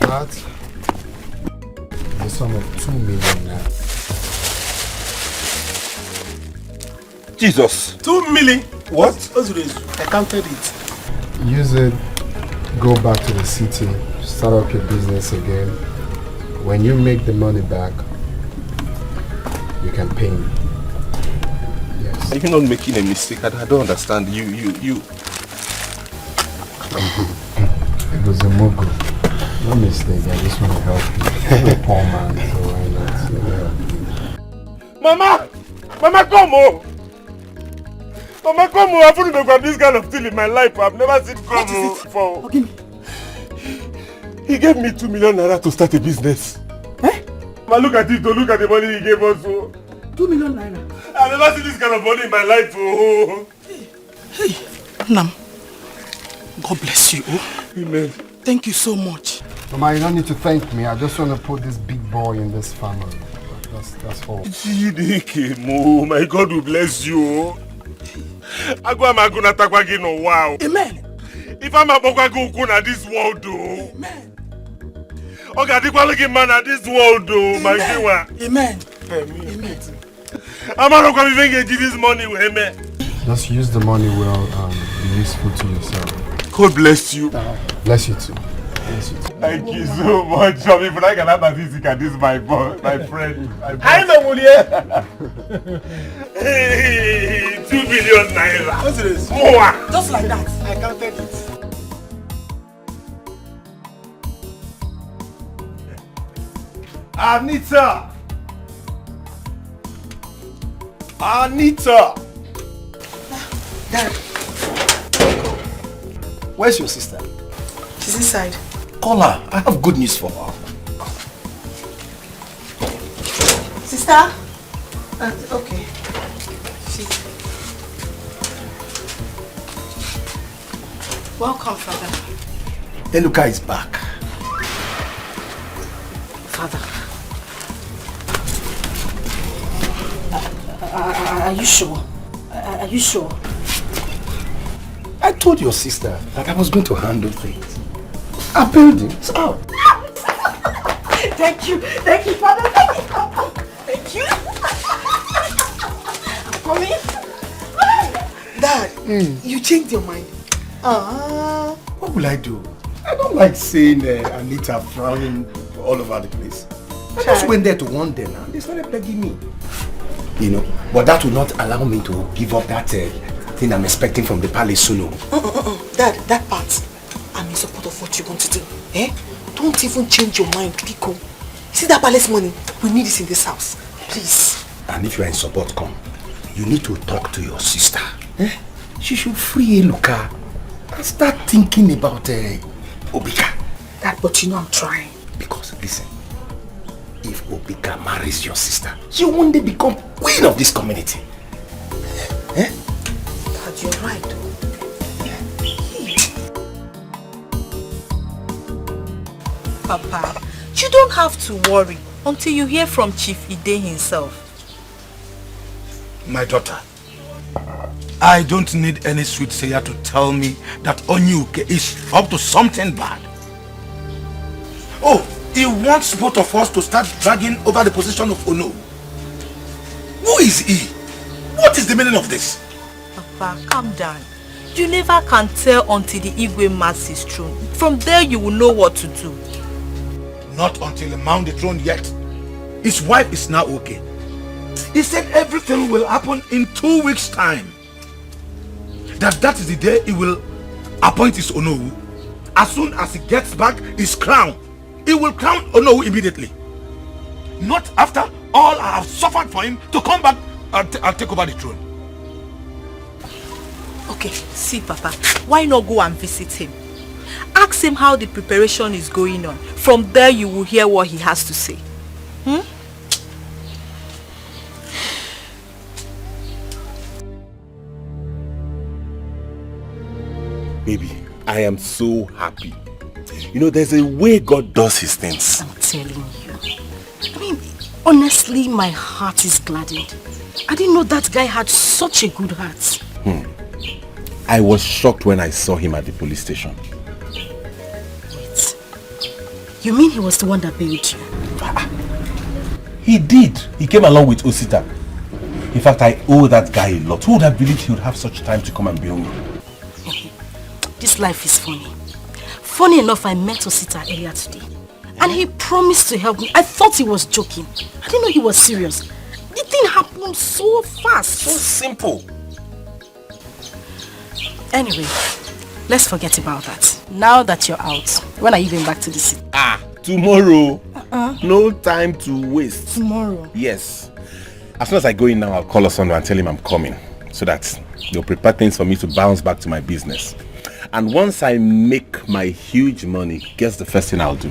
That the sum of 2 million now. Jesus! 2 million? What? I counted it. Use it, go back to the city, start up your business again. When you make the money back, you can pay me. Yes. Are you not making a mistake? I don't understand. You. It was a mogul. No mistake, I just want to help you. I'm a poor man, so why not? Mama! Mama, come home! Mama, come home! I've never got this kind of thing in my life. I've never seen come home before. He gave me 2 million naira to start a business. Eh? Mama, look at it, look at the money he gave us. 2 million naira? I've never seen this kind of money in my life. Hey, Nam, God bless you. Amen. Thank you so much. Mama, you don't need to thank me. I just want to put this big boy in this family. That's all. Dikeh, Mo, my God will bless you. Wow. Amen. If I'm a bogago na this world, though. Amen. Okay, I looking man at this world, though, my God. Amen. Amen. I'm not going to even give this money with me. Just use the money well and be useful to yourself. God bless you. Bless you too. Thank you so much. If I can have a physical, this is my boss, my friend. I know, Mulie. Hey, 2 million naira. What's this? More. Just like that. I counted it. Anita. Anita. Dad. Where's your sister? She's inside. Call her. I have good news for her. Sister? Okay. Welcome, Father. Eluka is back. Father. Are you sure? Are you sure? I told your sister that I was going to handle things. I paid him. So. Thank you, Father. Thank you. I'm coming. You changed your mind. What will I do? I don't like seeing Anita frowning all over the place. I just went there to warn them and they started begging me. You know, but that will not allow me to give up that thing I'm expecting from the palace soon. Dad, that part, I'm in support of what you want to do. Don't even change your mind, Biko. See that palace money? We need it in this house. Please. And if you are in support, come. You need to talk to your sister. She should free Eluka and start thinking about Obika. Dad, but you know I'm trying. Because listen, if Obika marries your sister, she will one day become queen of this community. Dad, you're right. Papa, you don't have to worry until you hear from Chief Ide himself. My daughter, I don't need any soothsayer to tell me that Onyuke is up to something bad. Oh, he wants both of us to start dragging over the position of Ono. Who is he? What is the meaning of this? Papa, calm down. You never can tell until the Igwe marks his throne. From there you will know what to do. Not until he mounts the throne yet. His wife is now okay. He said everything will happen in 2 weeks' time. That is the day he will appoint his Onowu. As soon as he gets back his crown, he will crown Onowu immediately. Not after all I have suffered for him to come back and take over the throne. Okay, see Papa, why not go and visit him? Ask him how the preparation is going on. From there you will hear what he has to say. Baby, I am so happy. You know, there's a way God does his things. I'm telling you. I mean, honestly, my heart is gladdened. I didn't know that guy had such a good heart. I was shocked when I saw him at the police station. Wait. You mean he was the one that bailed you? He did. He came along with Osita. In fact, I owe that guy a lot. Who would have believed he would have such time to come and bail me? This life is funny. Funny enough, I met Osita earlier today. And he promised to help me. I thought he was joking. I didn't know he was serious. The thing happened so fast. So simple. Anyway, let's forget about that. Now that you're out, when are you going back to the city? Tomorrow. No time to waste. Tomorrow? Yes. As soon as I go in now, I'll call Osondo and tell him I'm coming. So that they'll prepare things for me to bounce back to my business. And once I make my huge money, guess the first thing I'll do?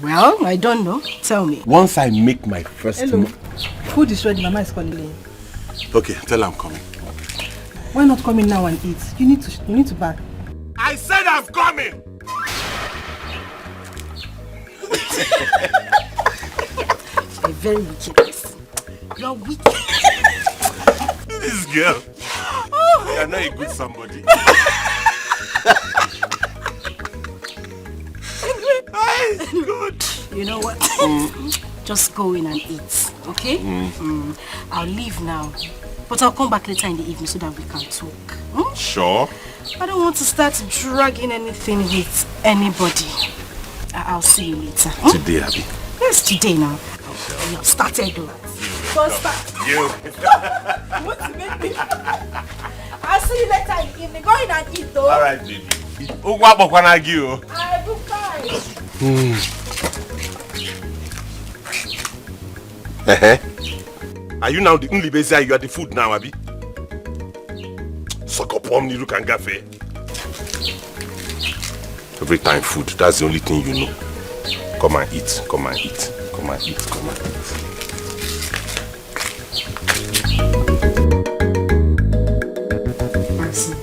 Well, I don't know. Tell me. Once I make my first Hello. Food is ready. Mama is calling. Okay, tell her I'm coming. Why not come in now and eat? You need to back. I said I'm coming! You're very wicked person. You're wicked. This girl. You're not a good somebody. Good. You know what? Just go in and eat, okay? I'll leave now. But I'll come back later in the evening so that we can talk. Sure. I don't want to start dragging anything with anybody. I'll see you later. Today, Abby. Yes, today now. You have started though. Don't start. You. What to make me? I'll see you later in the evening. Go in and eat though. Alright, baby. I will fine. Are you now the only baby? You are the food now, Abby? Suck up on you can gafe. Every time food, that's the only thing you know. Come and eat, come and eat, come and eat, come and eat. Maxine,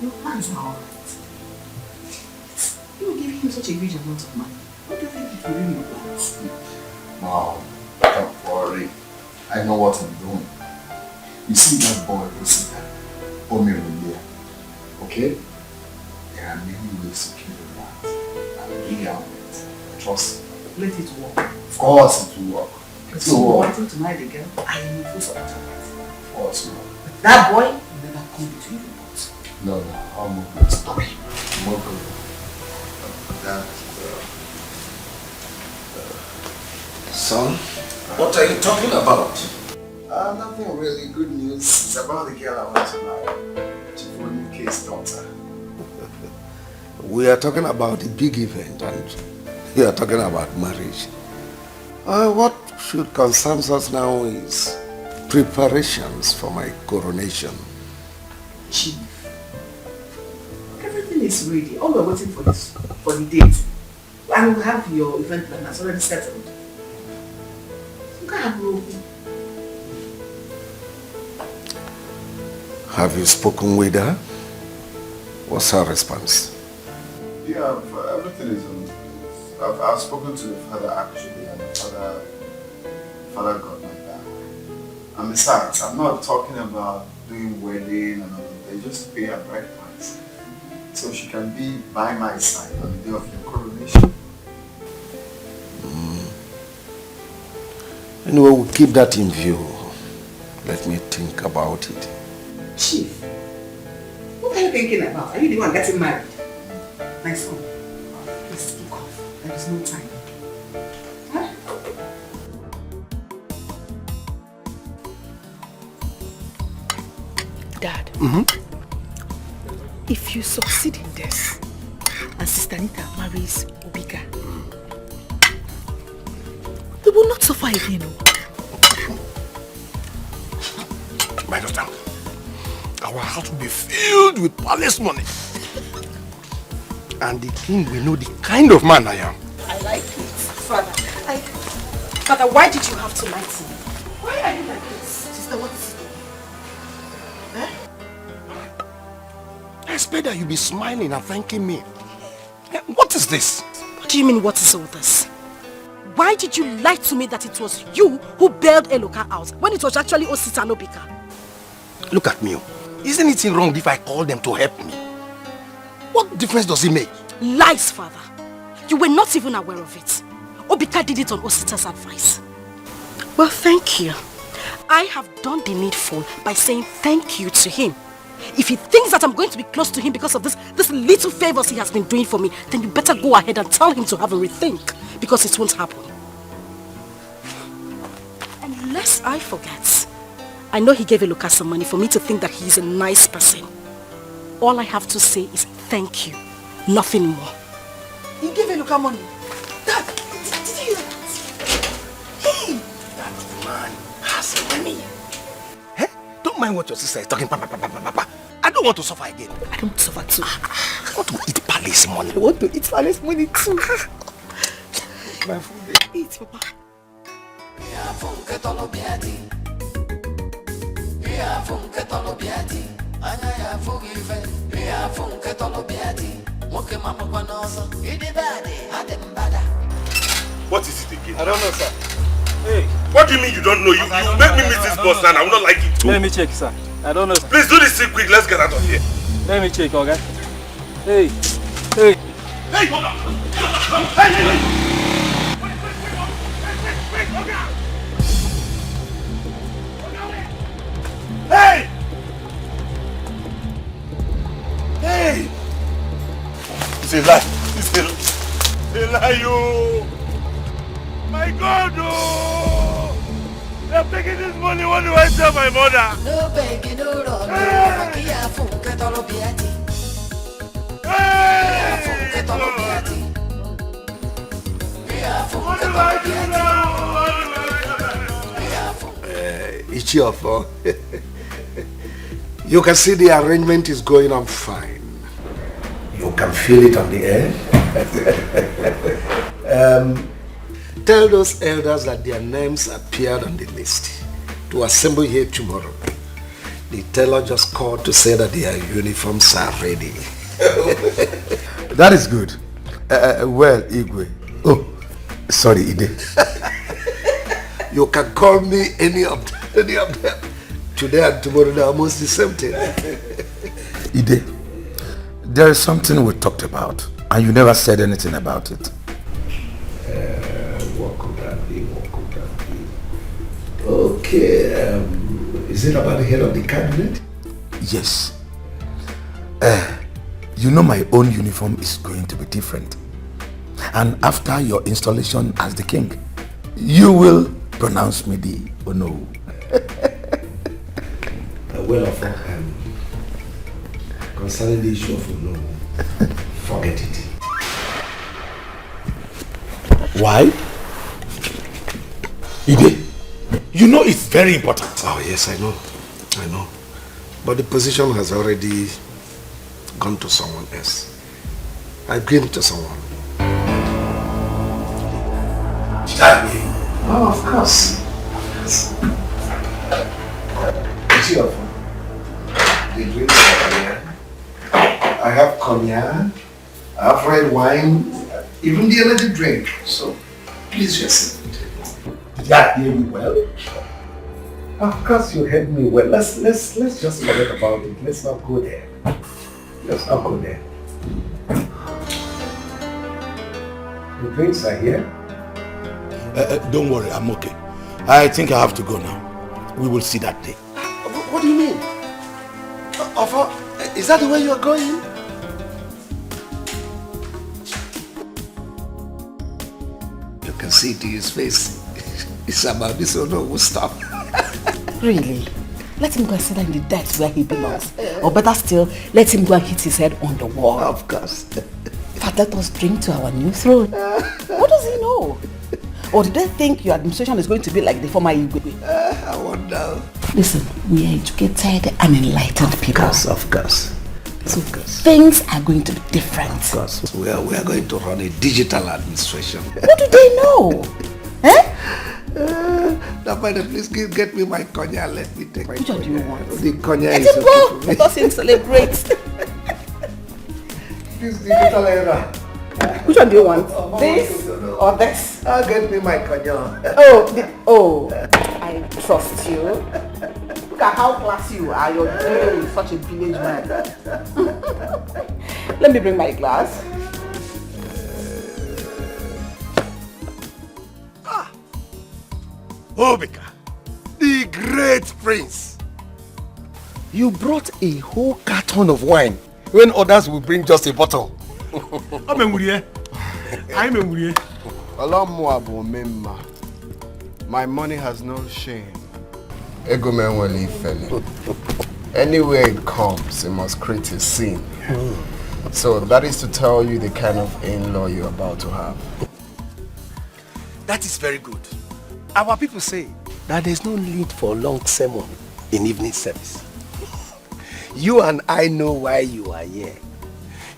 your plans are alright. You were giving him such a huge amount of money. What do you think it will really work? Mom, don't worry. I know what I'm doing. You see that boy who is there? Omirulia. Okay? There are many ways to kill the rat. And really out it. Trust me. Let it work. Of course it will work. But so wanting to marry the girl, I am in full support of it. Of course, Mom. That boy will never come between you both. No, I'll move it. Stop it. Move it. Son, what are you talking about? Nothing really. Good news. It's about the girl I want to marry. Chief Case daughter. We are talking about the big event and we are talking about marriage. What should concern us now is preparations for my coronation. Chief, everything is ready. All we're waiting for is for the date. And we'll have your event plan that's already settled. You can't have no. Have you spoken with her? What's her response? Yeah, everything is on. I've spoken to the father actually, and the father got my back. And besides, I'm not talking about doing wedding and all of that. Just pay her bride price, so she can be by my side on the day of your coronation. Anyway, we'll keep that in view. Let me think about it. Chief, what are you thinking about? Are you the one getting married? My son, please speak off. There is no time. Huh? Dad, if you succeed in this, and Sister Anita marries Obika, we will not suffer again. My daughter, our house will be filled with palace money. And the king will know the kind of man I am. I like it. Father, why did you have to lie to me? Why are you like this? Sister, what is it? I expect that you'll be smiling and thanking me. What is this? What do you mean, what is all this? Why did you lie to me that it was you who bailed Eloka out when it was actually Osita and Obika? Look at me. Isn't it wrong if I call them to help me? What difference does it make? Lies, Father. You were not even aware of it. Obika did it on Osita's advice. Well, thank you. I have done the needful by saying thank you to him. If he thinks that I'm going to be close to him because of this little favors he has been doing for me, then you better go ahead and tell him to have a rethink, because it won't happen. Unless I forget, I know he gave Eloka some money for me to think that he is a nice person. All I have to say is thank you, nothing more. He gave Eloka money. Dad, did you hear that? Hey! That man has money. Hey, don't mind what your sister is talking. Papa. I don't want to suffer again. I don't want to suffer too. I want to eat palace money. I want to eat palace money too. My food. Eat, Papa. What is it again? I don't know, sir. Hey. What do you mean you don't know? You make me miss this bus and I will not like it too. Let me check, sir. I don't know, sir. Please do this thing quick. Let's get out of here. Let me check, okay? Hey. Hey, hold on. Hey. Hey! Hey! It's a lie. It's a lie, yo! My God, oh! They're taking this money. What do I tell my mother? No begging, no run. Hey! What do I do now? Ichiofo, you can see the arrangement is going on fine. You can feel it on the air. Tell those elders that their names appeared on the list to assemble here tomorrow. The tailor just called to say that their uniforms are ready. That is good. Well, Igwe. Oh, sorry, Ide. You can call me any of them. Today and tomorrow they're almost the same thing. Ide, there is something we talked about and you never said anything about it. What could that be? Okay, Is it about the head of the cabinet? Yes. You know my own uniform is going to be different. And after your installation as the king, you will pronounce me the Ono. Well, concerning the issue of Ono, forget it. Why? Ide, you know it's very important. Oh yes, I know. But the position has already gone to someone else. I gave it to someone. Oh, of course. See your phone. The drinks are here. I have cognac, I have red wine, even the energy drink. So please just sit. Did that hear me well? Of course you heard me well. Let's just forget about it. Let's not go there. Let's not go there. The drinks are here. Don't worry, I'm okay. I think I have to go now. We will see that day. What do you mean? Is that the way you're going? You can see to his face. It's about this or no stuff. Really? Let him go and sit down in the depths where he belongs. Or better still, let him go and hit his head on the wall. Of course. But let us drink to our new throne. What does he know? Or did they think your administration is going to be like the former Igwe? I wonder. Listen, we are educated and enlightened people. Of course. So things are going to be different. Of course. We are going to run a digital administration. What do they know? Now, madam, please get me my cognac. Let me take my Which one do you want? The cognac Let is him go. Let us celebrate. This digital era. Which one do you want? This or this? I'll get me my cognac. I trust you. Look at how classy you are. You're dealing with such a village man. Let me bring my glass. Obika, the great prince. You brought a whole carton of wine when others will bring just a bottle. My money has no shame. Anywhere it comes, it must create a scene. So that is to tell you the kind of in-law you're about to have. That is very good. Our people say that there's no need for long sermon in evening service. You and I know why you are here.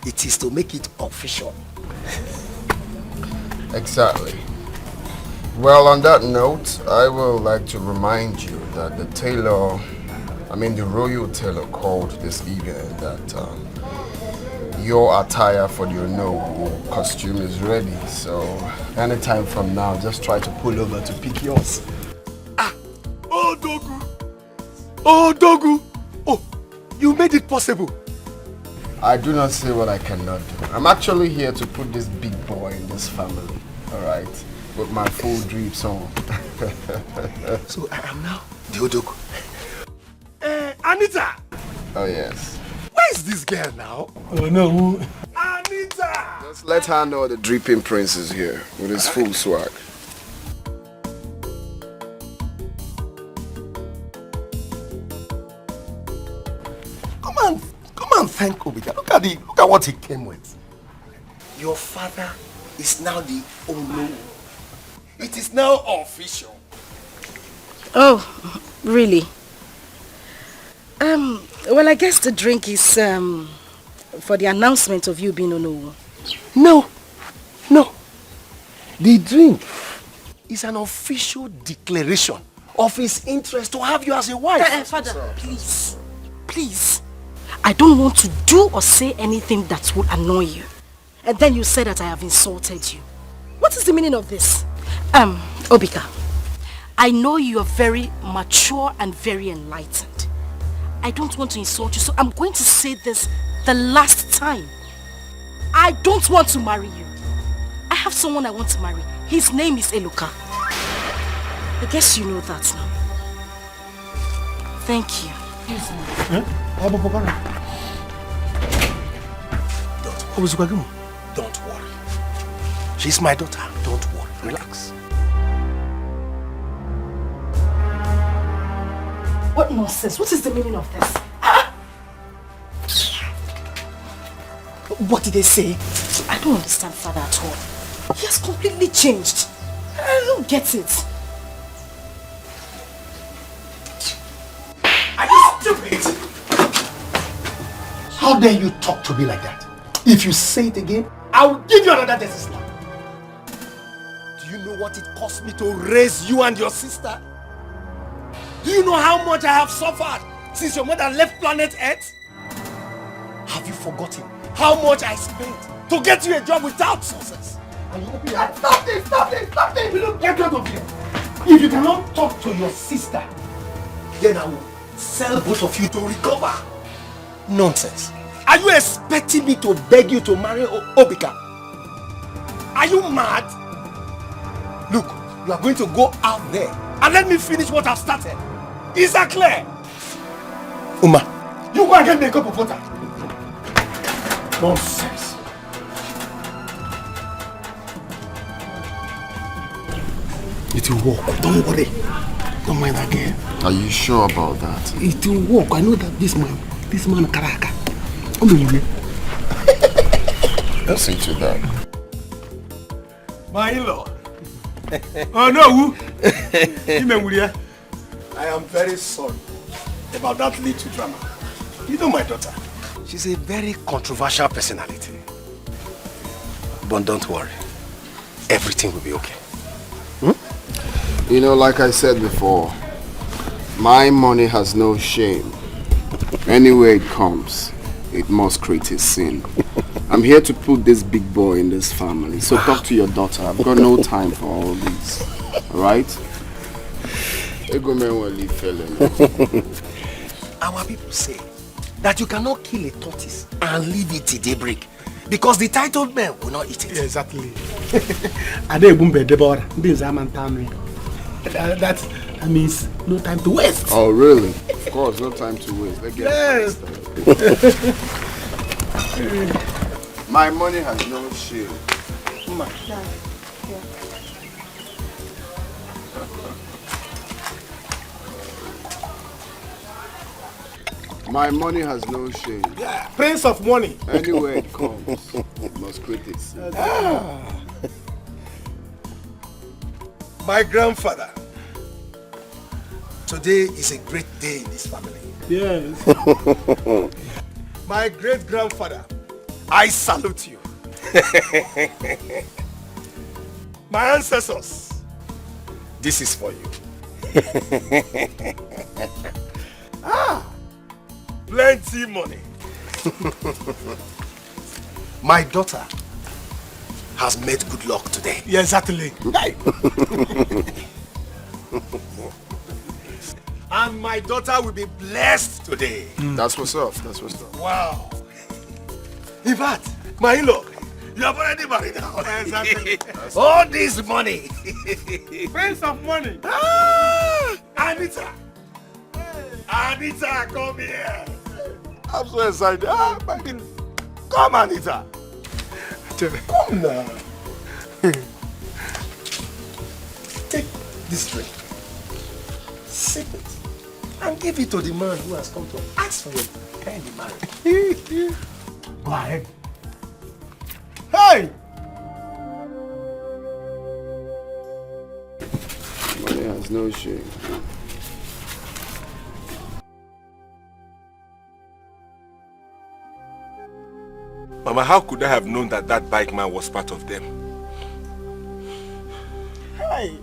It is to make it official. Exactly. Well, on that note, I would like to remind you that the royal tailor called this evening that your attire for the Ono costume is ready. So anytime from now, just try to pull over to pick yours. Oh, Dogu! Oh, you made it possible. I do not say what I cannot do. I'm actually here to put this big boy in this family, alright? With my full drips on. So I am now the Odogu. Anita! Oh yes. Where is this girl now? Oh no. Anita! Just let her know the dripping prince is here with his full swag. Come and thank Obika. Look at what he came with. Your father is now the Ono. It is now official. Oh, really? Well, I guess the drink is for the announcement of you being Ono. No. The drink is an official declaration of his interest to have you as a wife. Father, please. I don't want to do or say anything that would annoy you. And then you say that I have insulted you. What is the meaning of this? Obika, I know you are very mature and very enlightened. I don't want to insult you, so I'm going to say this the last time. I don't want to marry you. I have someone I want to marry. His name is Eluka. I guess you know that now. Thank you. Don't worry. She's my daughter. Don't worry. Relax. What nonsense? What is the meaning of this? What did they say? I don't understand father at all. He has completely changed. I don't get it. Are you stupid? How dare you talk to me like that? If you say it again, I will give you another death slap. Do you know what it cost me to raise you and your sister? Do you know how much I have suffered since your mother left planet Earth? Have you forgotten how much I spent to get you a job without success? And you open your heart. Stop this! Stop this! Stop this! Look, get out of here! If you cannot talk to your sister, then I will sell both of you to recover. Nonsense. Are you expecting me to beg you to marry Obika? Are you mad? Look, you are going to go out there and let me finish what I've started. Is that clear? Uma, you go and get me a cup of water. Nonsense. It will work. Don't worry. Don't mind again. Are you sure about that? It will work. I know that this man Karaka. Listen to that. My in-law. Oh no! I am very sorry about that little drama. You know my daughter. She's a very controversial personality. But don't worry. Everything will be okay. You know, like I said before, my money has no shame. Anywhere it comes, it must create a sin. I'm here to put this big boy in this family. So talk to your daughter. I've got no time for all this. Alright? Our people say that you cannot kill a tortoise and leave it till daybreak because the titled men will not eat it. Yeah, exactly. That means no time to waste. Oh, really? Of course, no time to waste. Let's get My money has no shame. My money has no shame. Yeah, Prince of money. Anywhere it comes, it must create it. My grandfather. Today is a great day in this family. Yes. My great-grandfather, I salute you. My ancestors, this is for you. Plenty money. My daughter has made good luck today. Yeah, exactly. And my daughter will be blessed today. That's what's up. That's what's up. Wow. In fact, my in-law, you have already married now. Exactly. All this money. Prince of money. Anita. Anita, come here. I'm so excited. Come, Anita. Come now. Take this drink. Sip it. And give it to the man who has come to ask for your hand in marriage. Go ahead. Hey! Money has no shame. Mama, how could I have known that that bike man was part of them? Hey.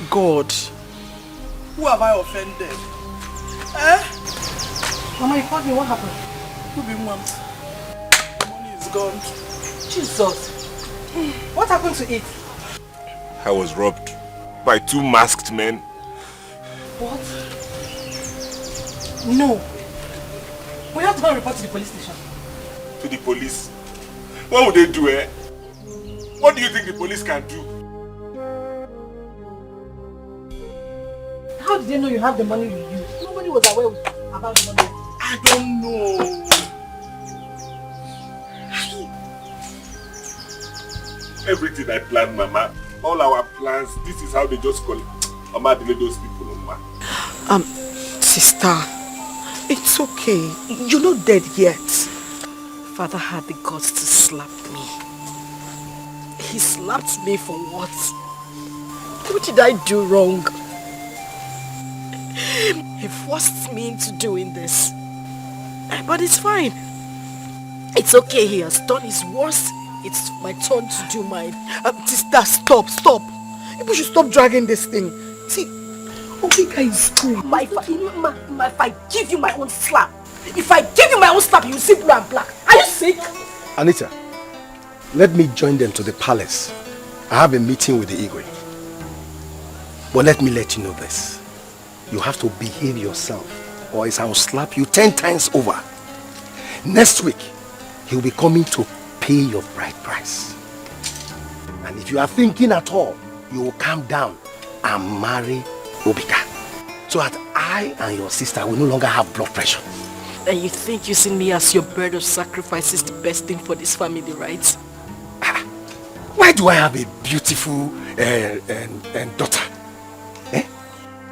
God. Who have I offended? Eh? Mama, you called me. What happened? Who be mom? The money is gone. Jesus. What happened to it? I was robbed by 2 masked men. What? No. We have to go and report to the police station. To the police? What would they do, eh? What do you think the police can do? How did they know you have the money with you? Nobody was aware about the money. I don't know. Everything I planned, Mama, all our plans, this is how they just call it. Mama, delay those people, Mama. Sister, it's okay. You're not dead yet. Father had the guts to slap me. He slapped me for what? What did I do wrong? He forced me into doing this. But it's fine. It's okay, he has done his worst. It's my turn to do mine. Sister, stop. You should stop dragging this thing. See, Obika is cool. If I give you my own slap, you will see blue and black. Are you sick? Anita, let me join them to the palace. I have a meeting with the Igwe. But let me let you know this. You have to behave yourself, or else I will slap you 10 times over. Next week, he will be coming to pay your bride price. And if you are thinking at all, you will calm down and marry Obika. So that I and your sister will no longer have blood pressure. And you think using me as your bird of sacrifice is the best thing for this family, right? Why do I have a beautiful daughter?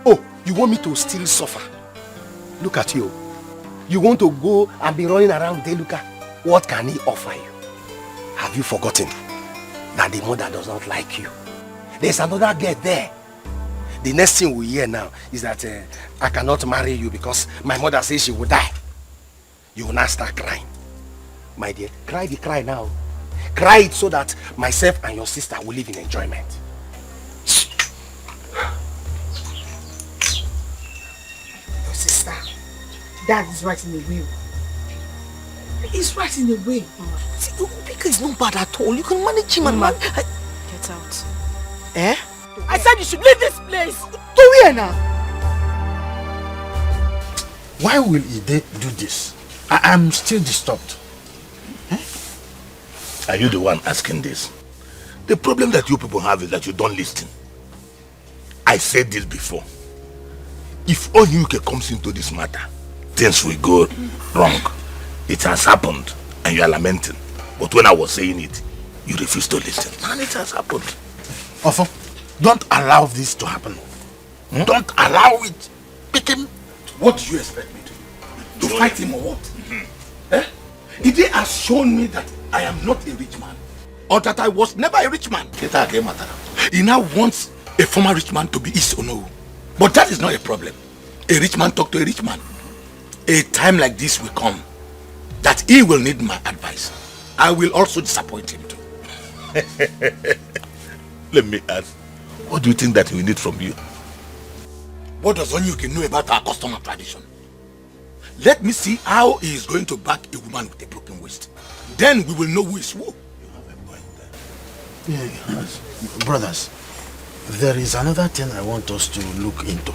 Oh, you want me to still suffer? Look at you. You want to go and be running around Deluka? What can he offer you? Have you forgotten that the mother does not like you? There's another girl there. The next thing we hear now is that I cannot marry you because my mother says she will die. You will now start crying. My dear, cry the cry now. Cry it so that myself and your sister will live in enjoyment. Your sister, Dad is right in the way. He's right in the way. See, Obika is not bad at all. You can manage him and man. Get out. Eh? I said you should leave this place. To where now? Why will Ide do this? I'm still disturbed. Are you the one asking this? The problem that you people have is that you don't listen. I said this before. If Onyuke comes into this matter, things will go wrong. It has happened and you are lamenting. But when I was saying it, you refused to listen. And it has happened. Ofo, don't allow this to happen. Don't allow it. Pick him. What do you expect me to do? To fight him or what? Ide has shown me that I am not a rich man. Or that I was never a rich man. He now wants a former rich man to be his Ono. But that is not a problem. A rich man talk to a rich man. A time like this will come that he will need my advice. I will also disappoint him too. Let me ask, what do you think that he will need from you? What does Onyuke know about our custom and tradition? Let me see how he is going to back a woman with a broken waist. Then we will know who is who. You have a point there. Yes. Brothers, there is another thing I want us to look into.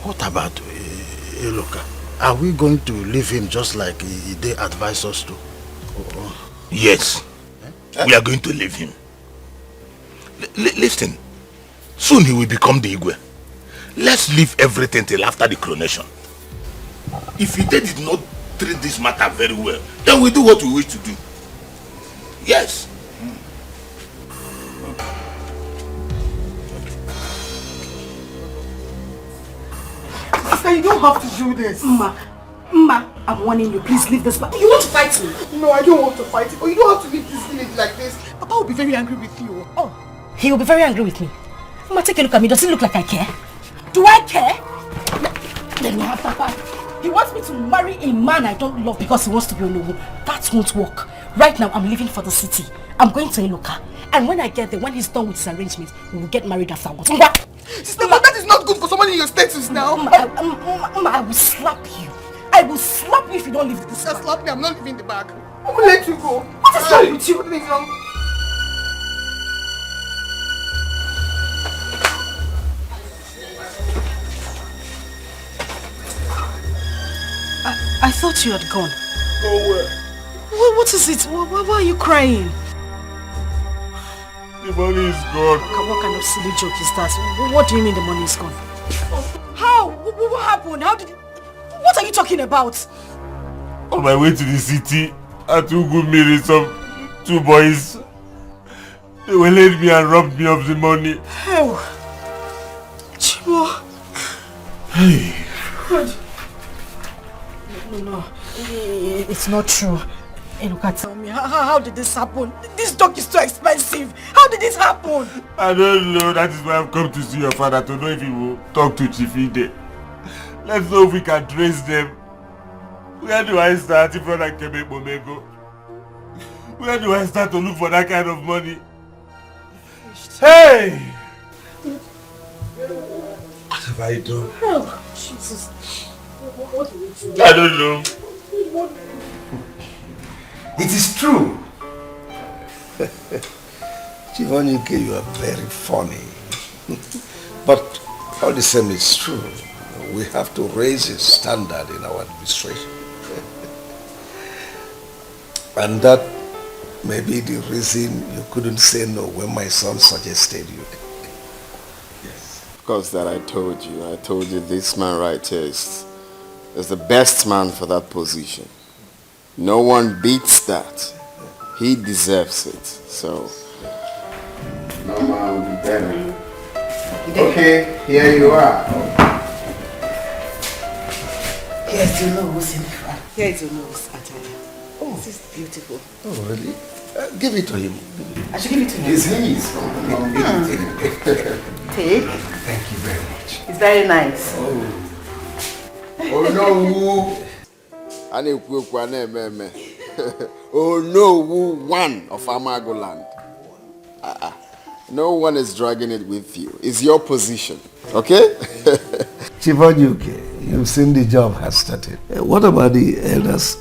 What about Eloka? Are we going to leave him just like they advised us to? Yes. We are going to leave him. Listen, soon he will become the Igwe. Let's leave everything till after the coronation. If he did not treat this matter very well, then we do what we wish to do. Yes. Sister, you don't have to do this. Ma, I'm warning you. Please leave this. You want to fight me? No, I don't want to fight you. But you don't have to leave this village like this. Papa will be very angry with you. Oh, he will be very angry with me. Ma, take a look at me. Does it look like I care? Do I care? Let me have Papa. He wants me to marry a man I don't love because he wants to be alone. That won't work. Right now, I'm leaving for the city. I'm going to Eloka. And when I get there, when he's done with his arrangements, we will get married afterwards. Sister, but that is not good for someone in your status now. I will slap you. I will slap you if you don't leave this bag. Slap me, I'm not leaving the bag. I will let you go. What is wrong with you? What is wrong? I thought you had gone. Nowhere. What is it? Why are you crying? The money is gone. What kind of silly joke is that? What do you mean the money is gone? How? What happened? How did... What are you talking about? On my way to the city, I took good meal with some 2 boys. They waylaid me and robbed me of the money. Oh. Chibo. Hey. God. No. It's not true. Hey, look at me. How did this happen? This dog is too expensive. How did this happen? I don't know. That is why I've come to see your father, to know if he will talk to Chief Ide. Let's know if we can trace them. Where do I start if not I can make Momego? Where do I start to look for that kind of money? Hey! What have I done? Oh, Jesus. What do we do? I don't know. It is true. Chivonyuke, you are very funny. But all the same, it's true. We have to raise a standard in our administration. And that may be the reason you couldn't say no when my son suggested you. Yes. Of course, that I told you. I told you this man right here is the best man for that position. No one beats that. He deserves it. So, no man will be better. Okay, here you are. Here's your nose in front. Here's your nose, Ataya. Oh, this is beautiful. Oh, really? Give it to him. I should give it to him. It's his. Take. Thank you very much. It's very nice. Oh no! Oh no! One of Amagoland. No one is dragging it with you. It's your position, okay? Chivonyuke, you've seen the job has started. What about the elders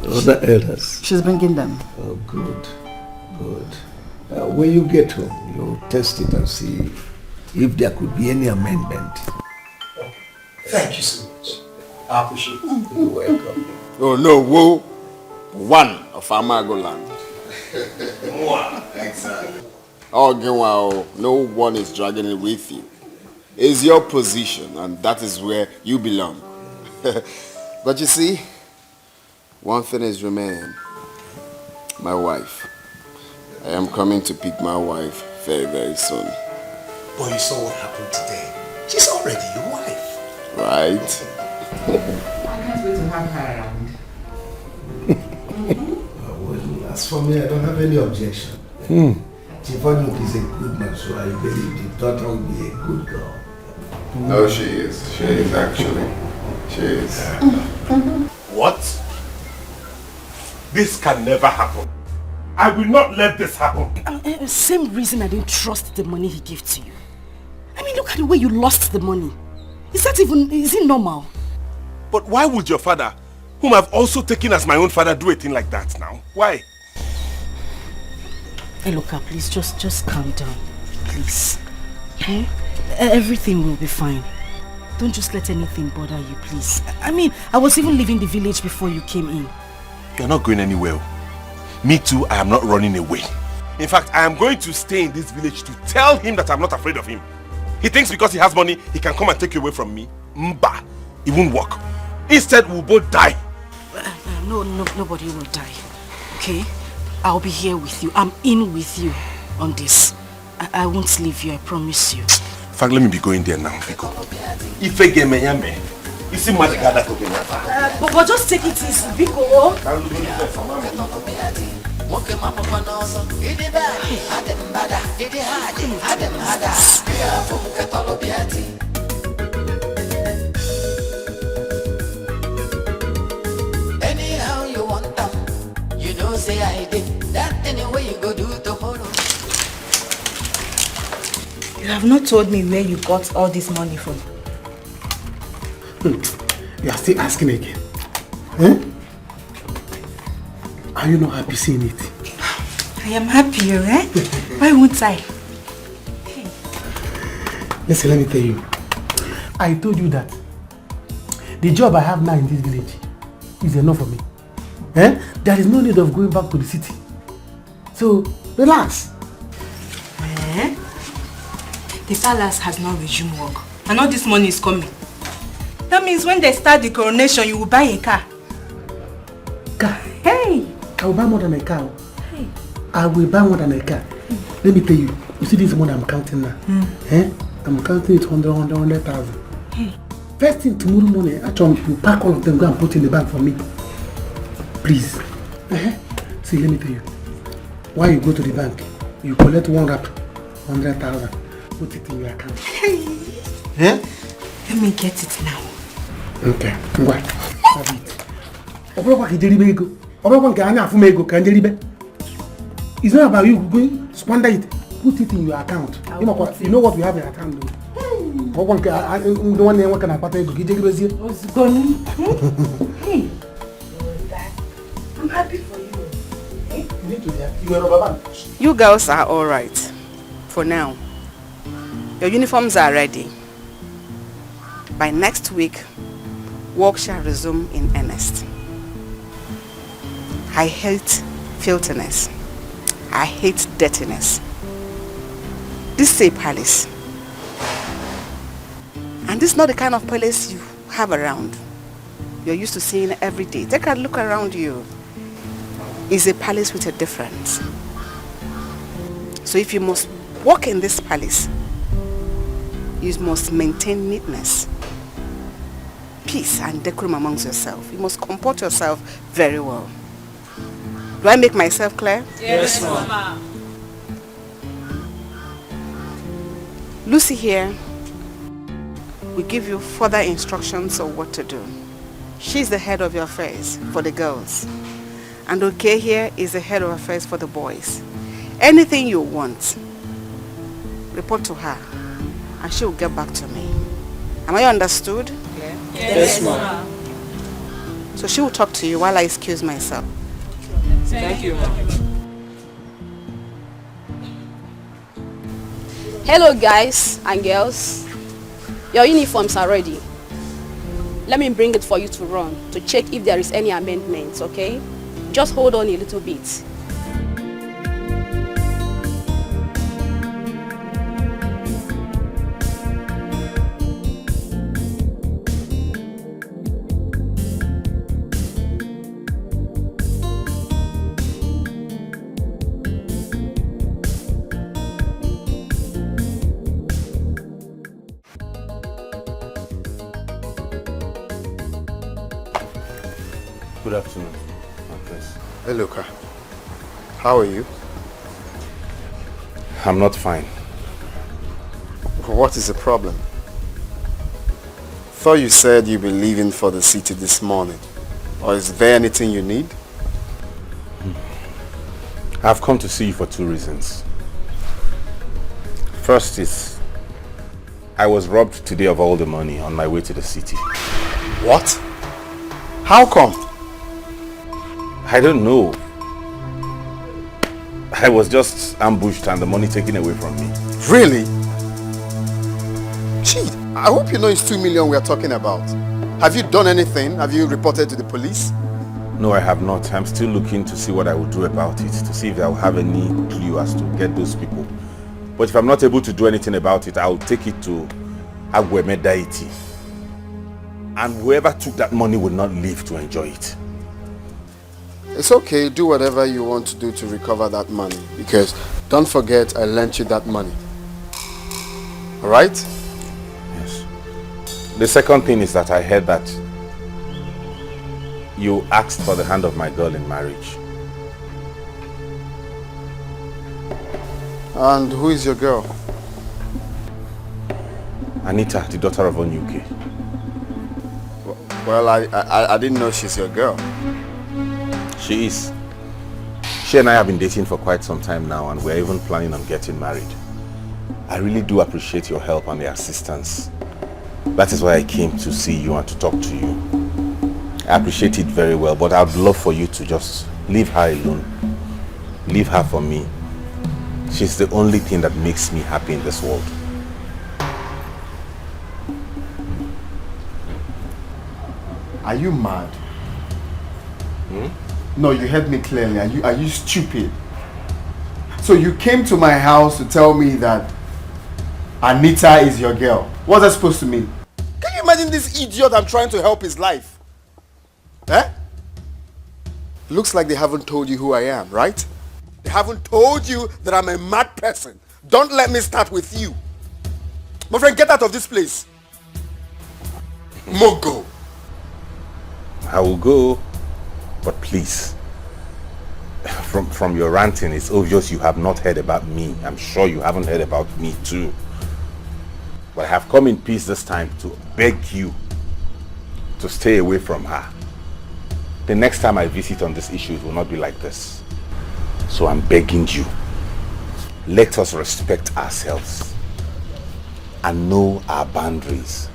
other elders? She's bringing them. Oh, good. When you get home, you'll test it and see if there could be any amendment. Thank you so much. I appreciate it. You're welcome. Oh no, one of Amagoland. One, exactly. Oh, no one is dragging it with you. It's your position, and that is where you belong. But you see, one thing is remaining. My wife. I am coming to pick my wife very, very soon. But you saw what happened today. She's already your wife. Right? I can't wait to have her around. Well, as for me, I don't have any objection. Chivonyuke is a good man, so I believe the daughter will be a good girl. No, she is. She is actually. She is. What? This can never happen. I will not let this happen. Same reason I didn't trust the money he gave to you. I mean, look at the way you lost the money. Is it normal? But why would your father, whom I've also taken as my own father, do a thing like that now? Why? Hey, look, please, just calm down. Please. Okay? Everything will be fine. Don't just let anything bother you, please. I mean, I was even leaving the village before you came in. You're not going anywhere. Me too, I am not running away. In fact, I am going to stay in this village to tell him that I'm not afraid of him. He thinks because he has money, he can come and take you away from me. Mba, it won't work. Instead, we'll both die. No, nobody will die. Okay? I'll be here with you. I'm in with you on this. I won't leave you, I promise you. In fact, let me be going there now, Biko. If I get me, you see my God, but just take it easy, Biko. Anyhow you want them, you know say I did. That anyway you go do tomorrow. You have not told me where you got all this money from. You are still asking again. Eh? Are you not happy seeing it? I am happy, right? Why won't I? Listen, let me tell you. I told you that the job I have now in this village is enough for me. Eh? There is no need of going back to the city. So, relax. The palace has now resumed work. And all this money is coming. That means when they start the coronation, you will buy a car. Car? Hey! I will buy more than a car. Hey. I will buy more than a car. Let me tell you, you see this money I'm counting now? I'm counting it 100,000. Hey. First thing tomorrow morning, actually, you pack all of them, go and put in the bank for me. Please. See, let me tell you. While you go to the bank, you collect one wrap, 100,000. Put it in your account. Let me get it now. Okay, go on. Have it. It's not about you going to squander it. Put it in your account. You know what we have in your account though. Hey. I'm happy for you. You girls are all right for now. Your uniforms are ready. By next week, work shall resume in earnest. I hate filthiness. I hate dirtiness. This is a palace. And this is not the kind of palace you have around. You're used to seeing every day. Take a look around you. It's a palace with a difference. So if you must walk in this palace, you must maintain neatness, peace and decorum amongst yourself. You must comport yourself very well. Do I make myself clear? Yes, ma'am. Lucy here will give you further instructions on what to do. She's the head of your affairs for the girls. And Okay here is the head of affairs for the boys. Anything you want, report to her and she will get back to me. Am I understood? Yes, ma'am. So she will talk to you while I excuse myself. Thank you, ma'am. Hello guys and girls. Your uniforms are ready. Let me bring it for you to run to check if there is any amendments, okay? Just hold on a little bit. Good afternoon, Actress. Hey, Luca. How are you? I'm not fine. What is the problem? Thought you said you'd be leaving for the city this morning. Or is there anything you need? I've come to see you for two reasons. First is, I was robbed today of all the money on my way to the city. What? How come? I don't know. I was just ambushed and the money taken away from me. Really? Gee, I hope you know it's 2 million we are talking about. Have you done anything? Have you reported to the police? No, I have not. I'm still looking to see what I will do about it, to see if I will have any clue as to get those people. But if I'm not able to do anything about it, I'll take it to Agweme deity. And whoever took that money will not live to enjoy it. It's okay, do whatever you want to do to recover that money. Because don't forget, I lent you that money. Alright? Yes. The second thing is that I heard that you asked for the hand of my girl in marriage. And who is your girl? Anita, the daughter of Onyuke. Well, I didn't know she's your girl. She is. She and I have been dating for quite some time now, and we're even planning on getting married. I really do appreciate your help and your assistance. That is why I came to see you and to talk to you. I appreciate it very well, but I'd love for you to just leave her alone. Leave her for me. She's the only thing that makes me happy in this world. Are you mad? No, you heard me clearly. Are you stupid? So you came to my house to tell me that Anita is your girl. What's that supposed to mean? Can you imagine this idiot I'm trying to help his life? Eh? Looks like they haven't told you who I am, right? They haven't told you that I'm a mad person. Don't let me start with you. My friend, get out of this place. Mogo. I will go, but please. From your ranting, it's obvious you have not heard about me. I'm sure you haven't heard about me too. But I have come in peace this time to beg you to stay away from her. The next time I visit on this issue, it will not be like this. So I'm begging you, let us respect ourselves and know our boundaries.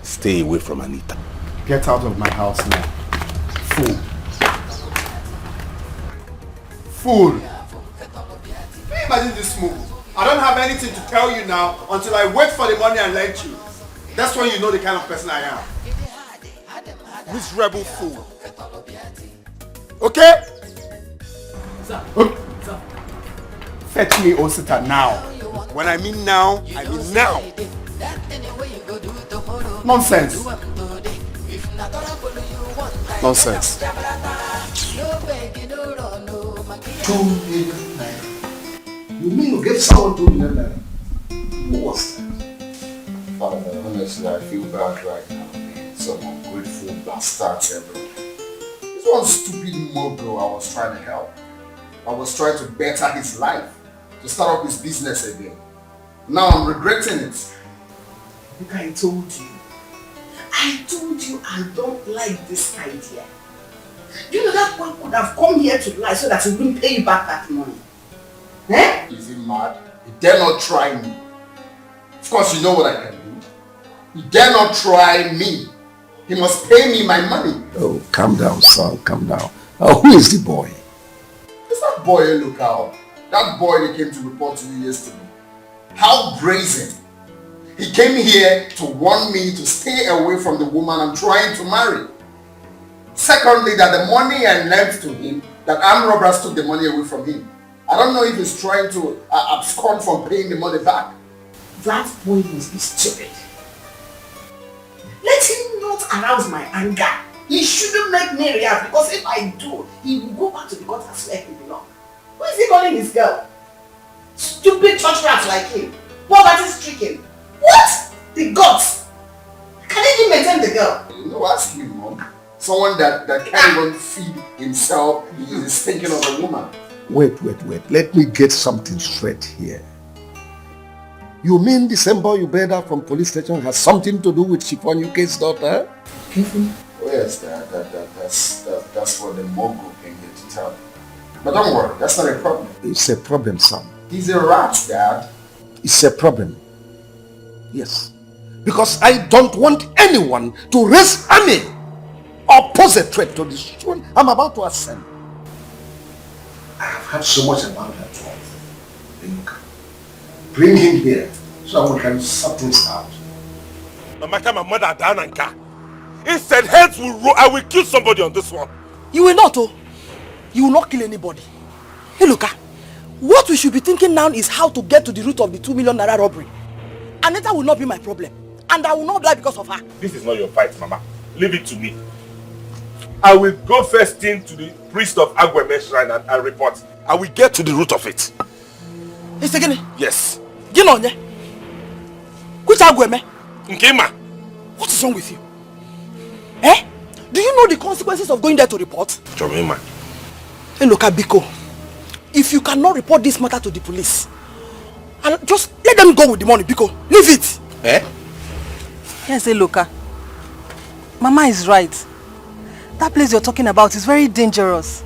Stay away from Anita. Get out of my house now. Fool. Fool. Can you imagine this move? I don't have anything to tell you now until I wait for the money and lend you. That's when you know the kind of person I am. Miserable fool. Okay? Sir. Fetch me Osita now. When I mean now, I mean now. Nonsense. Nonsense. 2 million naira. You mean you gave someone 2 million naira? Who was that? Father, honestly, I feel bad right now. Some ungrateful bastards everywhere. This one stupid Mogo I was trying to help. I was trying to better his life, to start up his business again. Now I'm regretting it. Look, I told you I don't like this idea. You know that one could have come here to lie so that he wouldn't pay you back that money. Eh? Is he mad? He dare not try me. Of course you know what I can do. He dare not try me. He must pay me my money. Oh, calm down, son, calm down. Who is the boy? It's that boy you look out. That boy that came to report to you yesterday. How brazen. He came here to warn me to stay away from the woman I'm trying to marry. Secondly, that the money I lent to him, that armed robbers took the money away from him. I don't know if he's trying to abscond from paying the money back. That boy must be stupid. Let him not arouse my anger. He shouldn't make me react, because if I do, he will go back to the gutters where he belongs. Who is he calling his girl? Stupid church rats like him. Poverty stricken. What? The gods. Can he even maintain the girl? No, ask me, Mom. Someone that can't even feed himself is thinking of a woman. Wait. Let me get something straight here. You mean the same boy you bailed out from police station has something to do with Chiffon UK's daughter? Oh yes, that's what the Mogo came here to tell me. But don't worry, that's not a problem. It's a problem, son. He's a rat, Dad. It's a problem. Yes. Because I don't want anyone to raise army or pose a threat to the situation I'm about to ascend. I have heard so much about that one. Bring him here so we can sort things out. No matter my mother down and car. Instead, heads will roll. I will kill somebody on this one. You will not, oh. You will not kill anybody. Hey, look, what we should be thinking now is how to get to the root of the 2 million naira robbery. Anita will not be my problem. And I will not die because of her. This is not your fight, Mama. Leave it to me. I will go first thing to the priest of Agweme Shrine and report. I will get to the root of it. It's again? Yes. Ginonye. Which Agweme? Nkema. What is wrong with you? Eh? Do you know the consequences of going there to report? Jomima. Hey, look at Biko. If you cannot report this matter to the police, and just let them go with the money, Biko. Leave it. Eh? Yes, Eloka. Mama is right. That place you're talking about is very dangerous.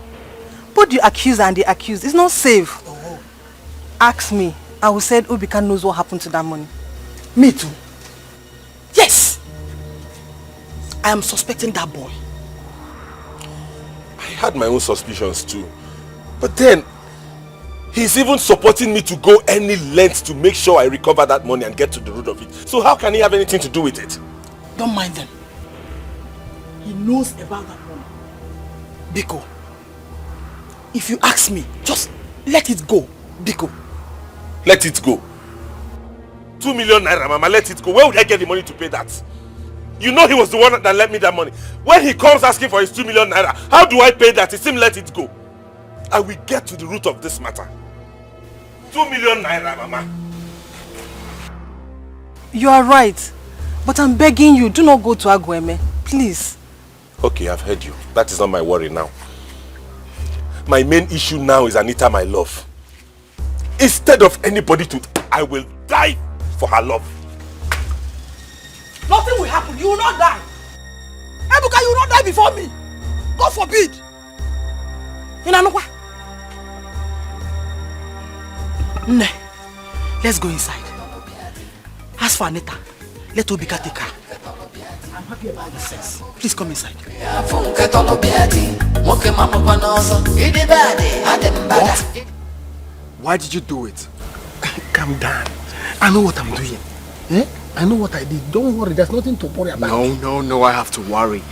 Both the accuser and the accused is not safe. Oh. Ask me. I will say Obika knows what happened to that money. Me too. Yes. I am suspecting that boy. I had my own suspicions too. But then, he's even supporting me to go any length to make sure I recover that money and get to the root of it. So how can he have anything to do with it? Don't mind them. He knows about that money. Biko, if you ask me, just let it go, Biko. Let it go. 2 million naira, Mama, let it go. Where would I get the money to pay that? You know he was the one that lent me that money. When he comes asking for his 2 million naira, how do I pay that? He seems let it go. I will get to the root of this matter. 2 million naira, Mama. You are right. But I'm begging you, do not go to Agweme. Please. Okay, I've heard you. That is not my worry now. My main issue now is Anita, my love. Instead of anybody to... I will die for her love. Nothing will happen. You will not die. Ebuka, you will not die before me. God forbid. Nne, let's go inside. As for Anita, let Obika take her. I'm happy about the sex. Please come inside. What? Why did you do it? Calm down. I know what I'm doing. Eh? I know what I did. Don't worry, there's nothing to worry about. No, I have to worry.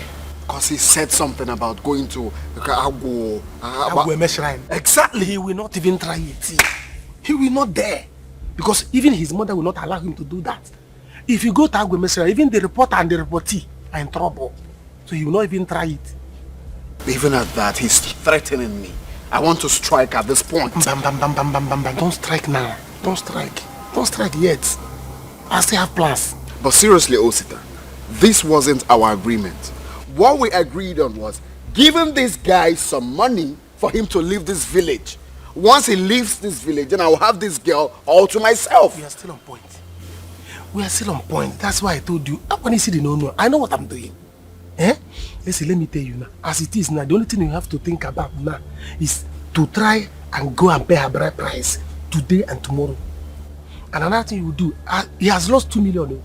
Because he said something about going to Agweme Shrine. Exactly, he will not even try it. He will not dare. Because even his mother will not allow him to do that. If you go to Agweme Shrine, even the reporter and the reportee are in trouble. So he will not even try it. Even at that, he's threatening me. I want to strike at this point. Bam. Don't strike now. Don't strike. Don't strike yet. I still have plans. But seriously, Osita, this wasn't our agreement. What we agreed on was giving this guy some money for him to leave this village. Once he leaves this village, then I will have this girl all to myself. We are still on point. We are still on point. That's why I told you. When you see the no, I know what I'm doing. Eh? Listen, let me tell you now. As it is now, the only thing you have to think about now is to try and go and pay her bride price today and tomorrow. And another thing you will do, he has lost 2 million.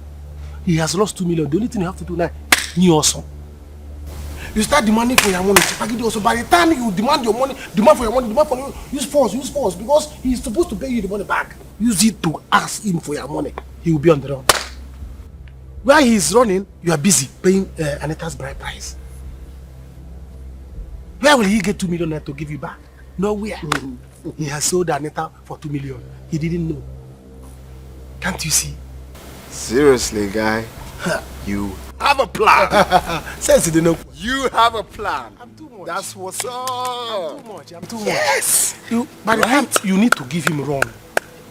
He has lost 2 million. The only thing you have to do now, you also. You start demanding for your money. Also, by the time you demand your money, demand for your money, use force. Because he's supposed to pay you the money back. Use it to ask him for your money. He will be on the run. While he is running, you are busy paying Anita's bride price. Where will he get 2 million to give you back? Nowhere. He has sold Anita for 2 million. He didn't know. Can't you see? Seriously, guy, you have a plan. Sense you know. You have a plan. I'm too much. That's what's up. I'm too much. Yes. By the time you need to give him run.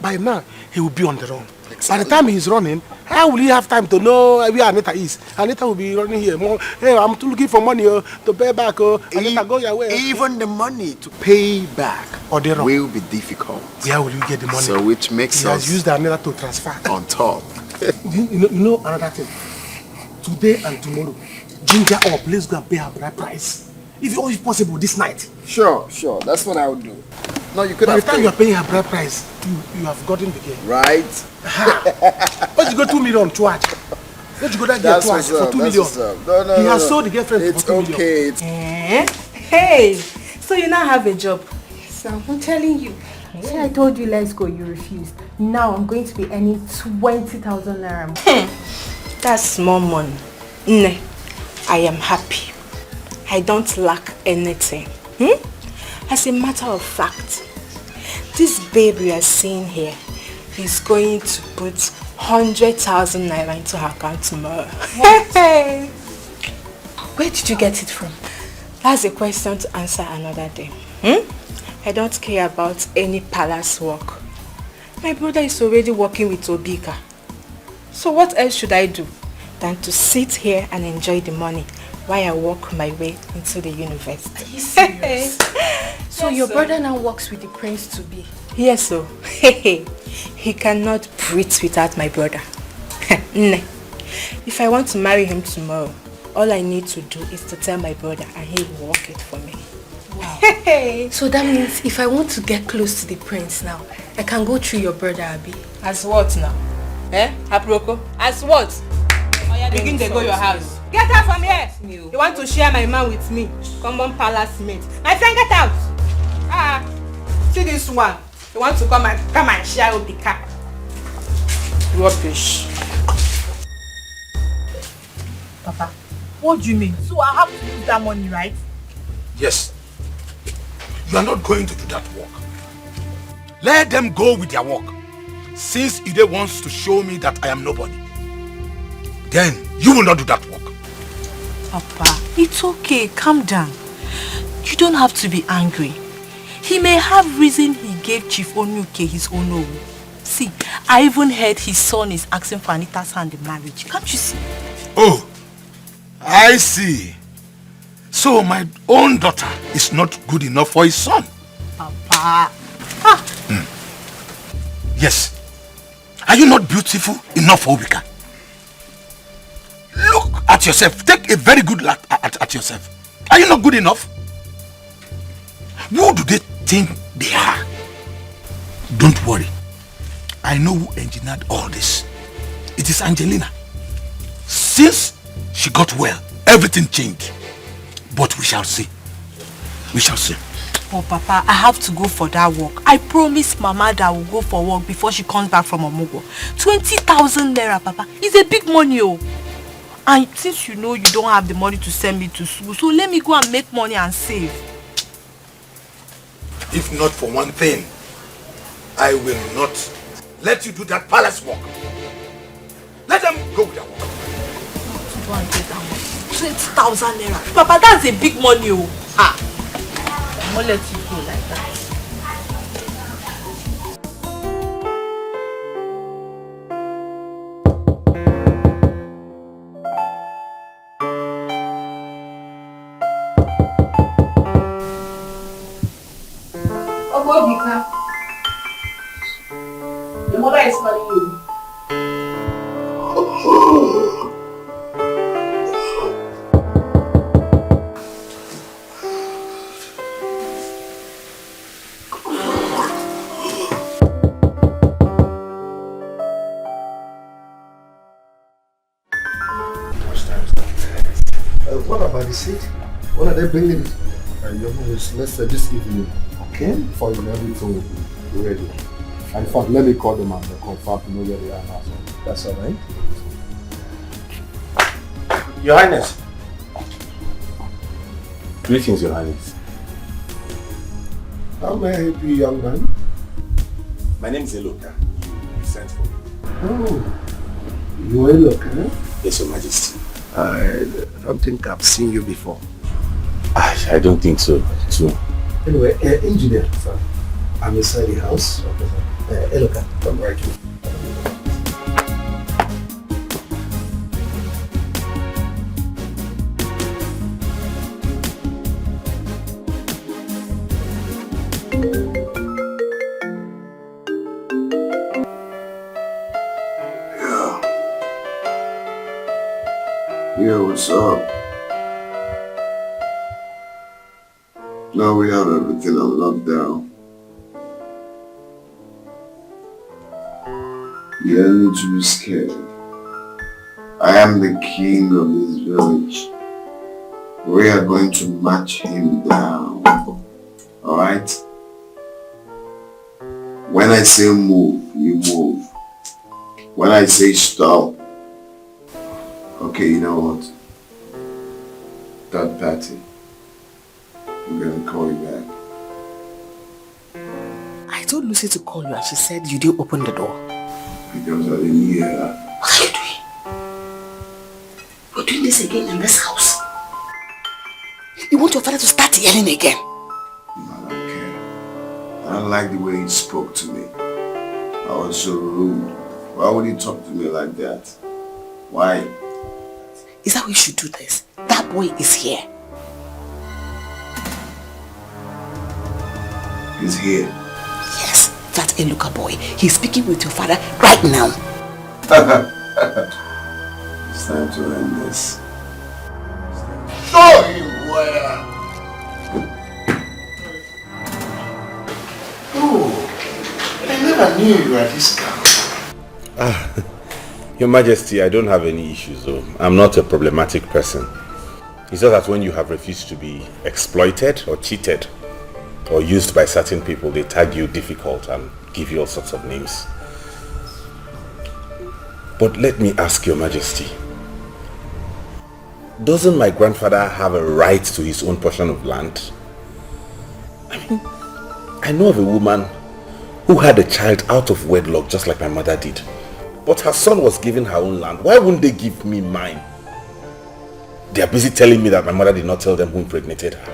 By now, he will be on the run. Exactly. By the time he's running, how will he have time to know where Anita is? Anita will be running here. Hey, I'm looking for money to pay back. Anita, go your way. Even the money to pay back will be difficult. Where will you get the money? So which makes he us has used Anita to transfer. On top. you know another thing? Today and tomorrow, ginger up. Let's go and pay her bride price. If possible, this night. Sure. That's what I would do. No, you could. By the time you are paying her bride price, you have gotten the game. Right. Let's go 2 million to watch. Let's go that girl twice for 2 million. No, he has sold the girlfriend for 2 million. It's okay. Hey, so you now have a job. So I'm telling you. When I told you let's go, you refused. Now I'm going to be earning 20,000 naira. That's small money. Nah, I am happy. I don't lack anything. As a matter of fact, this babe you are seeing here is going to put 100,000 naira into her account tomorrow. Hey. Where did you get it from? That's a question to answer another day. I don't care about any palace work. My brother is already working with Obika. So what else should I do than to sit here and enjoy the money while I walk my way into the university? Are you serious? So your brother now works with the prince to be? Yes, so. He cannot breathe without my brother. If I want to marry him tomorrow, all I need to do is to tell my brother and he will work it for me. Wow. So that means if I want to get close to the prince now, I can go through your brother, Abi. As what now? Aproko? As what? Begin to go your house. Get out from here! You want to share my man with me? Common palace mate. My friend, get out! See this one. You want to come and share Obika. Rubbish. Papa, what do you mean? So I have to use that money, right? Yes. You are not going to do that work. Let them go with their work. Since Ide wants to show me that I am nobody, then you will not do that work. Papa, it's okay. Calm down. You don't have to be angry. He may have reason he gave Chief Onuke his own own. See, I even heard his son is asking for Anita's hand in marriage. Can't you see? Oh, I see. So my own daughter is not good enough for his son. Papa. Yes. Are you not beautiful enough for Obika? Look at yourself. Take a very good look at yourself. Are you not good enough? Who do they think they are? Don't worry. I know who engineered all this. It is Angelina. Since she got well, everything changed. But we shall see. We shall see. Oh, Papa, I have to go for that work. I promised Mama that I will go for work before she comes back from Omugo. 20,000 naira, Papa. It's a big money, oh. And since you know you don't have the money to send me to school, so let me go and make money and save. If not for one thing, I will not let you do that palace work. Let them go with their work. Go and get that money. 20,000 naira. Papa, that's a big money, oh. Ha! I won't let you go like that. Bika, your mother is calling you. What about the seat? When are they bringing it? Let's say this evening. Okay? For you, everything will be ready. And in fact, let me call them and confirm to know where they are now. That's alright? Your Highness. Greetings, Your Highness. How may I help you, young man? My name is Eloka. You sent for me. Oh, you are Eloka? Yes, Your Majesty. I don't think I've seen you before. I don't think so, too. Anyway, engineer, sir. I'm inside the house. Eloka, come right here. Yeah, what's up? Now we have everything on lockdown. You don't need to be scared. I am the king of this village. We are going to match him down. Alright? When I say move, you move. When I say stop, okay, you know what? That party, I'm gonna call you back. I told Lucy to call you and she said you didn't open the door. Because I didn't hear her. What are you doing? You're doing this again in this house. You want your father to start yelling again? I don't care. I don't like the way he spoke to me. I was so rude. Why would he talk to me like that? Why? Is that how we should do this? That boy is here. He's here. Yes, that Eluka boy. He's speaking with your father right now. It's time to end this. Show him where. Oh, I never knew you were this guy. Your Majesty, I don't have any issues though. I'm not a problematic person. It's just that when you have refused to be exploited or cheated or used by certain people, they tag you difficult and give you all sorts of names. But let me ask Your Majesty, doesn't my grandfather have a right to his own portion of land? I mean, I know of a woman who had a child out of wedlock just like my mother did. But her son was given her own land. Why wouldn't they give me mine? They are busy telling me that my mother did not tell them who impregnated her.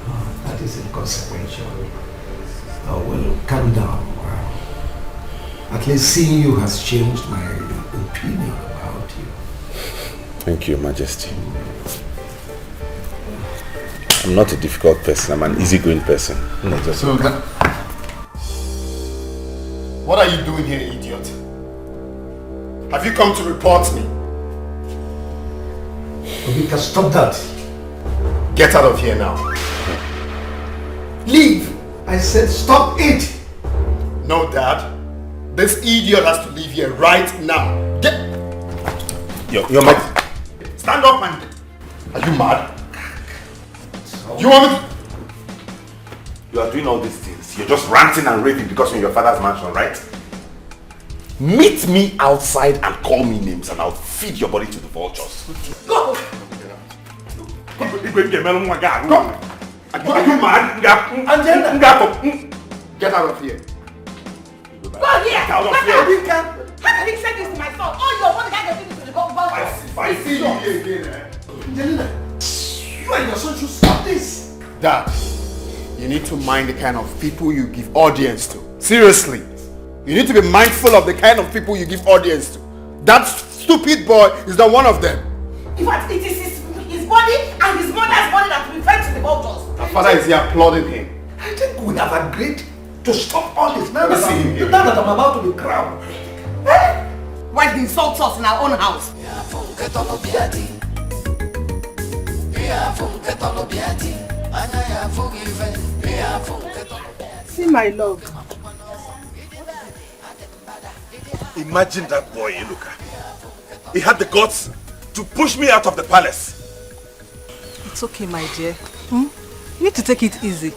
Oh, that is inconsequential. Oh, well, calm down. At least seeing you has changed my opinion about you. Thank you, Your Majesty. I'm not a difficult person. I'm an easygoing person. What are you doing here, idiot? Have you come to report me? Obika, stop that. Get out of here now. Leave! I said stop it! No, Dad. This idiot has to leave here right now. Get... Your Majesty. Stand up, man. Are you mad? You want me to... You are doing all these things. You're just ranting and raving because you're in your father's mansion, right? Meet me outside and call me names and I'll feed your body to the vultures. Go! Come. Are you mad? Get out of here. Go here! Get out of here! How can he say this to my son? Oh, you're one guy that did it to the vultures. If I see you here again, Angelina, you and your son should stop this. Dad, you need to mind the kind of people you give audience to. Seriously. You need to be mindful of the kind of people you give audience to. That stupid boy is not one of them. In fact, it is his body and his mother's body that will fed to the vultures. My father is here applauding him. I think we have agreed to stop all this. Now Let me see him here. now that I'm about to be crowned. Why he insults us in our own house? See my love. Imagine that boy, Iluka. He had the guts to push me out of the palace. It's okay, my dear. You need to take it easy.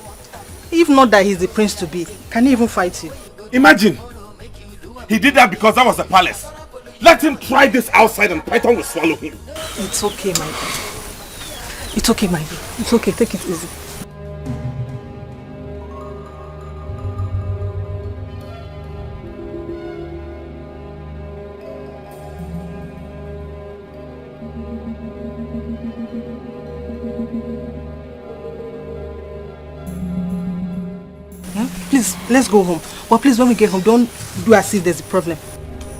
If not that he's the prince to be, can he even fight you? Imagine. He did that because that was the palace. Let him try this outside and Python will swallow him. It's okay, my dear. It's okay, my dear. It's okay, take it easy. Please, let's go home. But please, when we get home, don't do as if there's a problem.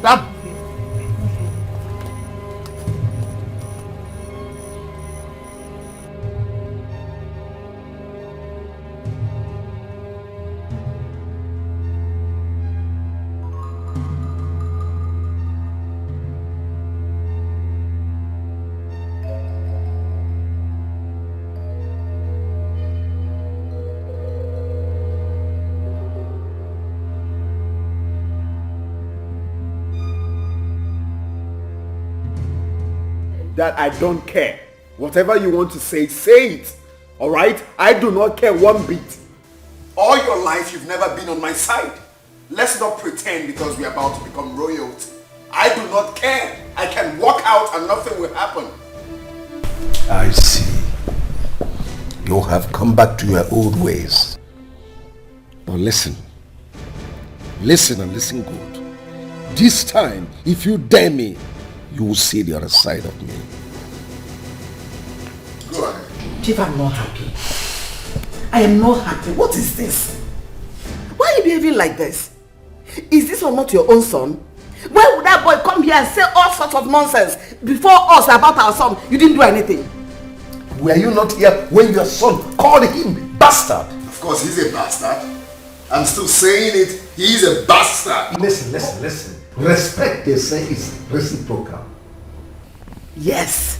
That... That I don't care. Whatever you want to say it. Alright? I do not care one bit. All your life you've never been on my side. Let's not pretend because we're about to become royalty. I do not care. I can walk out and nothing will happen. I see. You have come back to your old ways. Now listen. Listen and listen good. This time, if you dare me, you will see the other side of me. Go ahead. Chief, I'm not happy. I am not happy. What is this? Why are you behaving like this? Is this or not your own son? Why would that boy come here and say all sorts of nonsense before us about our son? You didn't do anything. Were you not here when your son called him bastard? Of course, he's a bastard. I'm still saying it. He's a bastard. Listen. Respect, they say, is reciprocal. Yes.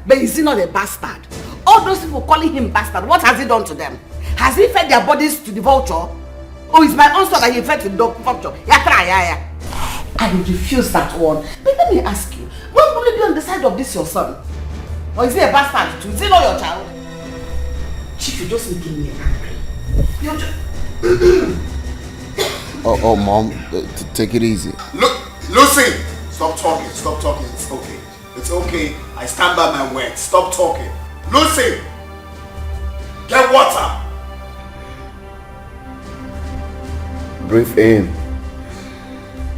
But is he not a bastard? All those people calling him bastard, what has he done to them? Has he fed their bodies to the vulture? Or is my own son that he fed to the vulture? I will refuse that one. But let me ask you, when will you be on the side of this your son? Or is he a bastard too? Is he not your child? Chief, you just making me angry. You're just... Oh, Mom, take it easy. Look, Lucy! Stop talking. It's okay. It's okay. I stand by my word. Stop talking. Lucy! Get water! Breathe in.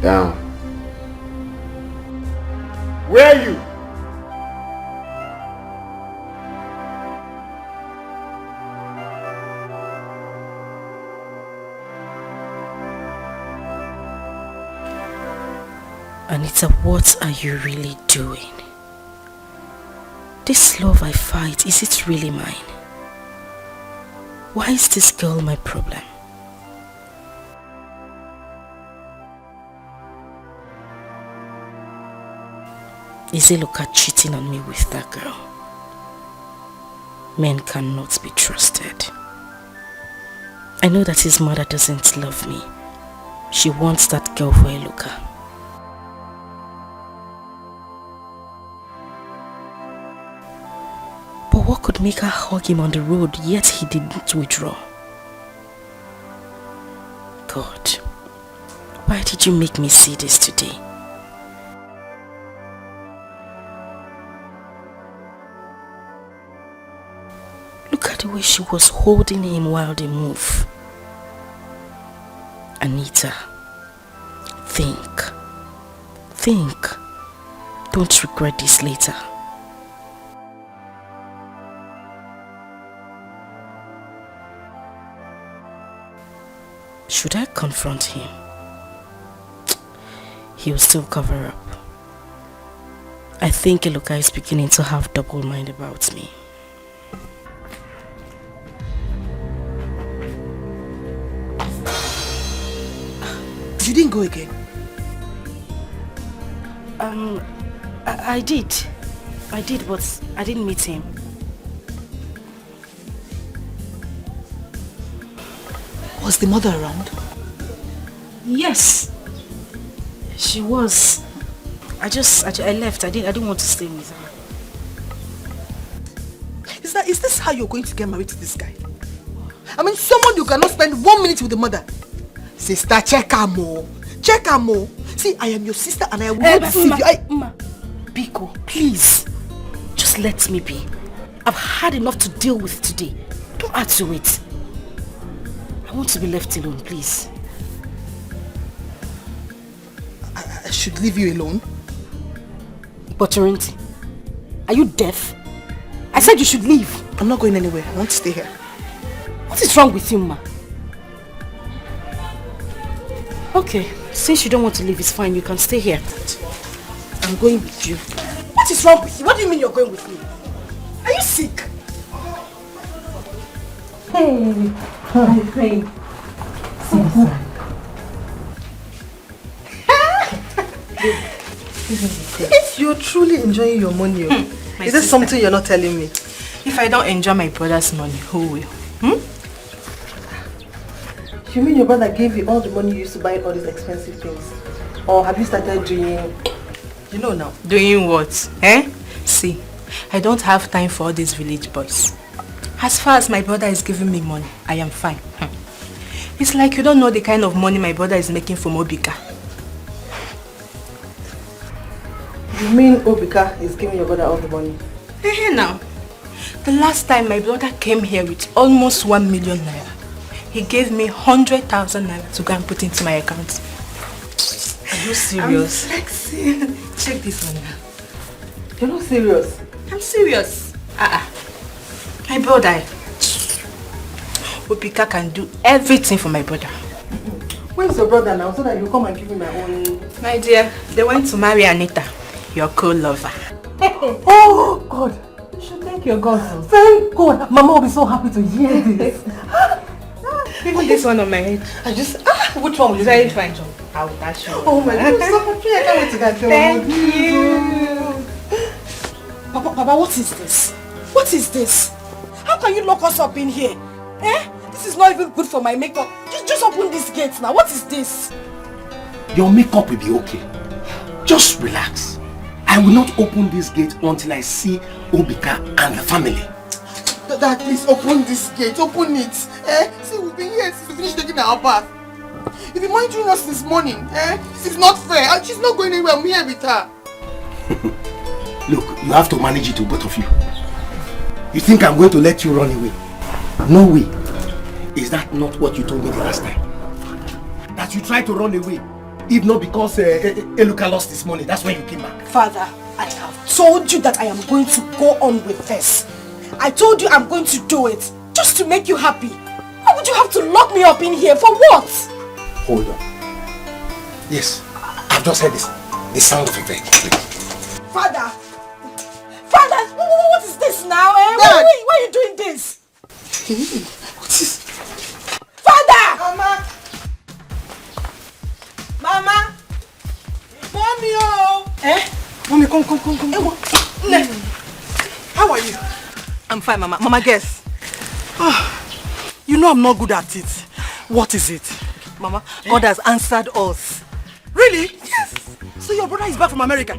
Down. Where are you? Anita, what are you really doing? This love I fight, is it really mine? Why is this girl my problem? Is Eloka cheating on me with that girl? Men cannot be trusted. I know that his mother doesn't love me. She wants that girl for Eloka. But what could make her hug him on the road, yet he didn't withdraw? God, why did you make me see this today? Look at the way she was holding him while they move. Anita, think. Don't regret this later. Should I confront him? He'll still cover up. I think Eloka is beginning to have double mind about me. You didn't go again? I did, but I didn't meet him. Was the mother around? Yes, she was. I left. I didn't want to stay with her. Is this how you're going to get married to this guy? I mean, someone you cannot spend 1 minute with the mother. Sister, check her more. Check her more. See, I am your sister and I will not deceive you. Biko, please. Just let me be. I've had enough to deal with today. Don't add to it. I want to be left alone, please. I should leave you alone? But Torrenti, are you deaf? I said you should leave. I'm not going anywhere. I want to stay here. What is wrong with you, ma? Okay, since you don't want to leave, it's fine. You can stay here. I'm going with you. What is wrong with you? What do you mean you're going with me? Are you sick? Hey, my friend. If you're truly enjoying your money, is there something you're not telling me? If I don't enjoy my brother's money, who will? You mean your brother gave you all the money you used to buy all these expensive things? Or have you started doing... You know now. Doing what? See, I don't have time for all these village boys. As far as my brother is giving me money, I am fine. It's like you don't know the kind of money my brother is making from Obika. You mean Obika is giving your brother all the money? Now, the last time my brother came here with almost 1 million naira, he gave me 100,000 naira to go and put into my account. Are you serious? I'm flexing. Check this one now. You're not serious? I'm serious. My brother, Obika can do everything for my brother. Where's your brother now so that you come and give me my own... My dear, they went to marry Anita, your co-lover. Oh God! You should thank your God. Thank God! Mama will be so happy to hear this. Even this one on my head. I just... which one will you very fine, John? I will dash you. Oh my God, I'm so happy. I can't wait to get Thank you. Papa, what is this? What is this? How can you lock us up in here? This is not even good for my makeup. Just open these gates now. What is this? Your makeup will be okay. Just relax. I will not open this gate until I see Obika and the family. Dad, please open this gate. Open it. See, we've been here since we finished taking our bath. You've been monitoring us this morning. This is not fair. She's not going anywhere. I'm here with her. Look, you have to manage it, both of you. You think I'm going to let you run away? No way. Is that not what you told me the last time? That you tried to run away If not because Eluka lost his money, that's when you came back. Father, I have told you that I am going to go on with this. I told you I'm going to do it just to make you happy. Why would you have to lock me up in here? For what? Hold on. Yes, I've just heard this. The sound of a vehicle. Father! Father! What is this now? Eh? Why are you doing this? What is... Father! Mama! Mama! Mommy, oh! Eh? Mommy, come. How are you? I'm fine, Mama. Mama, guess. You know I'm not good at it. What is it? Mama, God has answered us. Really? Yes. So your brother is back from America?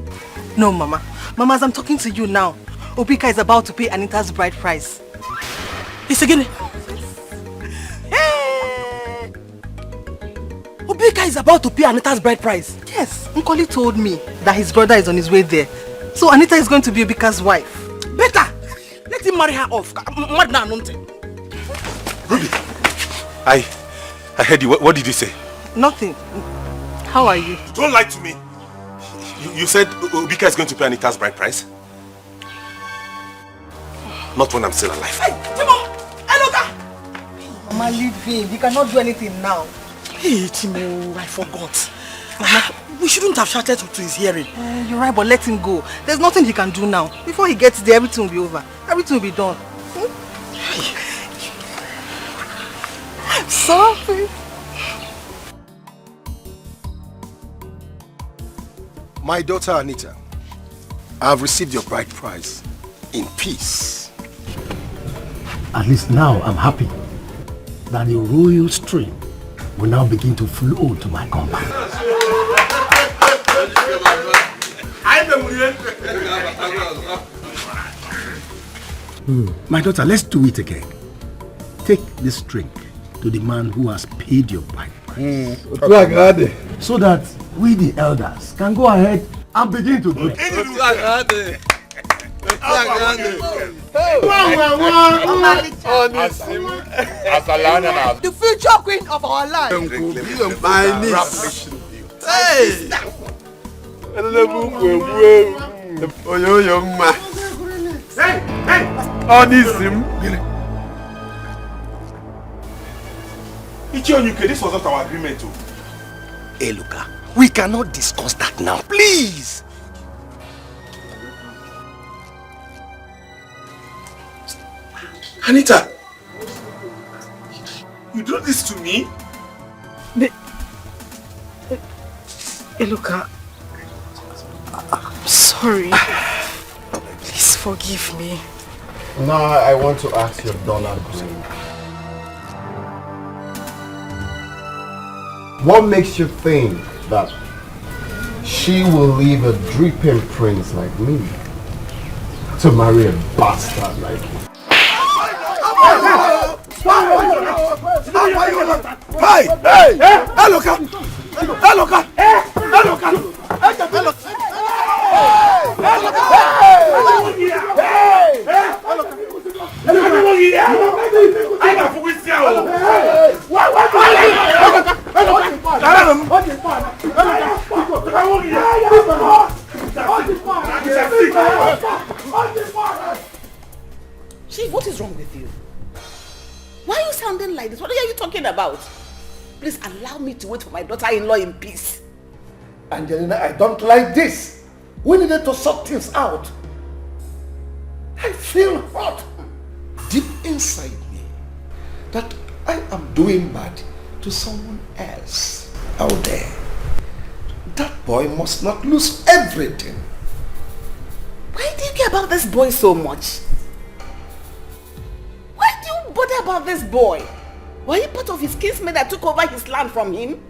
No, Mama. Mama, as I'm talking to you now, Obika is about to pay Anita's bride price. It's again. Hey! Obika is about to pay Anita's bride price? Yes. Nkoli told me that his brother is on his way there. So Anita is going to be Obika's wife. Better! Let him marry her off. Ruby, I heard you. What did you say? Nothing. How are you? Don't lie to me. You said Obika is going to pay Anita's bride price? Not when I'm still alive. Hey, Timo! Eloka! Mama, leave him. He cannot do anything now. Hey, Timo, I forgot. Mama, we shouldn't have shouted to his hearing. You're right, but let him go. There's nothing he can do now. Before he gets there, everything will be over. Everything will be done. I'm sorry. My daughter Anita, I have received your bride price in peace. At least now I'm happy that the royal stream will now begin to flow to my compound. My daughter, let's do it again. Take this drink to the man who has paid your bride price. So that we the elders can go ahead and begin to do it. The future queen of our life. My niece. Hey! This was not our agreement too. Hey, Luka, we cannot discuss that now, please. Anita, you do this to me? Eluka, I'm sorry. Please forgive me. Now I want to ask your dollar. What makes you think that she will leave a dripping prince like me to marry a bastard like you? Hey! Eloka! Chief, what is wrong with you? Why are you sounding like this? What are you talking about? Please allow me to wait for my daughter-in-law in peace. Angelina, I don't like this. We needed to sort things out. I feel hot deep inside me that I am doing bad to someone else out there. That boy must not lose everything. Why do you care about this boy so much? Why do you bother about this boy? Were you part of his kinsmen that took over his land from him?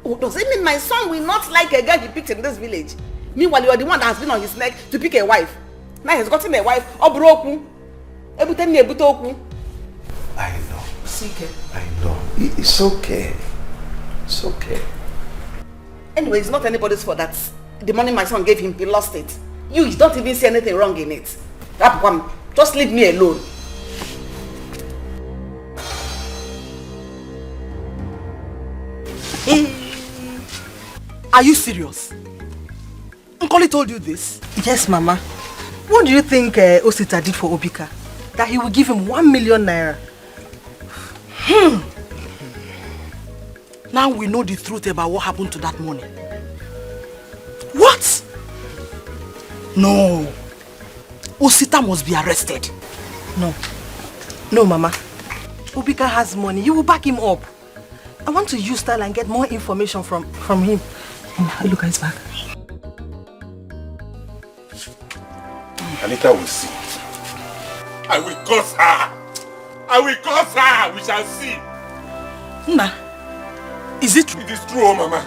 Oh, does it mean my son will not like a girl he picked in this village? Meanwhile, you are the one that has been on his neck to pick a wife. Now he's gotten a wife. I know. I know. It's okay. It's okay. Anyway, it's not anybody's fault that the money my son gave him, he lost it. You don't even see anything wrong in it. Just leave me alone. Are you serious? Nkoli told you this? Yes, Mama. What do you think Osita did for Obika? That he will give him 1 million naira. Now we know the truth about what happened to that money. What? No. Osita must be arrested. No. No, Mama. Obika has money. You will back him up. I want to use that and get more information from him. Look at his back. Anita will see. I will curse her. I will curse her. We shall see. Nah. Is it true? It is true, oh Mama.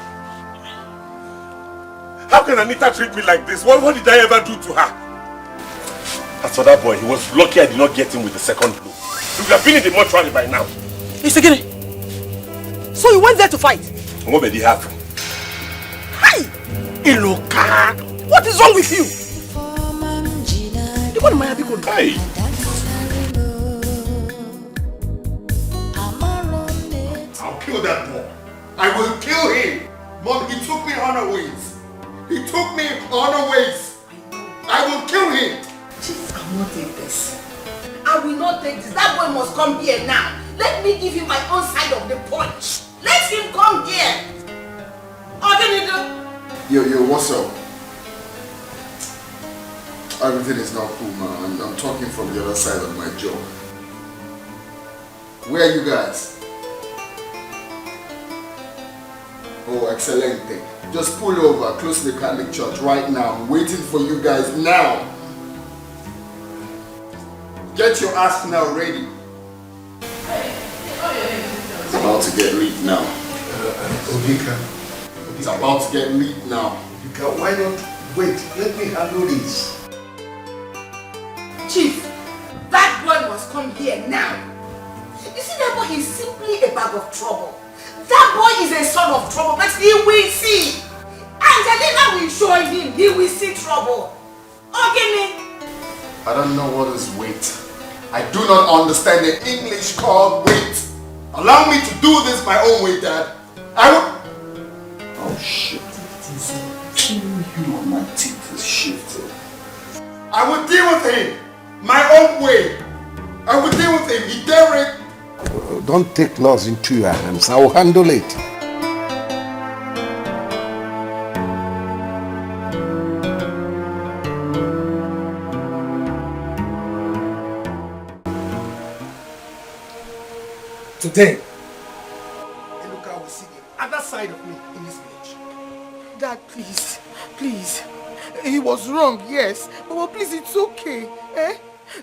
How can Anita treat me like this? What did I ever do to her? As for that boy, he was lucky I did not get him with the second blow. He would have been in the mortuary by now. Isegene. So you went there to fight? What did he have? Hi! Iloka! What is wrong with you? Hey! I'll kill that boy. I will kill him. Mom, he took me unawares. He took me unawares. I will kill him. Jesus, I will not take this. I will not take this. That boy must come here now. Let me give him my own side of the punch. Let him come here. Yo, what's up? Everything is not cool, man. I'm talking from the other side of my jaw. Where are you guys? Oh, excelente. Just pull over close to the Catholic Church right now. I'm waiting for you guys now. Get your ass now ready. It's about to get lit now. Obika. It's about to get lit now. Obika, why not wait? Let me handle this. Chief, that boy must come here now. You see, that boy is simply a bag of trouble. That boy is a son of trouble, but he will see. Angelina will show him, he will see trouble. Okay, I don't know what is wait. I do not understand the English called wait. Allow me to do this my own way, Dad. I will... Oh shit. My teeth is shifted. I will deal with him my own way. I will deal with him. He dare it. Don't take laws into your hands. I will handle it. Today, Eluka will see the other side of me in this village. Dad, please, please. He was wrong, yes. But please, it's okay.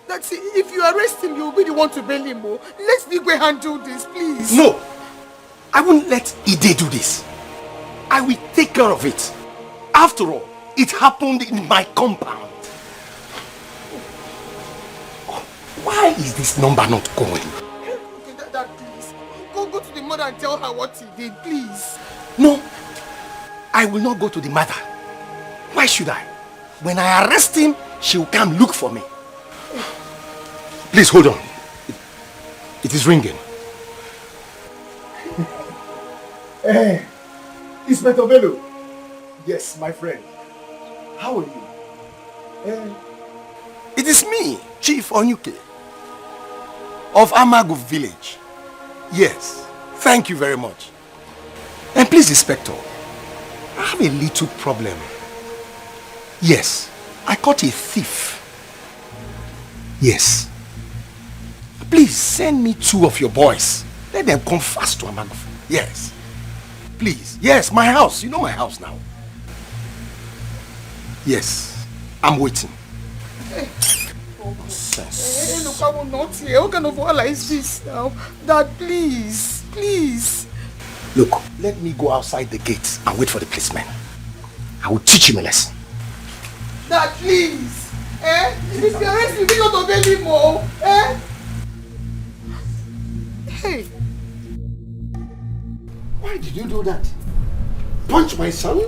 That's it. If you arrest him, you'll be the one to bail him. Let Dikeh handle this, please. No! I won't let Ide do this. I will take care of it. After all, it happened in my compound. Why is this number not going? Okay, Dad, please. Go to the mother and tell her what he did, please. No, I will not go to the mother. Why should I? When I arrest him, she will come look for me. Please hold on. It is ringing. Hey, Inspector Bello. Yes, my friend. How are you? It is me, Chief Onyuke of Amagu village. Yes, thank you very much. And please, Inspector, I have a little problem. Yes, I caught a thief. Yes. Please send me 2 of your boys. Let them come fast to Amagu. Yes. Please. Yes, my house. You know my house now. Yes. I'm waiting. Nonsense. Look, I will not hear. What kind of wahala is this now? Dad, please. Please. Look, let me go outside the gate and wait for the policeman. I will teach him a lesson. Dad, please. If you arrest me, we not obey him more. Hey. Why did you do that? Punch my son?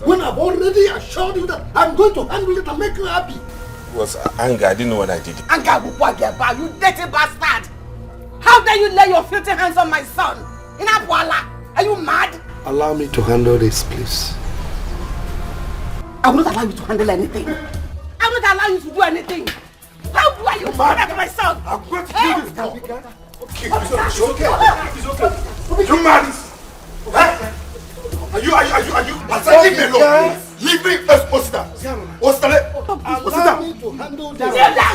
When I've already assured you that I'm going to handle it and make you happy. It was anger. I didn't know what I did. Anger, you dirty bastard! How dare you lay your filthy hands on my son? In Abuala, are you mad? Allow me to handle this, please. I will not allow you to handle anything. I will not allow you to do anything. How do you murder my son? I'm going to do this now. Okay, it's okay. It's okay. You mad? Are you? Leave me alone. Leave me. Osita. Allow me to handle this. Kneel down.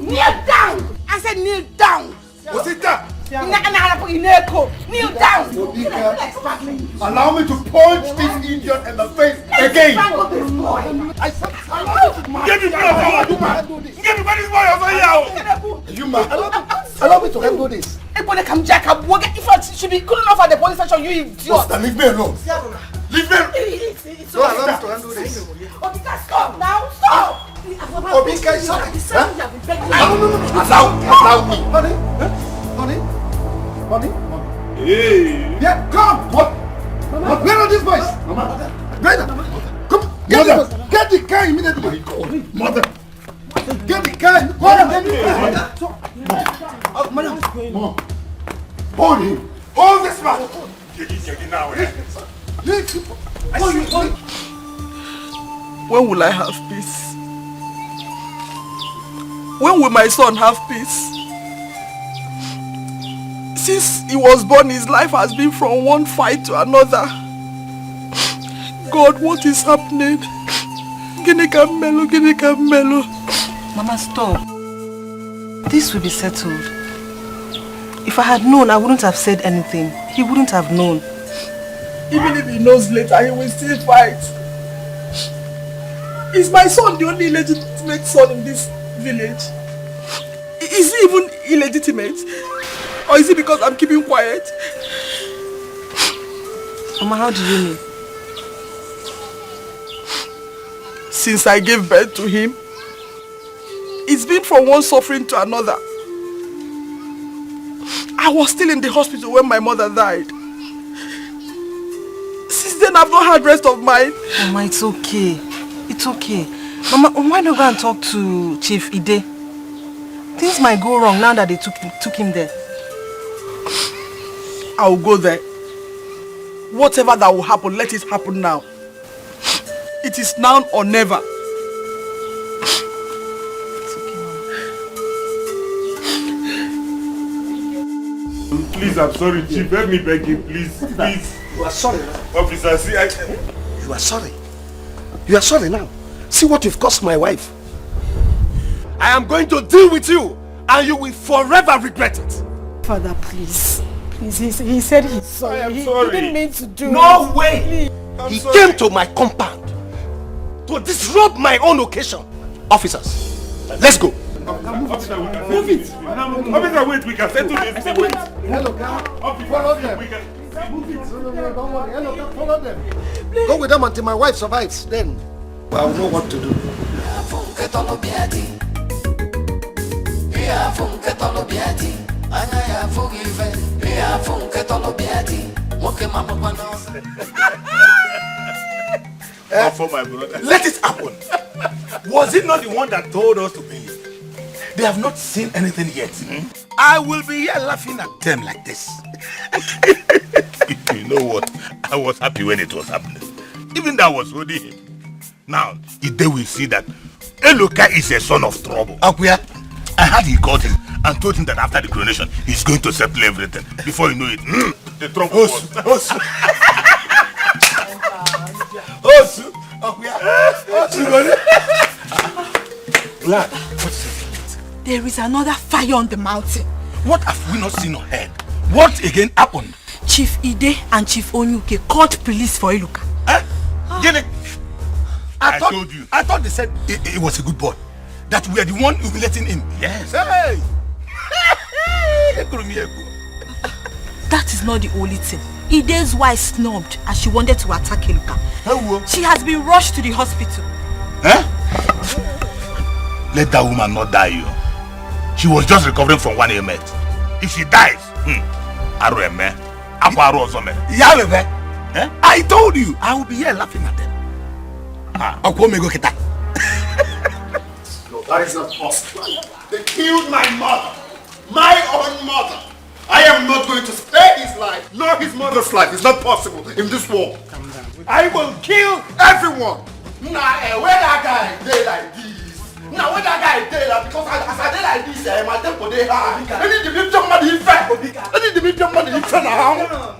Kneel down. I said kneel down. Osita. Kneel down. Allow me to punch this idiot in the face again. I said, Give me this boy over here. You mad? Allow me to handle this. Everybody come jack up. If I should be cool enough at the police station, you idiot. Leave me alone. Leave me. It's okay. Allow me to handle this. Obika, stop now. Stop. Obika, sorry. Allow me. Honey? Hey! Yeah, come! What? Where are these boys? Mama! Brother! Come! Get the car immediately! Mother! Get the car! Go on! Mom! Hold him! Hold this man! Get it now, eh? When will I have peace? When will my son have peace? Since he was born, his life has been from one fight to another. God, what is happening? Ginika Melo. Mama, stop. This will be settled. If I had known, I wouldn't have said anything. He wouldn't have known. Even if he knows later, he will still fight. Is my son the only legitimate son in this village? Is he even illegitimate? Or is it because I'm keeping quiet? Mama, how do you mean? Since I gave birth to him, it's been from one suffering to another. I was still in the hospital when my mother died. Since then, I've not had rest of mind. Mama, it's okay. It's okay. Mama, why not go and talk to Chief Ide? Things might go wrong now that they took him there. I'll go there. Whatever that will happen, let it happen now. It is now or never. It's okay, Mama. Please, I'm sorry, Chief. Let me beg you, please. Please. You are sorry. Officer, see, You are sorry. You are sorry now. See what you've cost my wife. I am going to deal with you, and you will forever regret it. Father, please. Please, he said he's sorry. He didn't mean to do No it. way! He came to my compound to disrupt my own occasion. Officers, let's go. Officer, move it. Officer, wait, we can settle this. Wait. Hello, follow them. Move it. No, don't worry. Hello, follow them. Go with them until my wife survives. Then I'll know what to do. For my brother. Let it happen. Was it not the one that told us to be here? They have not seen anything yet. I will be here laughing at them like this. You know what? I was happy when it was happening. Even that I was holding him. Now, if they will see that Eloka is a son of trouble. Akuya, I heard he called him and told him that after the coronation, he's going to settle everything. Before you know it, the trouble was. Lad, what is it? There is another fire on the mountain. What have we not seen or heard? What again happened? Chief Ide and Chief Onyuke called police for Iluka. Jenny, I told you. I thought they said it was a good boy. That we are the one humiliating him. Yes. Hey! That is not the only thing. Ide's wife snubbed as she wanted to attack Iluka. She has been rushed to the hospital. Huh? Let that woman not die, you. She was just recovering from one ailment. If she dies, I told you, I will be here laughing at them. No, that is not possible. They killed my mother. My own mother. I am not going to spare his life, nor his mother's life. It's not possible in this world. Calm down. I will kill everyone. Nah, where that guy dey like this? Now where that guy dey like because as I dey like this, my tempo dey high. I need to be somebody in fact. I need to be somebody in fact now.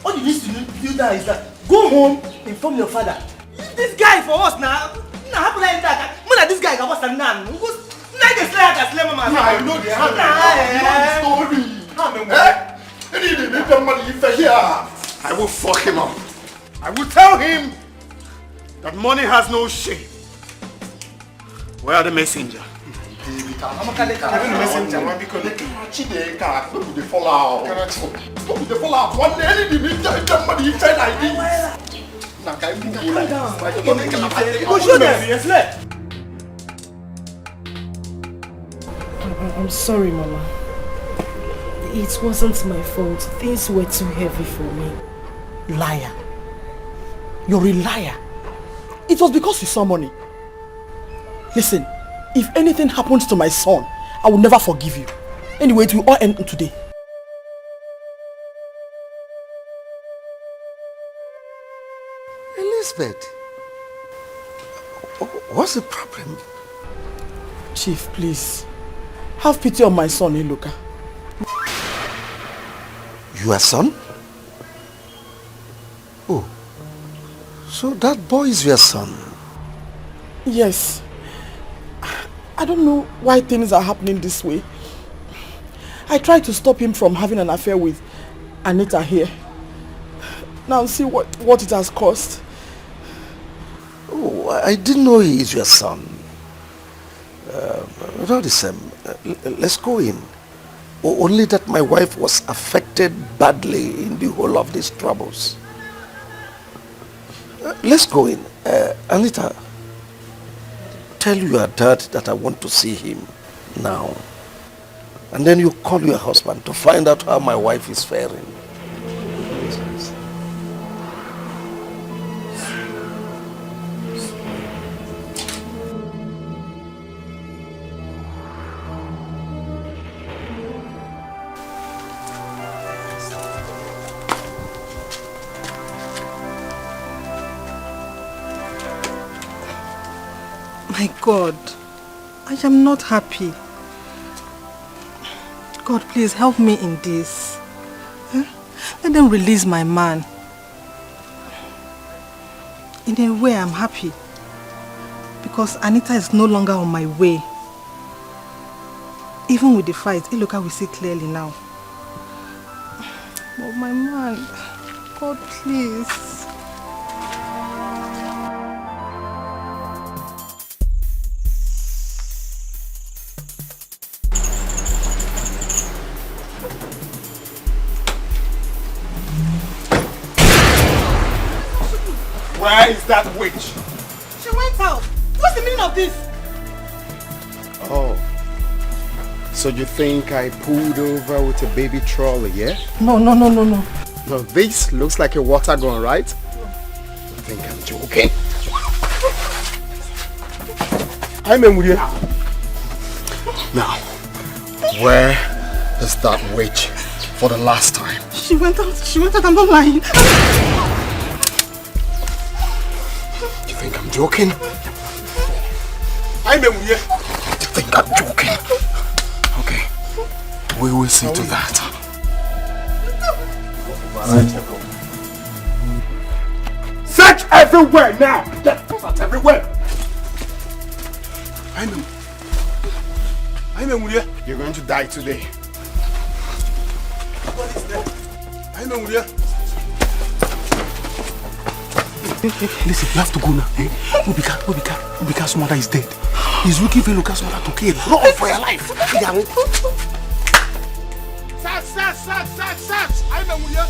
All you need to do now is that go home, inform your father. This guy for us now. Now happen like that. Mona this guy got us a nan. I know the story. I need to be somebody in fact here. I will fuck him up. I will tell him that money has no shame. Where are the messenger? I'm a messenger. They fall out. They fall out. One day, they need somebody inside like this. I'm sorry, Mama. It wasn't my fault. Things were too heavy for me. Liar. You're a liar. It was because you saw money. Listen, if anything happens to my son, I will never forgive you. Anyway, it will all end today. Elizabeth, what's the problem? Chief, please, have pity on my son, Eloka. Your son? Oh, so that boy is your son? Yes. I don't know why things are happening this way. I tried to stop him from having an affair with Anita here. Now see what it has cost. Oh, I didn't know he is your son. Let's go in. Only that my wife was affected badly in the whole of these troubles. Let's go in. Anita, tell your dad that I want to see him now. And then you call your husband to find out how my wife is faring. My God, I am not happy. God, please help me in this. Let them release my man. In a way, I'm happy. Because Anita is no longer on my way. Even with the fight, Eloka will see clearly now. But my man, God, please. Where is that witch? She went out. What's the meaning of this? Oh. So you think I pulled over with a baby trolley, yeah? No. No, this looks like a water gun, right? You think I'm joking? I'm in with you. Now, where is that witch for the last time? She went out, I'm not lying. You think I'm joking? I'm in with you. You think I'm joking? Okay, we will see to that. Search everywhere now! Search everywhere! I'm in with you. You're going to die today. What is that? I'm in with you. Listen, you have to go now. Obika's mother is dead. He's looking for Eloka's mother to kill. Run for your life. Search! I'm in with you.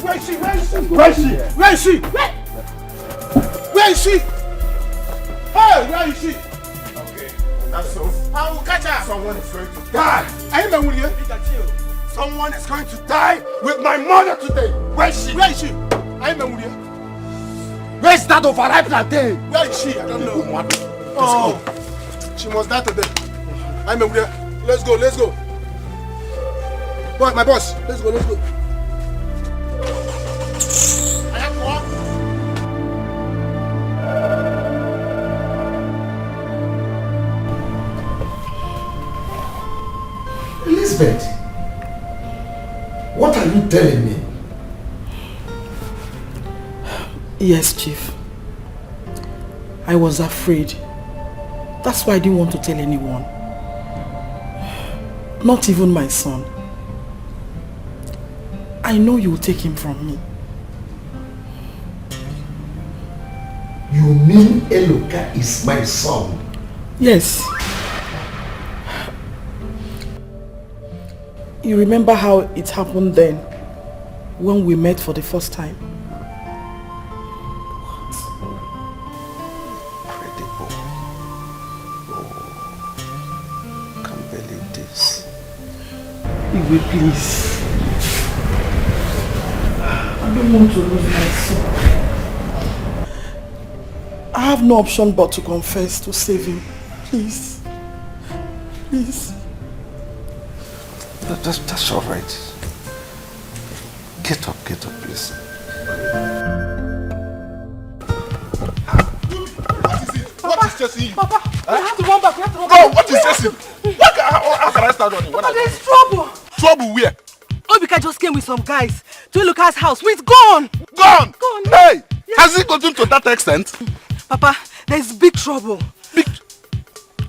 Where is she? Hey, where is she? Okay, that's so. I will catch her. Someone is going to die. I'm in with you. Someone is going to die with my mother today. Where is she? I'm in with you. Where is that overripe plantain? Where is she? I don't know. Oh, she must die today. I'm in with you. Let's go, let's go. Boy, my boss, let's go, let's go. I have one. Elizabeth, what are you telling me? Yes, Chief. I was afraid. That's why I didn't want to tell anyone. Not even my son. I know you will take him from me. You mean Eloka is my son? Yes. You remember how it happened then, when we met for the first time? Incredible. Oh, can't believe this. Igwe, please. I don't want to lose my son. I have no option but to confess to save him. Please. Please. That's all right. Get up, please. What is chasing you? Papa, we have to run back. We have to run No, back. what is chasing? How can I start running? Papa, there's trouble. Trouble where? Obika just came with some guys to Eloka's house. It's gone. Gone? Gone. Hey! Yes. Has it gotten to that extent? Papa, there's big trouble.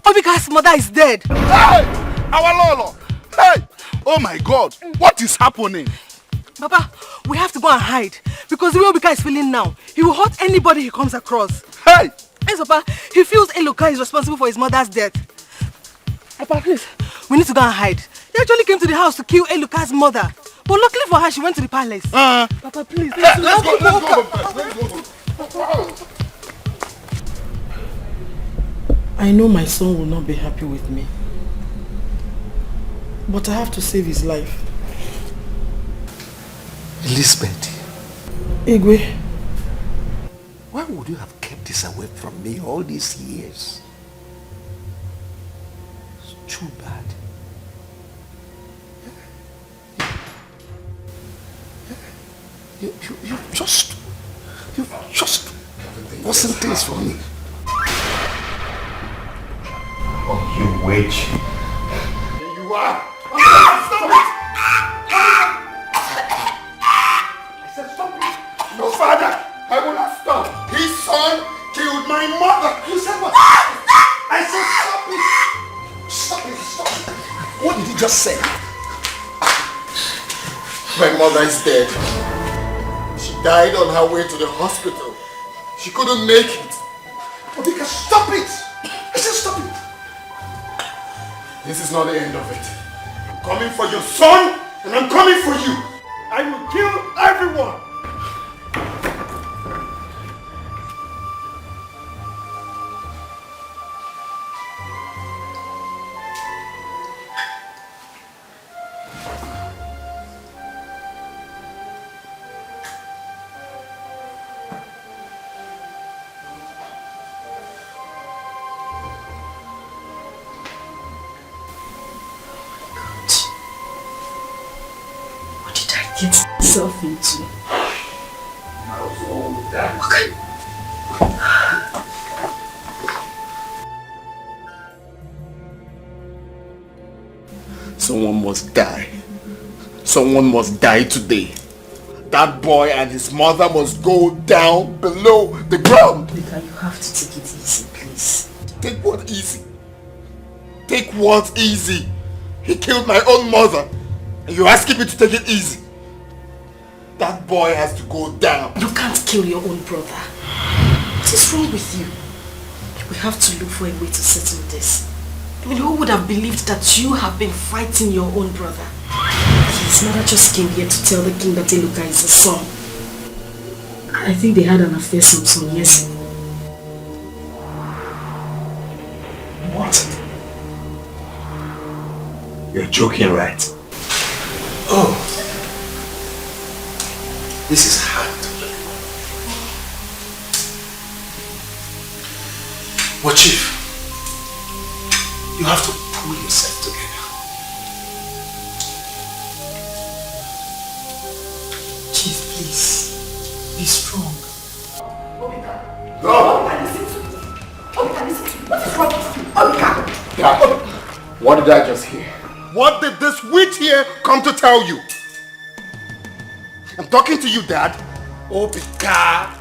Obika's mother is dead. Hey! Our Lolo! Hey! Oh my God! What is happening? Papa, we have to go and hide because the way Obika is feeling now, he will hurt anybody he comes across. Hey! Yes, Papa, he feels Eloka is responsible for his mother's death. Papa, please, we need to go and hide. He actually came to the house to kill Eloka's mother. But luckily for her, she went to the palace. Papa, please, let's go first. I know my son will not be happy with me. But I have to save his life. Elizabeth. Igwe. Why would you have kept this away from me all these years? It's too bad. You've just wasn't things for me. Oh, you witch. Here you are. Stop it! I said stop it. No, father, I will not stop. His son killed my mother. You said what? I said stop it. Stop it, stop it. What did you just say? My mother is dead. She died on her way to the hospital. She couldn't make it. Dikeh, stop it! I said stop it. This is not the end of it. I'm coming for your son, and I'm coming for you. I will kill everyone. Get myself into. Okay. Someone must die. Someone must die today. That boy and his mother must go down below the ground. Dikeh, you have to take it easy, please. Take what easy? Take what easy? He killed my own mother. And you're asking me to take it easy? That boy has to go down. You can't kill your own brother. What is wrong with you? We have to look for a way to settle this. I mean, who would have believed that you have been fighting your own brother? His mother just came here to tell the king that Eloka is his son. I think they had an affair some years ago. What? You're joking, right? Oh. This is hard. But Chief, you have to pull yourself together. Chief, please. Be strong. No! What did I just hear? What did this witch here come to tell you? I'm talking to you, Dad. Obika,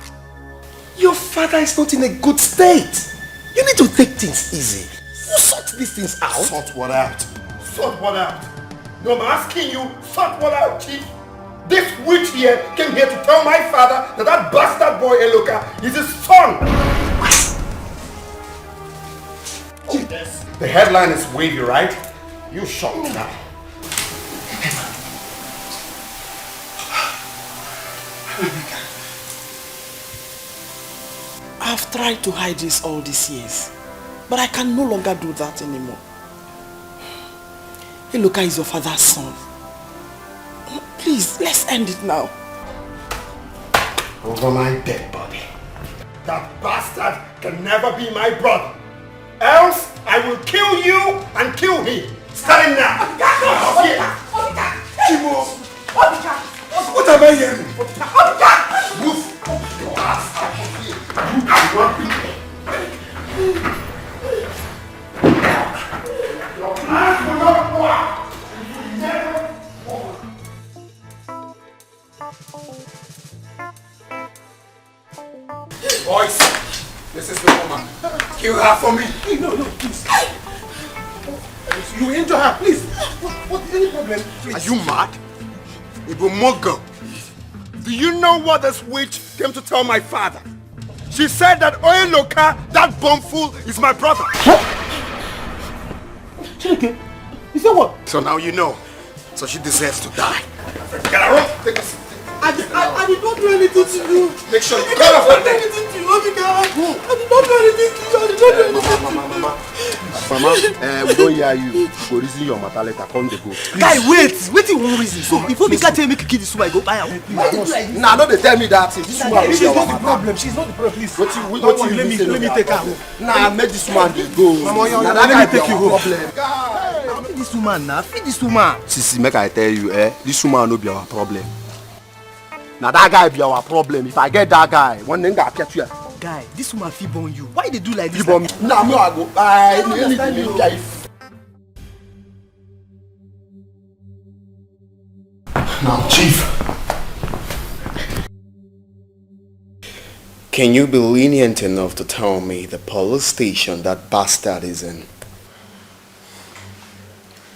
your father is not in a good state. You need to take things easy. You sort these things out. Sort what out? Sort what out? No, I'm asking you, sort what out, Chief? This witch here came here to tell my father that that bastard boy Eloka is his son. Chief, the headline is wavy, right? You shocked me now. I've tried to hide this all these years, but I can no longer do that anymore. Eloka is your father's son. Please, let's end it now. Over my dead body. That bastard can never be my brother. Else, I will kill you and kill him. Starting now. Chimo. What am I hearing? Move. Your ass out of here. Your plans will not work. Never work. Boys, this is the woman. Kill her for me. No, please. You injure her, please. What any problem? Please. Are you mad? Ibumogo. Do you know what this witch came to tell my father? She said that Oyeloka, that bumfool, is my brother. Chike, you said what? So now you know. So she deserves to die. Get her up. Take a seat. I did not do anything to you. Make sure you cut off her neck. I did not do anything to you. I did not do anything to you. I did not do anything to you. Mama, we don't hear you. Go reason your matter later. Come they go. Guy, wait you one reason. So if Obika tell me to kill this woman, I go buy her. Nah, don't they tell me that. This woman She's not the problem. She's not the problem. Please. Let me take her home. Nah, make this woman go. Nah, let me take you home. Feed this woman now. Feed this woman. Sisi, make I tell you, this woman no be our problem. Now that guy be our problem. If I get that guy, one thing I catch you. Guy, this woman feel born you. Why they do like this? You born me. Nah, me I go. I understand you. Now, Chief. Can you be lenient enough to tell me the police station that bastard is in?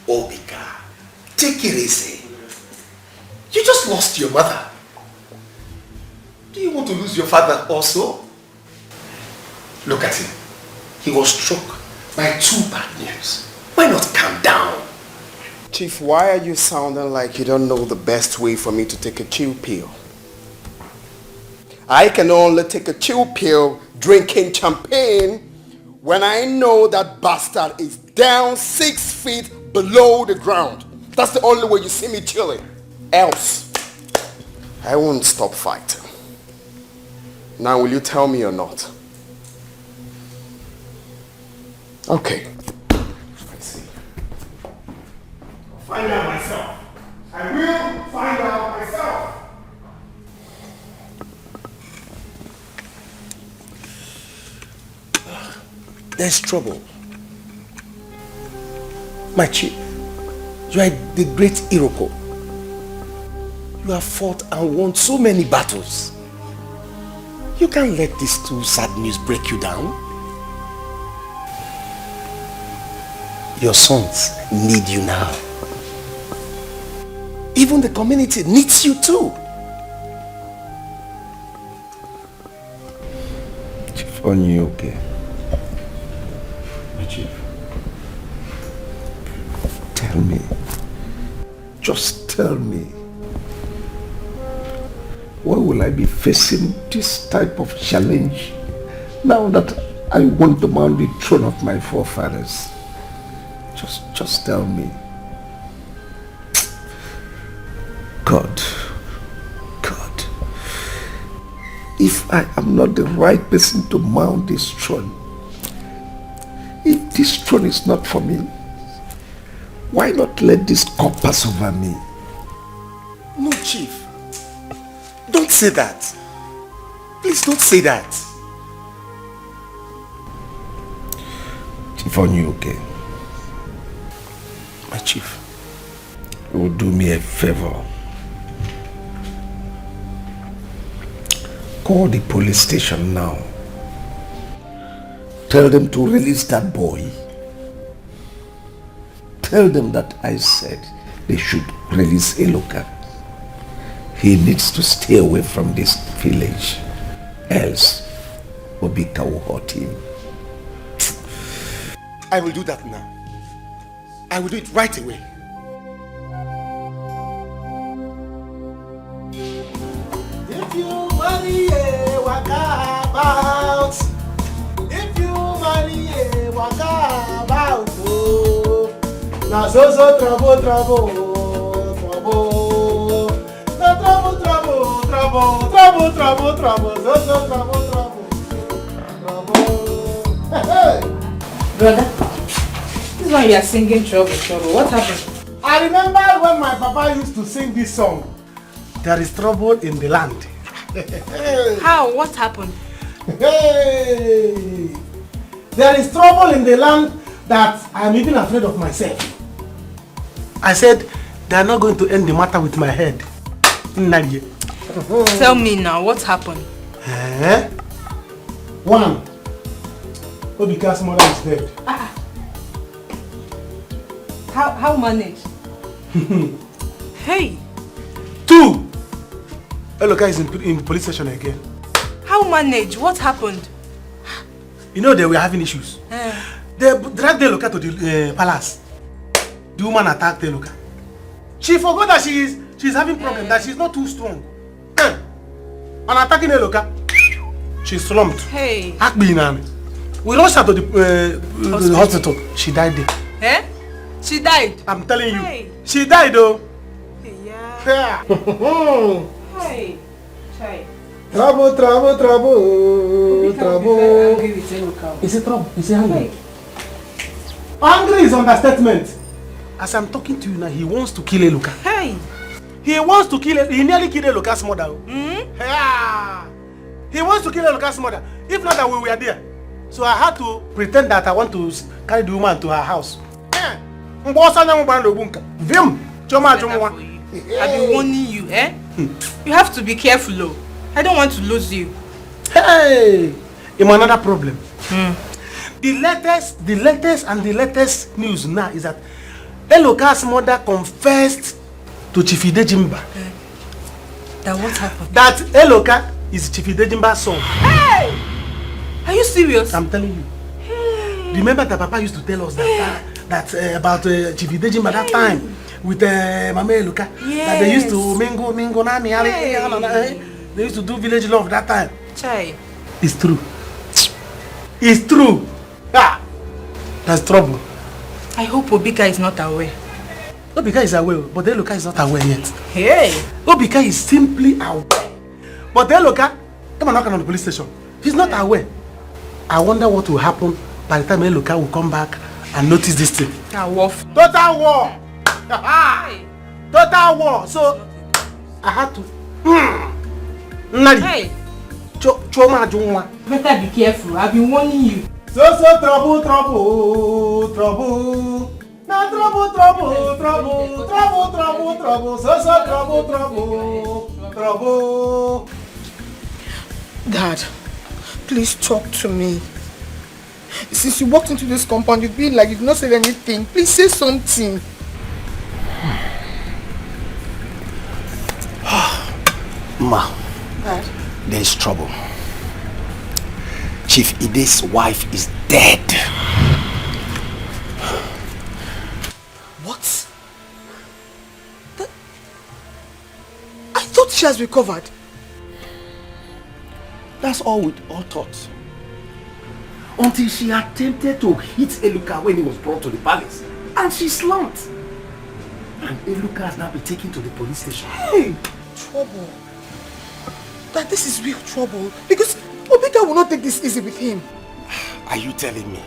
Obika, take it easy. You just lost your mother. Do you want to lose your father also? Look at him. He was struck by 2 bad news. Why not calm down? Chief, why are you sounding like you don't know the best way for me to take a chill pill? I can only take a chill pill drinking champagne when I know that bastard is down 6 feet below the ground. That's the only way you see me chilling. Else, I won't stop fighting. Now, will you tell me or not? Okay. I see. Find out myself. I will find out myself. There's trouble. My chief, you are the great Iroko. You have fought and won so many battles. You can't let these 2 sad news break you down. Your sons need you now. Even the community needs you too. Chief, are you okay? My chief. Tell me. Just tell me. Why will I be facing this type of challenge now that I want to mount the throne of my forefathers? Just tell me. God, if I am not the right person to mount this throne, if this throne is not for me, why not let this cup pass over me? No, Chief. Don't say that. Please don't say that. Chief Onyuke, My chief. you will do me a favor. Call the police station now. Tell them to release that boy. Tell them that I said they should release Eloka. He needs to stay away from this village. Else, Obika will hurt him. I will do that now. I will do it right away. If you marry a waka about, if you marry a waka about, oh, now so trouble, trouble, trouble, no trouble, trouble, trouble, trouble, trouble, trouble, so trouble, trouble, hey. Brother, this is when you are singing trouble, trouble. What happened? I remember when my papa used to sing this song. There is trouble in the land. How? What happened? Hey! There is trouble in the land that I am even afraid of myself. I said, they are not going to end the matter with my head. Tell me now, what happened? One, Obika's mother is dead. How managed? Hey! Two, Eloka is in the police station again. How managed? What happened? You know they were having issues. They dragged Eloka to the palace. The woman attacked Eloka. She forgot that she's having problem, that she's not too strong. On attacking Eloka, she slumped. Hey! We rushed her to the hospital. She died there. Eh? She died? I'm telling you. Hey. She died though. Yeah. Hey. Chai. Trouble, trouble, trouble, trouble. Is it trouble? Is he angry? Angry is understatement. As I'm talking to you now, he wants to kill Eloka. Hey. He wants to kill. He nearly killed Eloka's mother. Yeah. He wants to kill Eloka's mother. If not that we were there. So I had to pretend that I want to carry the woman to her house. I've been warning you, eh? You have to be careful, though. I don't want to lose you. Hey! I'm another problem. The latest news now is that Eloka's mother confessed to Chief Idejimba. That what happened? That Eloka is Chief Idejimba's son. Hey! Are you serious? I'm telling you. Hey. Remember that Papa used to tell us that about Chief Idejimba that time with Mama Eloka. Yes. That they used to mingle, Hey. They used to do village love that time. Chai. It's true. It's true. Ah, that's trouble. I hope Obika is not aware. Obika is aware, but Eloka is not aware yet. Hey. Obika is simply aware. But Eloka, come on, knock on the police station. He's not aware. I wonder what will happen by the time Eloka will come back and notice this thing. Total war. Total war. So I had to. Hey. Choma Juma. Better be careful. I've been warning you. So trouble, trouble, trouble. Now trouble, trouble, trouble, trouble, trouble, trouble. So trouble, trouble, trouble. Dad, please talk to me. Since you walked into this compound, you've been like you've not said anything. Please say something. Ma, Dad. there is trouble. Chief Ide's wife is dead. What? I thought she has recovered. That's all we all thought. Until she attempted to hit Eluka when he was brought to the palace. And she slumped. And Eluka has now been taken to the police station. Hey! Trouble. That this is real trouble. Because Obika will not take this easy with him. Are you telling me?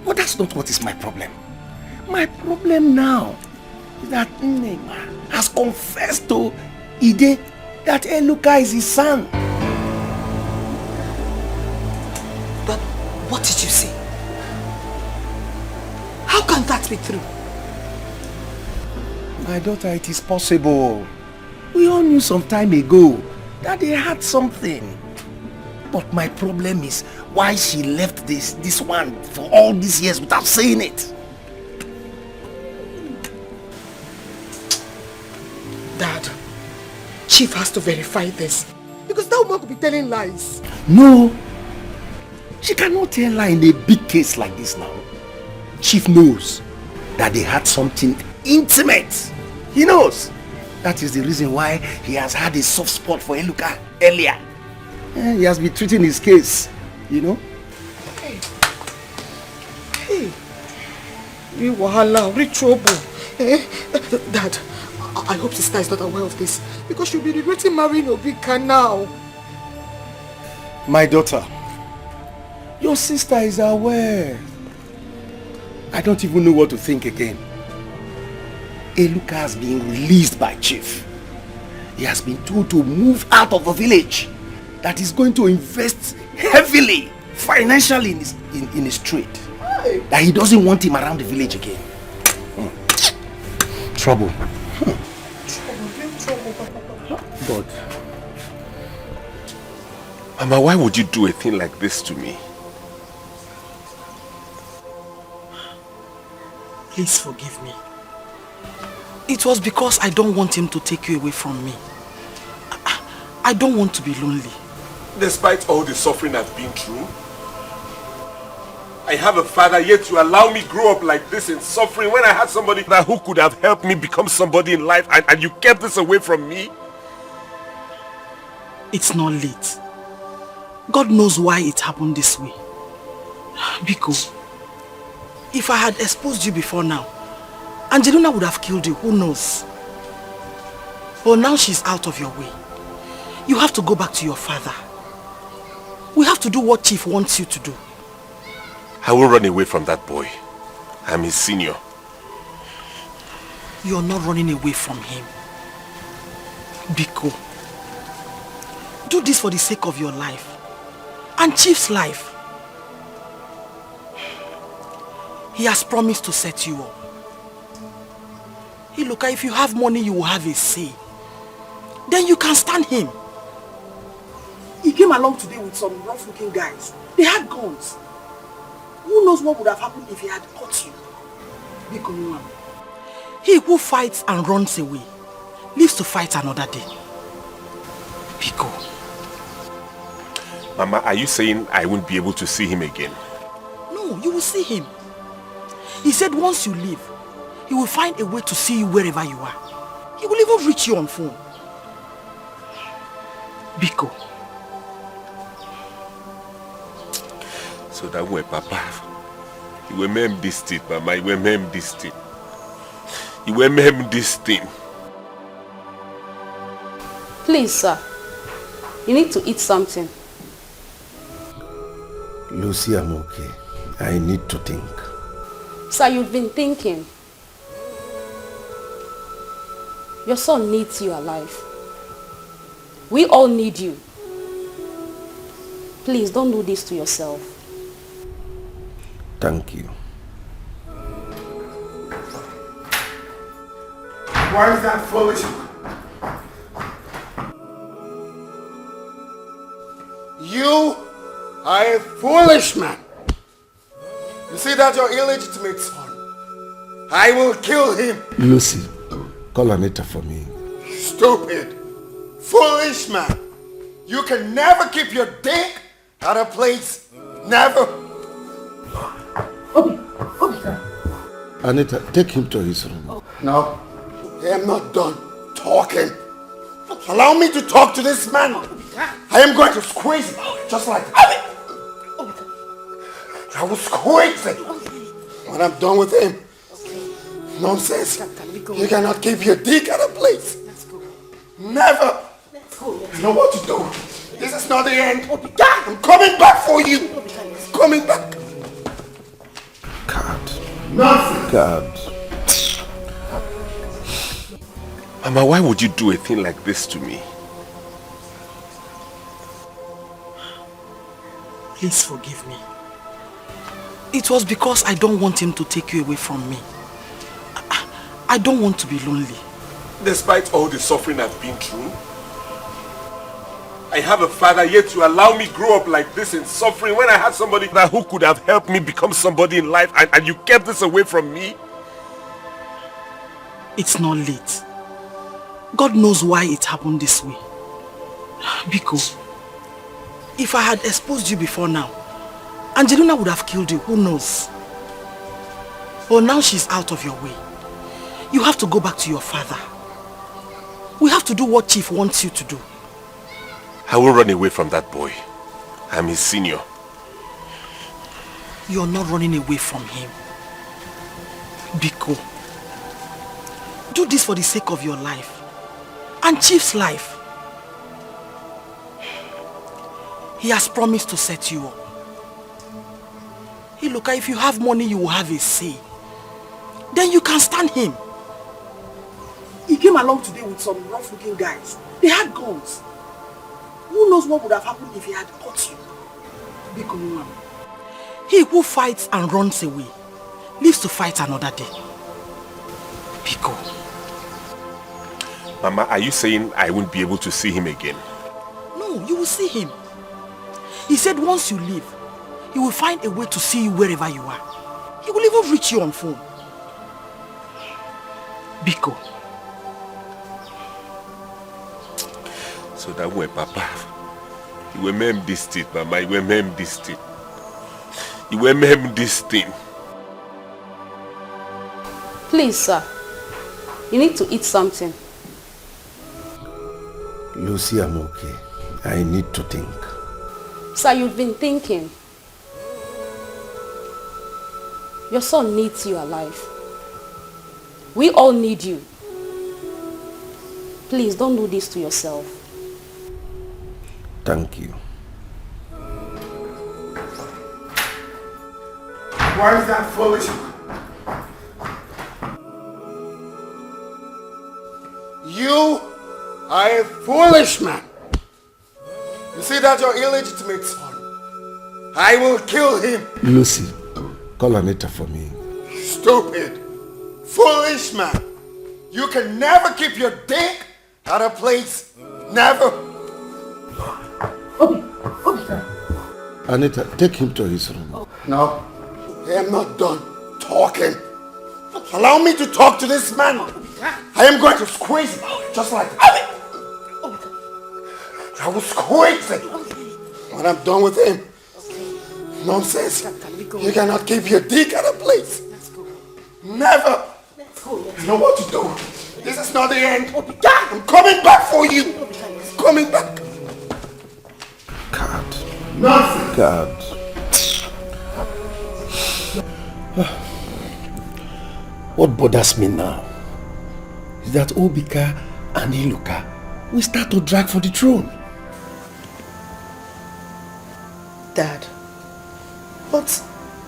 But that's not what is my problem. My problem now is that Nnema has confessed to Ide that Eluka is his son. But what did you say? How can that be true? My daughter, it is possible. We all knew some time ago that they had something. But my problem is why she left this one for all these years without saying it. Dad, Chief has to verify this. Because that woman could be telling lies. No. She cannot tell lie in a big case like this now. Chief knows that they had something intimate. He knows. That is the reason why he has had a soft spot for Eluka earlier. He has been treating his case, you know. Hey. You wahala, rich trouble. Dad, I hope sister is not aware of this. Because she'll be regretting marrying Obika now. My daughter, your sister is aware. I don't even know what to think again. Eluka has been released by Chief. He has been told to move out of the village. That he's going to invest heavily, financially in his trade. That he doesn't want him around the village again. Trouble. But, Mama, why would you do a thing like this to me? Please forgive me. It was because I don't want him to take you away from me. I don't want to be lonely. Despite all the suffering I've been through, I have a father, yet you allow me grow up like this in suffering when I had somebody who could have helped me become somebody in life, and you kept this away from me? It's not late. God knows why it happened this way. Biko, if I had exposed you before now, Angelina would have killed you, who knows? But now she's out of your way. You have to go back to your father. We have to do what Chief wants you to do. I won't run away from that boy. I'm his senior. You're not running away from him. Biko, do this for the sake of your life and Chief's life. He has promised to set you up. Hey, look, if you have money, you will have a say. Then you can stand him. He came along today with some rough-looking guys. They had guns. Who knows what would have happened if he had caught you? Biko, he who fights and runs away lives to fight another day. Biko. Mama, are you saying I won't be able to see him again? No, you will see him. He said once you leave, he will find a way to see you wherever you are. He will even reach you on phone. Biko. So that way, Papa, you will mem this thing, Mama, you will mem this thing. You will mem this thing. Please, sir. You need to eat something. Lucy, I'm okay. I need to think. Sir, you've been thinking. Your son needs you alive. We all need you. Please, don't do this to yourself. Thank you. Why is that foolish? You are a foolish man. You see that your illegitimate son? I will kill him. Lucy, call Anita for me. Stupid, foolish man. You can never keep your dick at a place. Never. Anita, take him to his room. No, I am not done talking. Allow me to talk to this man. I am going to squeeze him, just like that. I will squeeze him when I'm done with him. Nonsense. You cannot keep your dick at a place. Never. You know what to do. This is not the end. I'm coming back for you. I'm coming back. God. Nonsense. God. Mama, why would you do a thing like this to me? Please forgive me. It was because I don't want him to take you away from me. I don't want to be lonely. Despite all the suffering I've been through, I have a father, yet you allow me grow up like this in suffering when I had somebody that who could have helped me become somebody in life, and you kept this away from me? It's not late. God knows why it happened this way. Biko, if I had exposed you before now, Angelina would have killed you, who knows? But now she's out of your way. You have to go back to your father. We have to do what Chief wants you to do. I won't run away from that boy. I'm his senior. You're not running away from him. Biko, do this for the sake of your life and Chief's life. He has promised to set you up. Hey, look, if you have money, you will have a say. Then you can stand him. He came along today with some rough-looking guys. They had guns. Who knows what would have happened if he had caught you? Biko, he who fights and runs away lives to fight another day. Biko. Mama, are you saying I won't be able to see him again? No, you will see him. He said once you leave, he will find a way to see you wherever you are. He will even reach you on phone. Biko. So that way, Papa, you will mem this thing, Mama, you will mem this thing. You will mem this thing. Please, sir. You need to eat something. Lucy, I'm okay. I need to think. Sir, you've been thinking. Your son needs you alive. We all need you. Please, don't do this to yourself. Thank you. Why is that foolish? You are a foolish man. You see that your illegitimate son? I will kill him. Lucy, call Anita for me. Stupid, foolish man. You can never keep your dick at a place. Never. Anita, take him to his room. No, I am not done talking. Allow me to talk to this man. I am going to squeeze him, just like that. I will squeeze him when I'm done with him. Nonsense. You cannot keep your dick at a place. Never. You know what to do. This is not the end. I'm coming back for you. I'm coming back. God. Nonsense. God. What bothers me now is that Obika and Iluka will start to drag for the throne. Dad, but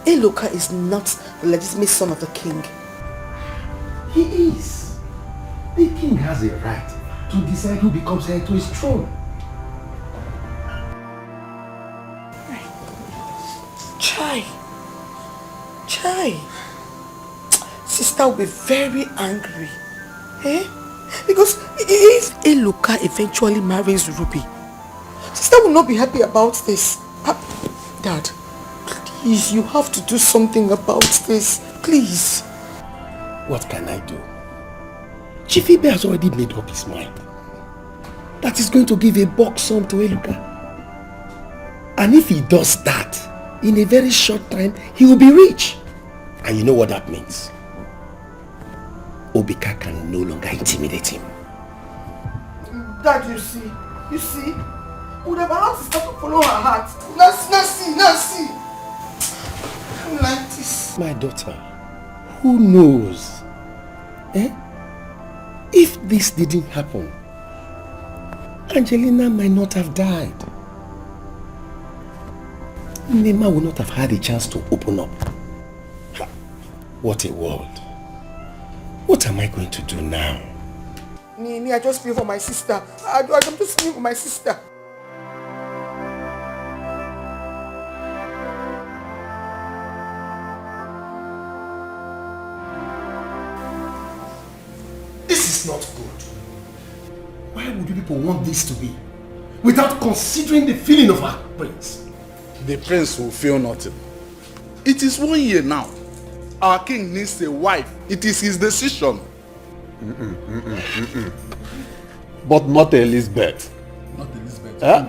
Iluka is not the legitimate son of the king. He is. The king has a right to decide who becomes heir to his throne. Chai. Sister will be very angry. Eh? Because if Iluka eventually marries Ruby, sister will not be happy about this. Dad, please, you have to do something about this. Please. What can I do? Chief Ibe has already made up his mind that he's going to give a bulk sum to Iluka. And if he does that, in a very short time, he will be rich. And you know what that means? Obika can no longer intimidate him. Dad, you see, would have allowed sister to follow her heart. Now see. I don't like this. My daughter, who knows? If this didn't happen, Angelina might not have died. Nema would not have had a chance to open up. What a world. What am I going to do now? I just feel for my sister. I'm just feeling for my sister. is not good. Why would you people want this to be? Without considering the feeling of our prince. The prince will feel nothing. It is 1 year now. Our king needs a wife. It is his decision. But not Elizabeth. Not Elizabeth.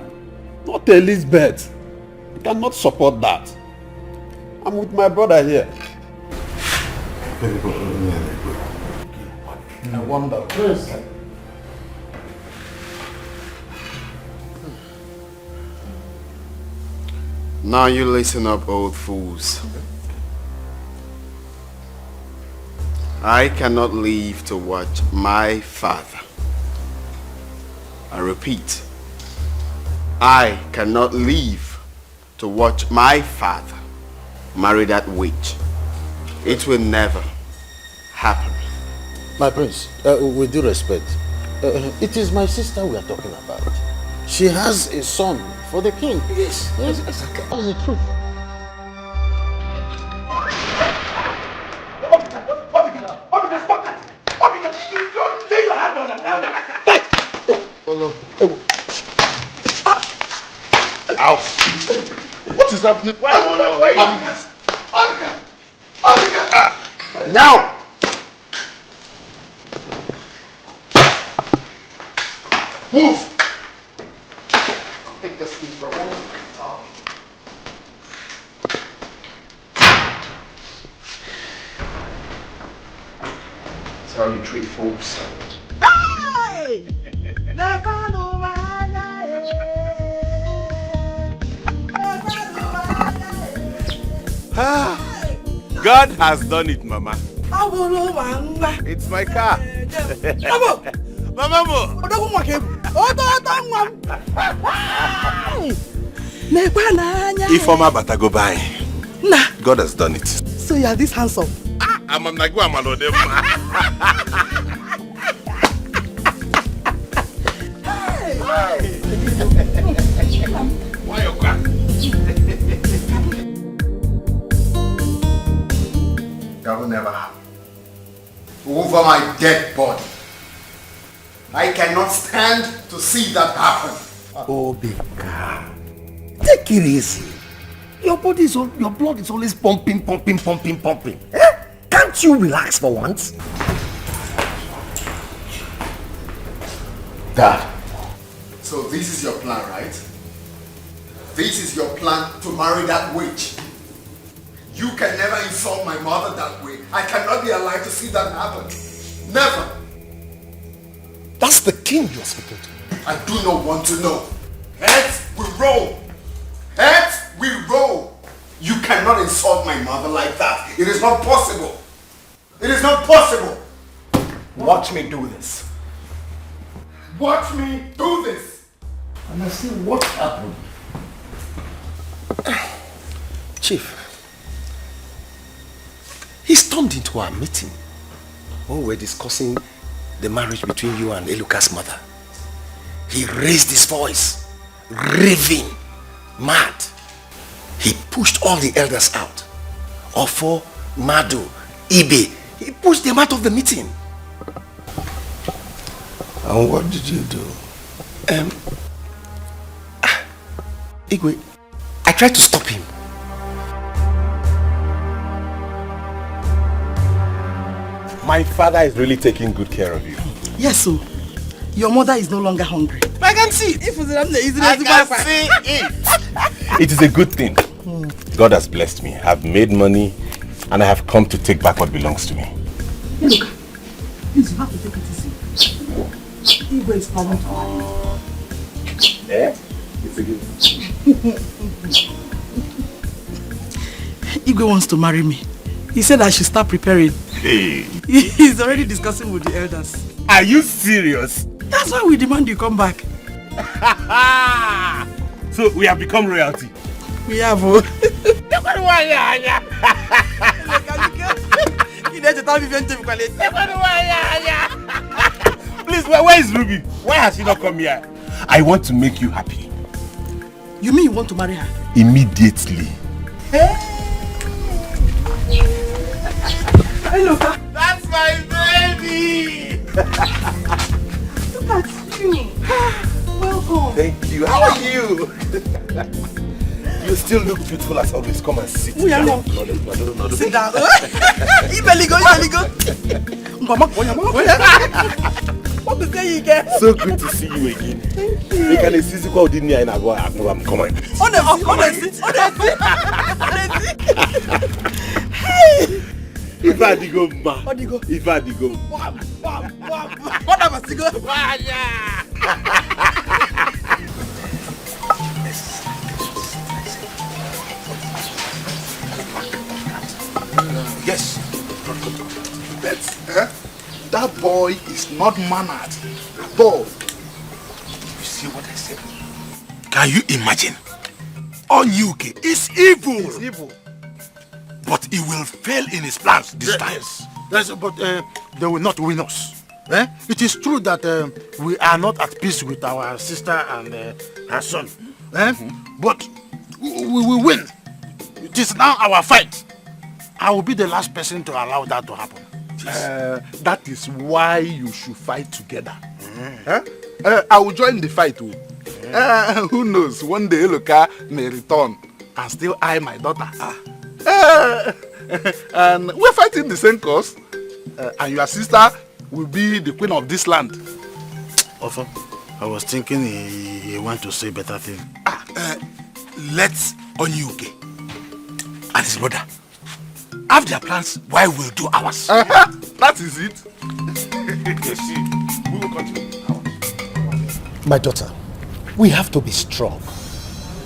Not Elizabeth. I cannot support that. I'm with my brother here. I wonder. Now you listen up, old fools. I cannot leave to watch my father. I repeat, I cannot leave to watch my father marry that witch. It will never happen. My prince, with due respect, it is my sister we are talking about. She has a son for the king. Yes, exactly. That's the truth. Ow. What is happening? Now! Move! Take this thing for one. That's how you treat fools. Hey! God has done it, Mama. It's my car. Mama. Ifoma Batago by. God has done it. So you are this handsome? I'm like, I'm Why you cry? That will never happen. Over my dead body. I cannot stand to see that happen. Obika, take it easy. Your blood is always pumping. Eh? Can't you relax for once? Dad. So this is your plan, right? This is your plan to marry that witch. You can never insult my mother that way. I cannot be alive to see that happen. Never. That's the king you're speaking to. I do not want to know. Heads, we roll. Heads, we roll. You cannot insult my mother like that. It is not possible. It is not possible. Watch me do this. Watch me do this. And I see what happened. Chief, he's turned into our meeting when we're discussing the marriage between you and Eluka's mother. He raised his voice, raving, mad. He pushed all the elders out. Ofo, Madu, Ibe. He pushed them out of the meeting. And what did you do? Igwe, I tried to stop him. My father is really taking good care of you. Yes, so your mother is no longer hungry. I can see. I can see it. It is a good thing. God has blessed me. I've made money and I have come to take back what belongs to me. Hey, look, please, you have to take it easy. Igwe is planning to marry you. Eh? It's a good Igwe wants to marry me. He said I should start preparing. Hey. He's already discussing with the elders. Are you serious? That's why we demand you come back. So we have become royalty. We have. Please, where is Ruby? Why has she not come here? I want to make you happy. You mean you want to marry her? Immediately. Hey, look. That's my baby! Look at you. Welcome. Thank you. How are you? You still look beautiful as always. Come and sit down. No. Sit down. You belly go. Mama, what to say you again? So good to see you again. Thank you. You can see you didn't hear Come on. Honestly. If I go, ma. If I go. What am I go? Yes. That boy is not mannered at all. You see what I said? Can you imagine? Onyuke is evil. He's evil. But he will fail in his plans this time. Yes, but they will not win us. It is true that we are not at peace with our sister and her son. But we will win. It is now our fight. I will be the last person to allow that to happen. That is why you should fight together. I will join the fight too. Who knows, one day Eloka may return and still eye my daughter. And we're fighting the same cause. And your sister will be the queen of this land. Also, I was thinking he want to say better thing. Let's Onyuke and his brother have their plans while we'll do ours. That is it. You see, we will continue. My daughter, we have to be strong.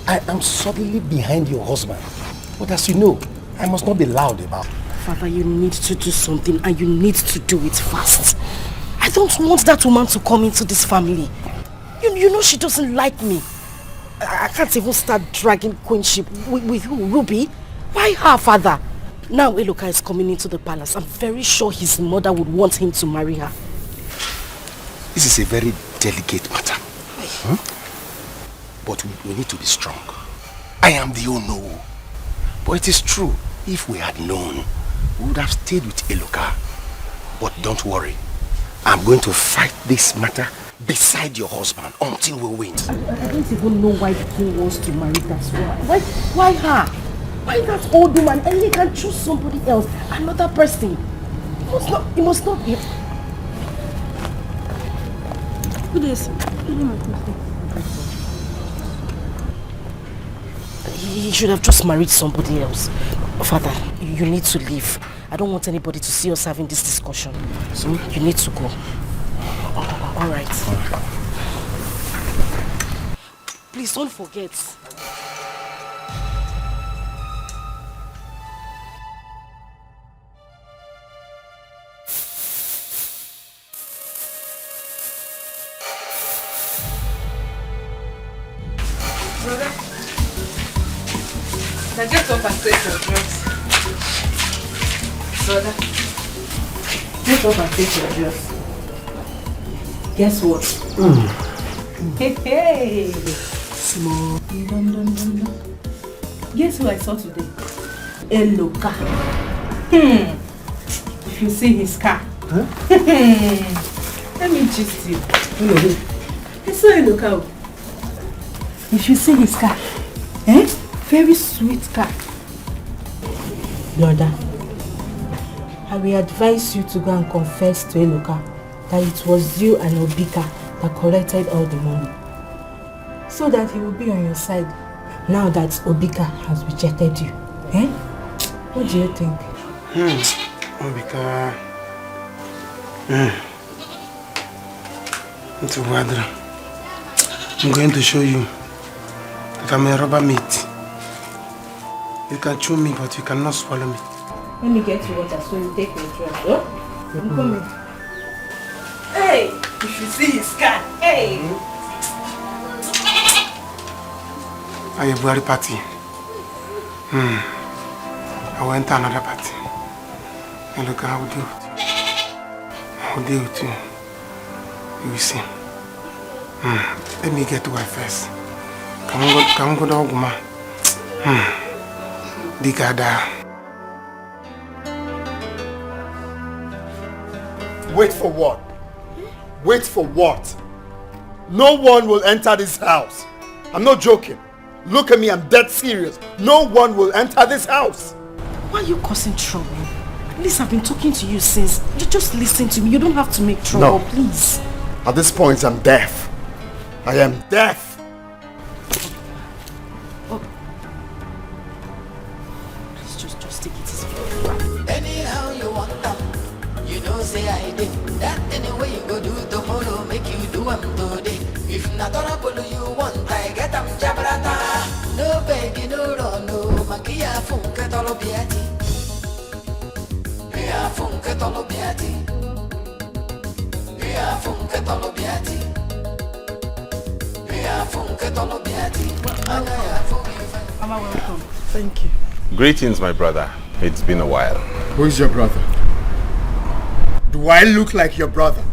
I am suddenly behind your husband. But as you know, I must not be loud about it. Father, you need to do something and you need to do it fast. I don't want that woman to come into this family. You know she doesn't like me. I can't even start dragging queenship with who? Ruby? Why her, father? Now Eloka is coming into the palace. I'm very sure his mother would want him to marry her. This is a very delicate matter. But we need to be strong. I am the Ono. But it is true, if we had known, we would have stayed with Eloka. But don't worry. I'm going to fight this matter beside your husband until we win. I don't even know why the king wants to marry that woman. Why her? Why that old woman? And he can choose somebody else, another person. He must not be. Who is? He should have just married somebody else. Father, you need to leave. I don't want anybody to see us having this discussion. So you need to go. All right. Please don't forget. Brother, now get up and take your drugs. Brother, get up and take your drugs. Guess what? Hey! Small. Guess who I saw today? Eloka. If you see his car. Let me gist you. I saw Eloka. If you see his car, very sweet car. Brother, I will advise you to go and confess to Eloka that it was you and Obika that collected all the money. So that he will be on your side now that Obika has rejected you. What do you think? Obika. It's a water. I'm going to show you that I'm a rubber meat. You can chew me, but you cannot swallow me. Let me get you water so you take your drug. Oh? I'm coming. Hey! You should see his car. Hey! I have a bloody party. I went to another party. And look how I will do it. I will deal with you. You will see. Let me get to her first. Come on, go down, Guma. Dikeh. Wait for what? Wait for what? No one will enter this house. I'm not joking. Look at me, I'm dead serious. No one will enter this house. Why are you causing trouble? At least I've been talking to you since. You just listen to me. You don't have to make trouble, please. At this point, I'm deaf. I am deaf. Please just take it easy. Anyhow you want them, you know say I did. That anyway you go do tomorrow, make you do am today. If not trouble you want, I get them jabrata. No begging, no run, no magia funke tolo biati. Mia funke tolo biati. Mia funke tolo biati. Mia funke tolo biati. Mama, welcome. Thank you. Greetings, my brother. It's been a while. Who is your brother? Do I look like your brother?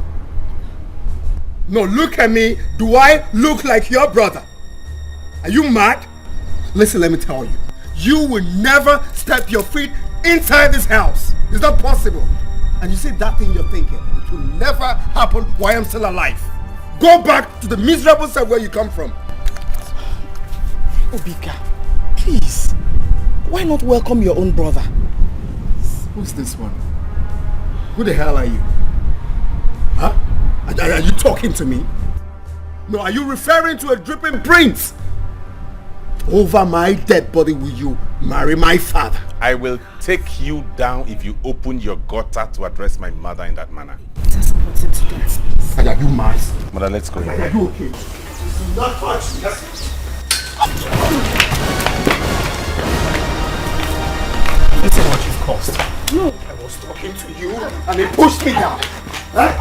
No, look at me. Do I look like your brother? Are you mad? Listen, let me tell you. You will never step your feet inside this house. It's not possible. And you see that thing you're thinking, it will never happen while I'm still alive. Go back to the miserable side where you come from. Obika, please. Why not welcome your own brother? Who's this one? Who the hell are you? Huh? Are you talking to me? No, are you referring to a dripping prince? Over my dead body will you marry my father? I will take you down if you open your gutter to address my mother in that manner. Are you mad? Mother, let's go. Are you okay? Do not touch me. Listen what you've caused. No. I was talking to you and he pushed me down. Huh?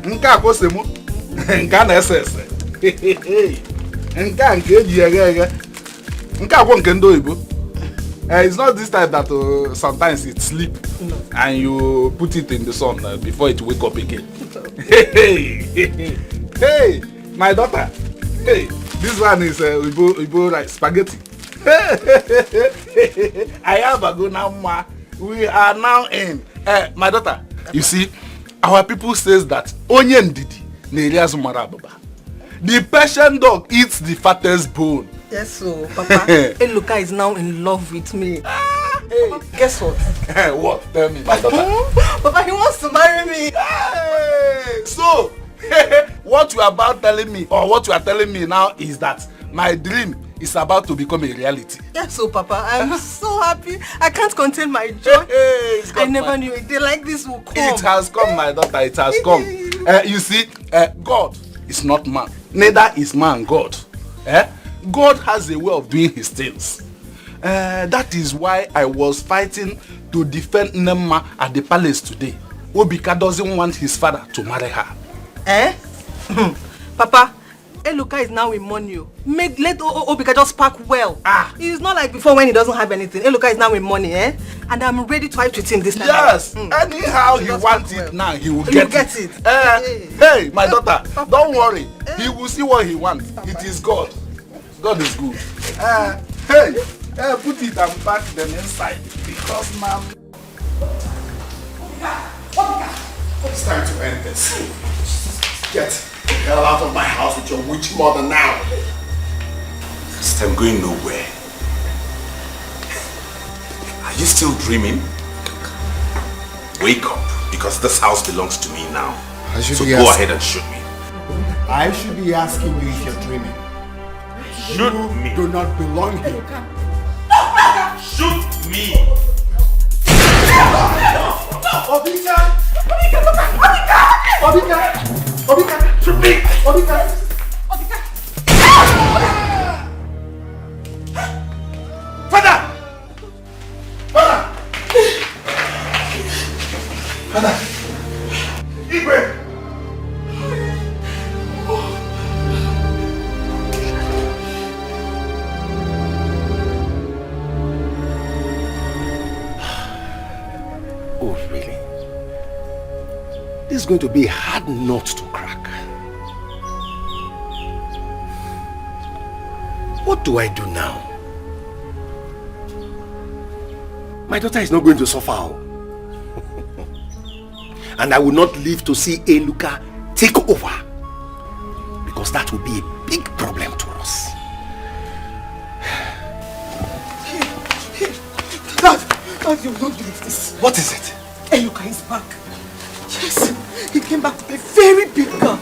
Nke a kwụsị mụ, nke a na-ese ese, nke a nke eji eghe eghe, nke a kwụ nke ndị oyibo. It's not this type that sometimes it sleep and you put it in the sun before it wake up again. Hey, my daughter. Hey, this one is Ibo like spaghetti. I have a go now, ma. We are now in. My daughter, you see, our people says that onion didi nerias marababa. The Persian dog eats the fattest bone. Yes, so Papa, Eluka is now in love with me. Papa, guess what? What? Tell me, my daughter. Papa, he wants to marry me. Hey, so, what you are about telling me, or what you are telling me now, is that my dream is about to become a reality. Yes, so Papa, I'm so happy. I can't contain my joy. I never knew a day like this would come. It has come, my daughter. It has come. You see, God is not man. Neither is man God. God has a way of doing his things. That is why I was fighting to defend Nema at the palace today. Obika doesn't want his father to marry her. Papa, Eluka is now in money. Let Obika just pack well. It's not like before when he doesn't have anything. Eluka is now in money, And I'm ready to fight with him this time. Yes, anyhow he wants it now, he will get it. Hey, my daughter, don't worry. He will see what he wants. It is God. God is good. Put it and pack them inside because now. It's time to end this. Get the hell out of my house with your witch mother now. This time going nowhere. Are you still dreaming? Wake up, because this house belongs to me now. So go ahead and shoot me. I should be asking you if you're dreaming. Shoot me. Do not belong here. Shoot me. Obika! Shoot me. Father! Igwe! Oh, really? This is going to be a hard nut to crack. What do I do now? My daughter is not going to suffer. And I will not live to see Eluka take over. Because that will be a big problem to us. Dad, you will not believe this. What is it? Eluka is back. Yes, he came back with a very big girl.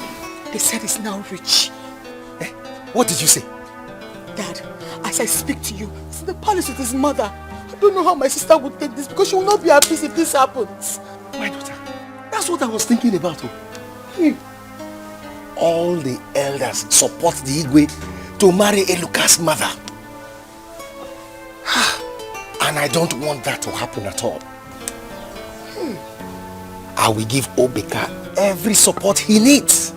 They said he's now rich. What did you say? Dad, as I speak to you, he's in the palace with his mother. I don't know how my sister would take this because she will not be at peace if this happens. My daughter, that's what I was thinking about. All the elders support the Igwe to marry Eluka's mother. And I don't want that to happen at all. I will give Obika every support he needs.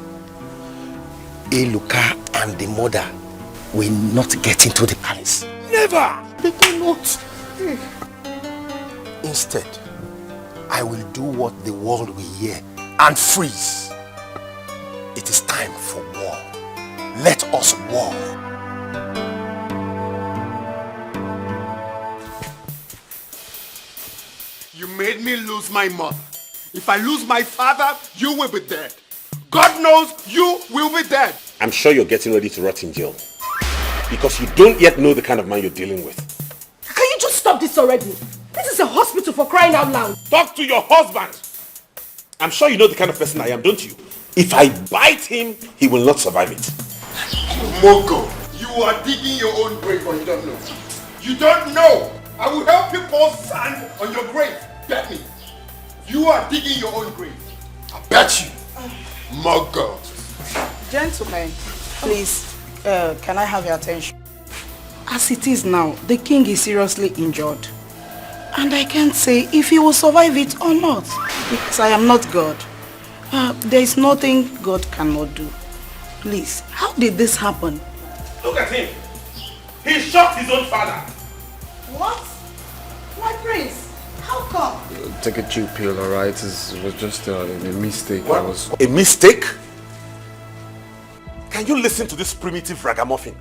Eluka and the mother will not get into the palace. Never! They cannot. Instead, I will do what the world will hear and freeze. It is time for war. Let us war. You made me lose my mother. If I lose my father, you will be dead. God knows you will be dead. I'm sure you're getting ready to rot in jail. Because you don't yet know the kind of man you're dealing with. Can you just stop this already? This is a hospital, for crying out loud. Talk to your husband. I'm sure you know the kind of person I am, don't you? If I bite him, he will not survive it. Moko, you are digging your own grave or you don't know. You don't know. I will help you pour sand on your grave. Bet me. You are digging your own grave. I bet you. Moko. Gentlemen, please, can I have your attention? As it is now, the king is seriously injured. And I can't say if he will survive it or not. Because I am not God. There is nothing God cannot do. Please, how did this happen? Look at him. He shot his own father. What? My prince, how come? Take a chill pill, alright? It was just a mistake. What? A mistake? Can you listen to this primitive ragamuffin?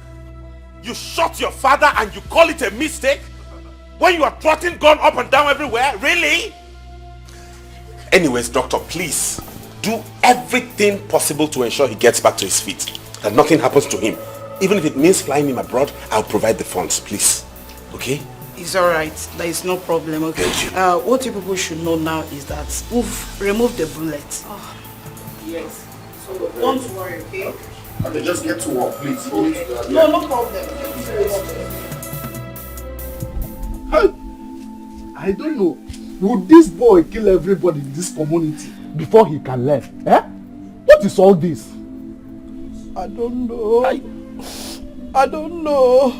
You shot your father and you call it a mistake? When you are trotting gun up and down everywhere? Really? Anyways, doctor, please do everything possible to ensure he gets back to his feet. That nothing happens to him. Even if it means flying him abroad, I'll provide the funds, please. Okay? It's alright. There is no problem, okay? What you people should know now is that we've removed the bullet. Oh. Yes. So don't worry, okay? Okay, just get to work, please. Okay. No problem. I don't know. Would this boy kill everybody in this community before he can learn? Eh? What is all this? I don't know. I don't know.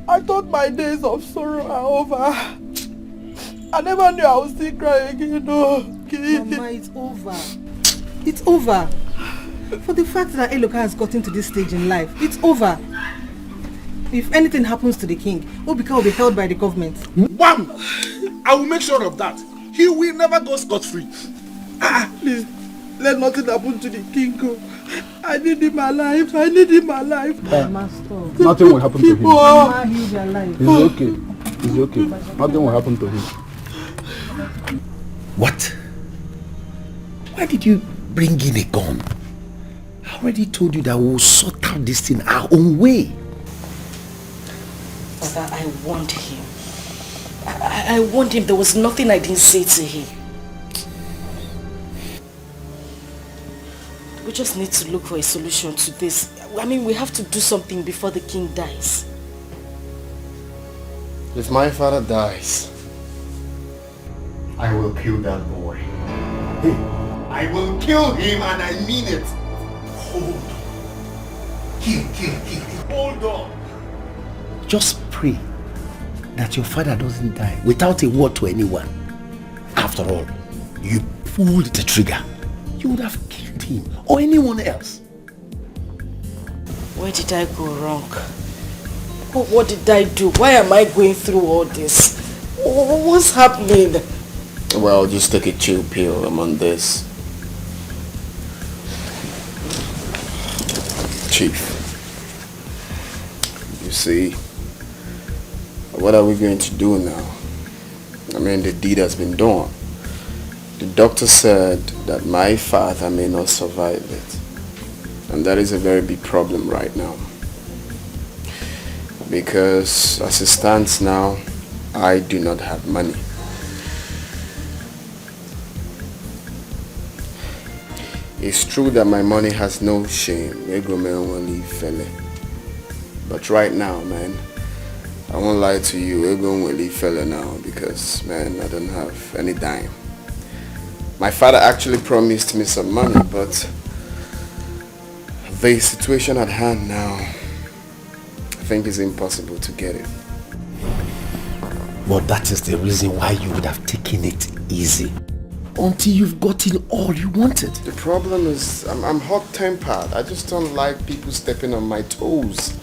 I thought my days of sorrow are over. I never knew I would still cry again. No. Mama, it's over. It's over. For the fact that Eluka has gotten to this stage in life, it's over. If anything happens to the king, Obika will be held by the government. Wham! I will make sure of that. He will never go scot-free. Please, let nothing happen to the king. I need him alive. I need him alive. Master. Nothing will happen to him. Mama, he'll be alive. He's okay. He's okay. Nothing will happen to him. What? Why did you bring in a gun? I already told you that we'll sort out this thing our own way. Father, I warned him. I warned him. There was nothing I didn't say to him. We just need to look for a solution to this. I mean, we have to do something before the king dies. If my father dies, I will kill that boy. I will kill him and I mean it. Hold on. Kill. Hold on. Just pray that your father doesn't die without a word to anyone. After all, you pulled the trigger. You would have killed him or anyone else. Where did I go wrong? What did I do? Why am I going through all this? What's happening? Well, just take a chill pill. I'm on this. Chief, see, what are we going to do now? I mean, the deed has been done. The doctor said that my father may not survive it. And that is a very big problem right now. Because as it stands now, I do not have money. It's true that my money has no shame. But right now, man, I won't lie to you, we're going to leave fella now because, man, I don't have any dime. My father actually promised me some money, but the situation at hand now, I think it's impossible to get it. But that is the reason why you would have taken it easy until you've gotten all you wanted. The problem is I'm hot-tempered. I just don't like people stepping on my toes.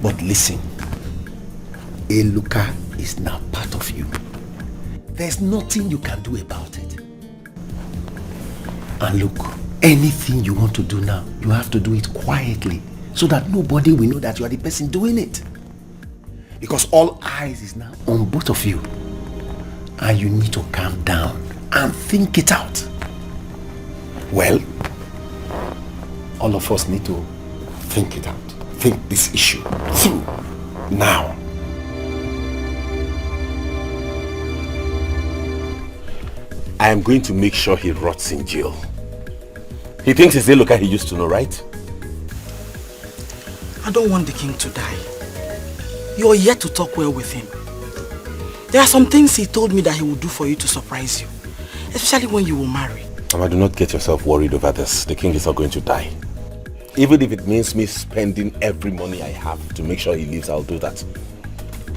But listen, Eluka is now part of you. There's nothing you can do about it. And look, anything you want to do now, you have to do it quietly so that nobody will know that you are the person doing it. Because all eyes is now on both of you. And you need to calm down and think it out. Well, all of us need to think it out. Think this issue through now. I am going to make sure he rots in jail. He thinks it's Eluka he used to know, right? I don't want the king to die. You're yet to talk well with him. There are some things he told me that he would do for you to surprise you. Especially when you will marry. Mama, do not get yourself worried over this. The king is not going to die. Even if it means me spending every money I have to make sure he lives, I'll do that.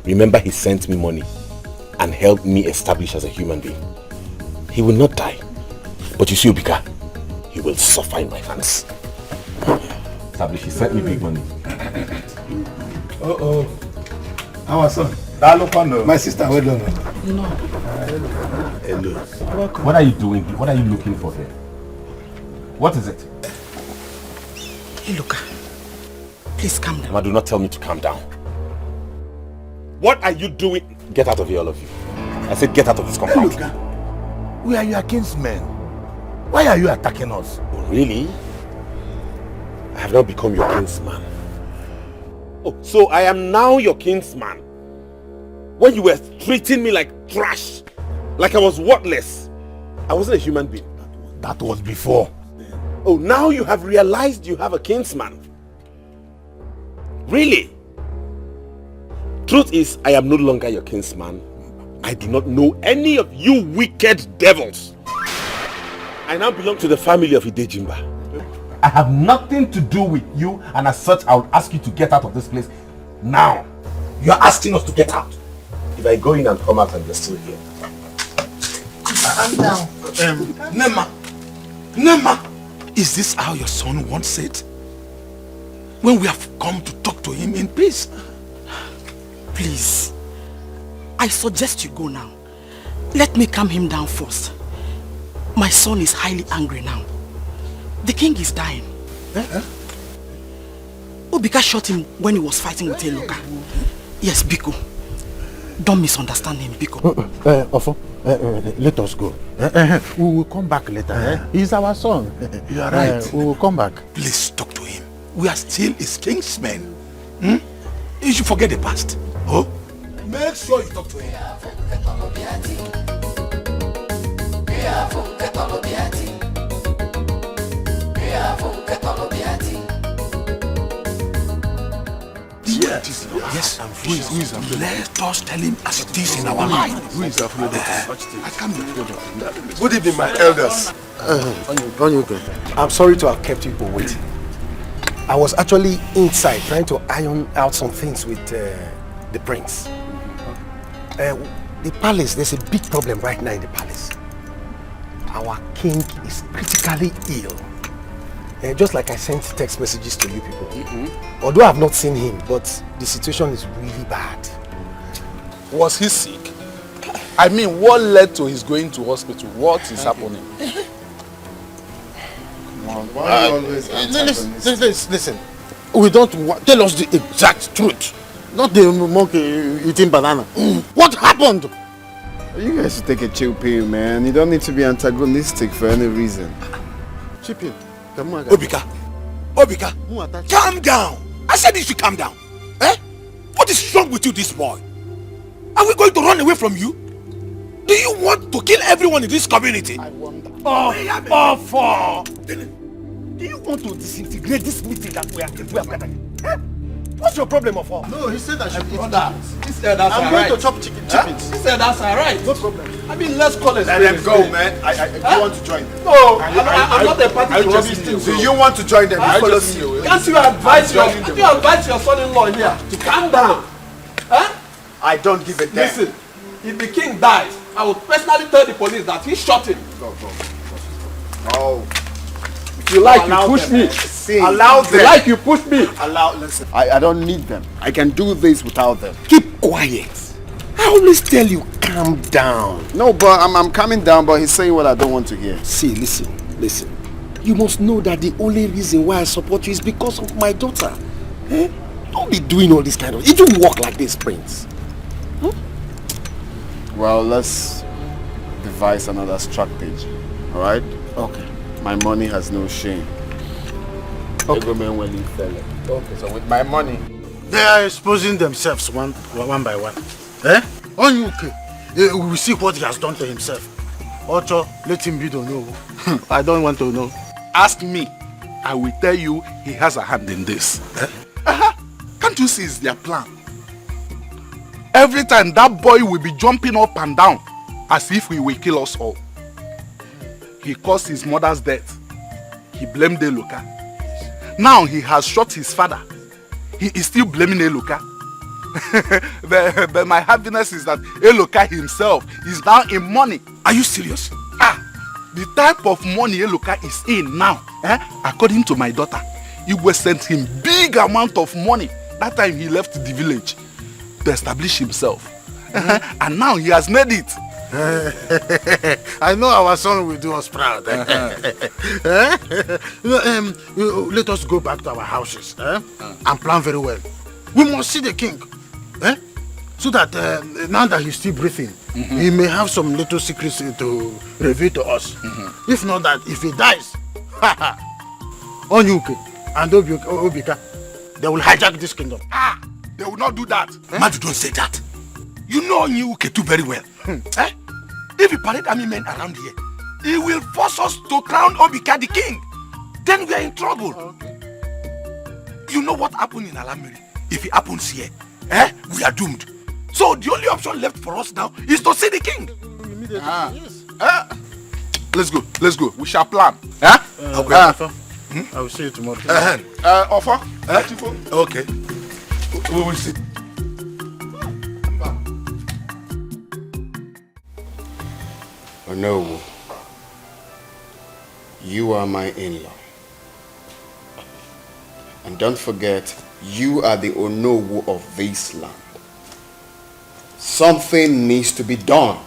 Remember, he sent me money and helped me establish as a human being. He will not die. But you see, Obika, he will suffer in my hands. Establish, he sent me big money. Uh-oh. Our son. My sister, well done. No. Hello. Welcome. What are you doing? What are you looking for here? What is it? Eluka, please calm down. Mama, do not tell me to calm down. What are you doing? Get out of here, all of you. I said get out of this compound. Eluka, we are your kinsmen. Why are you attacking us? Oh, really? I have now become your kinsman. Oh, so I am now your kinsman. When you were treating me like trash, like I was worthless, I wasn't a human being. That was before. Oh, now you have realized you have a kinsman. Really? Truth is, I am no longer your kinsman. I do not know any of you wicked devils. I now belong to the family of Idejimba. I have nothing to do with you, and as such, I would ask you to get out of this place now. You are asking us to get out. If I go in and come out and you're still here. I'm down. Nema, is this how your son wants it? When we have come to talk to him in peace? Please, I suggest you go now. Let me calm him down first. My son is highly angry now. The king is dying. Obika shot him when he was fighting with Eluka. Yes, Biko. Don't misunderstand him, Biko. Ofo, let us go. We will come back later. He's our son. You are right. We will come back. Please talk to him. We are still his kingsmen. You should forget the past. Oh? Make sure you talk to him. Yes, let us tell him as it is in our mind. Who is afraid of him? I can't be afraid of him. Good evening, my elders. I'm sorry to have kept you people waiting. I was actually inside trying to iron out some things with the prince. The palace, there's a big problem right now in the palace. Our king is critically ill. Just like I sent text messages to you people. Although I have not seen him, but the situation is really bad. Was he sick? I mean, what led to his going to hospital? What is happening? Listen. We don't want... Tell us the exact truth. Not the monkey eating banana. What happened? You guys should take a chill pill, man. You don't need to be antagonistic for any reason. Chill pill. Come on, Obika. Calm down. I said you should calm down. Eh? What is wrong with you, this boy? Are we going to run away from you? Do you want to kill everyone in this community? I wonder. Do you want to disintegrate this meeting that we are gathering? Eh? What's your problem, of all? No, he said I should eat chickens. He said that's I'm going to chop chickens. He said that's alright. No problem. I mean, let's call it. Let them go, man. You want to join them? No, I'm not a party to rubbish things. Do you want to join them? Follow me. Can't you advise your son-in-law here to calm down? Huh? I don't give a damn. Listen, if the king dies, I will personally tell the police that he shot him. Go. Oh. If you like, you push me. Allow them. If you like, you push me. Listen. I don't need them. I can do this without them. Keep quiet. I always tell you, calm down. No, but I'm calming down, but he's saying what I don't want to hear. See, listen. You must know that the only reason why I support you is because of my daughter. Eh? Don't be doing all this kind of... It don't work like this, Prince. Well, let's devise another strategy. Alright? Okay. My money has no shame. Okay. Okay, so with my money... They are exposing themselves one by one. Eh? On UK, we will see what he has done to himself. Ocho, let him be the know. I don't want to know. Ask me. I will tell you he has a hand in this. Can't you see it's their plan? Every time that boy will be jumping up and down as if he will kill us all. He caused his mother's death. He blamed Eloka. Now he has shot his father. He is still blaming Eloka. But my happiness is that Eloka himself is now in money. Are you serious? The type of money Eloka is in now, according to my daughter, Igwe sent him big amount of money that time he left the village to establish himself. And now he has made it. I know our son will do us proud. Let us go back to our houses and plan very well. We must see the king. So that now that he's still breathing, he may have some little secrets to reveal to us. If not that, if he dies, Onyuke and Obika, they will hijack this kingdom. They will not do that. Madu, don't say that. You know Onyuke too very well. If you parade army men around here, he will force us to crown Obika the king. Then we are in trouble. You know what happened in Alamiri? If it happens here, we are doomed. So the only option left for us now is to see the king. Let's go. We shall plan. Okay. I will see you tomorrow. Offer? Okay. We will see. No, you are my in-law. And don't forget, you are the Onowu of this land. Something needs to be done.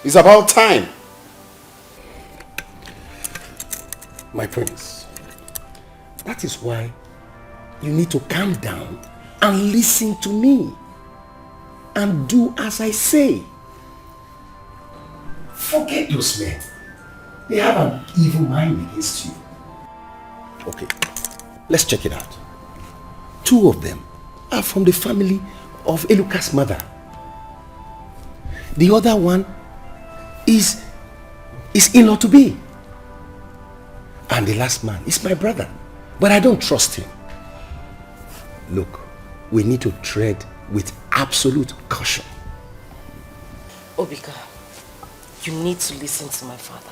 It's about time. My prince, that is why you need to calm down and listen to me and do as I say. Forget those men. They have an evil mind against you. Okay, let's check it out. 2 of them are from the family of Eluka's mother. The other one is in-law to be. And the last man is my brother. But I don't trust him. Look, we need to tread with absolute caution. Obika, you need to listen to my father.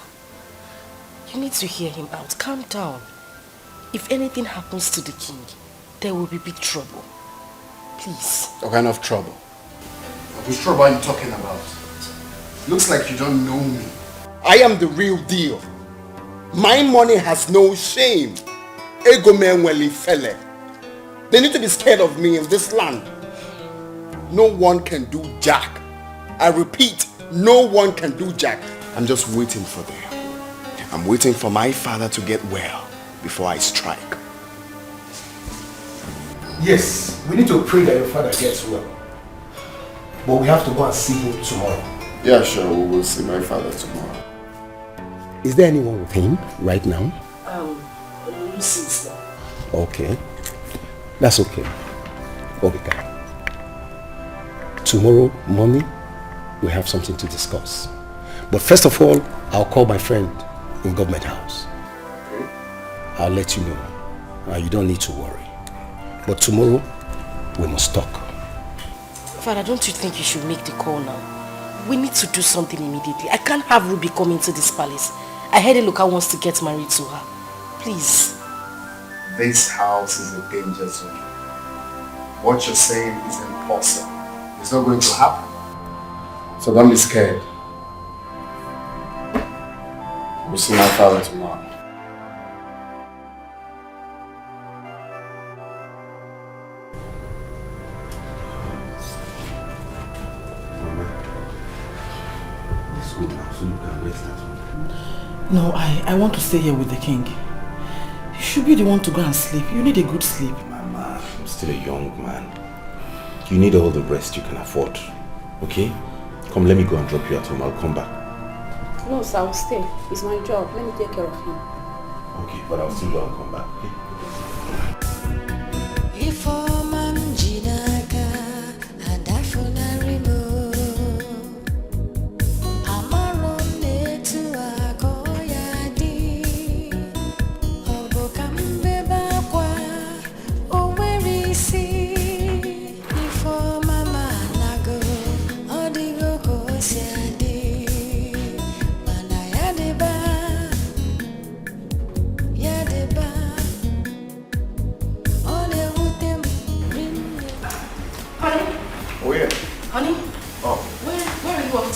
You need to hear him out. Calm down. If anything happens to the king, there will be big trouble. Please. What kind of trouble? Which trouble are you talking about? Looks like you don't know me. I am the real deal. My money has no shame. Egomeweli fele. They need to be scared of me in this land. No one can do jack. I repeat, no one can do jack. I'm just waiting for them. I'm waiting for my father to get well before I strike. Yes, we need to pray that your father gets well. But we have to go and see him tomorrow. Yeah, sure, we will see my father tomorrow. Is there anyone with him right now? Lucy's there. Okay. That's okay. Okay. Tomorrow morning, we have something to discuss. But first of all, I'll call my friend in Government House. Okay. I'll let you know. You don't need to worry. But tomorrow, we must talk. Father, don't you think you should make the call now? We need to do something immediately. I can't have Ruby come into this palace. I heard Eloka wants to get married to her. Please. This house is a danger zone. What you're saying is impossible. It's not going to happen. So don't be scared. We'll see my father tomorrow. No, I want to stay here with the king. You should be the one to go and sleep. You need a good sleep. Mama, I'm still a young man. You need all the rest you can afford. Okay? Come, let me go and drop you at home. I'll come back. No, sir, I'll stay. It's my job. Let me take care of him. Okay, but I'll still go and come back. Okay?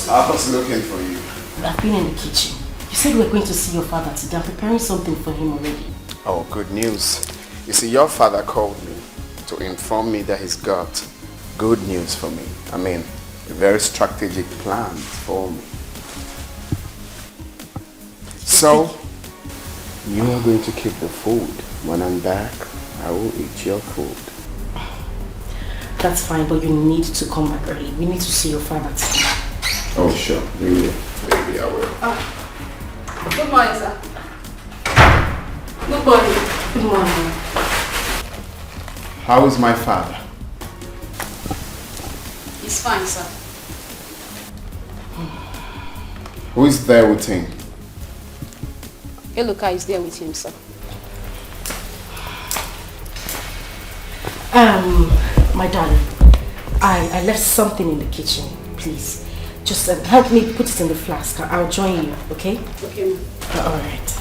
I was looking for you. I've been in the kitchen. You said we were going to see your father today. I'm preparing something for him already. Oh, good news. You see, your father called me to inform me that he's got good news for me. I mean, a very strategic plan for me. So, you are going to keep the food. When I'm back, I will eat your food. That's fine, but you need to come back early. We need to see your father today. Oh, sure. Maybe I will. Good morning, sir. Good morning. Good morning. How is my father? He's fine, sir. Who is there with him? Eloka is there with him, sir. My darling, I left something in the kitchen. Please, just help me put it in the flask. I'll join you, okay? Okay, ma'am. All right.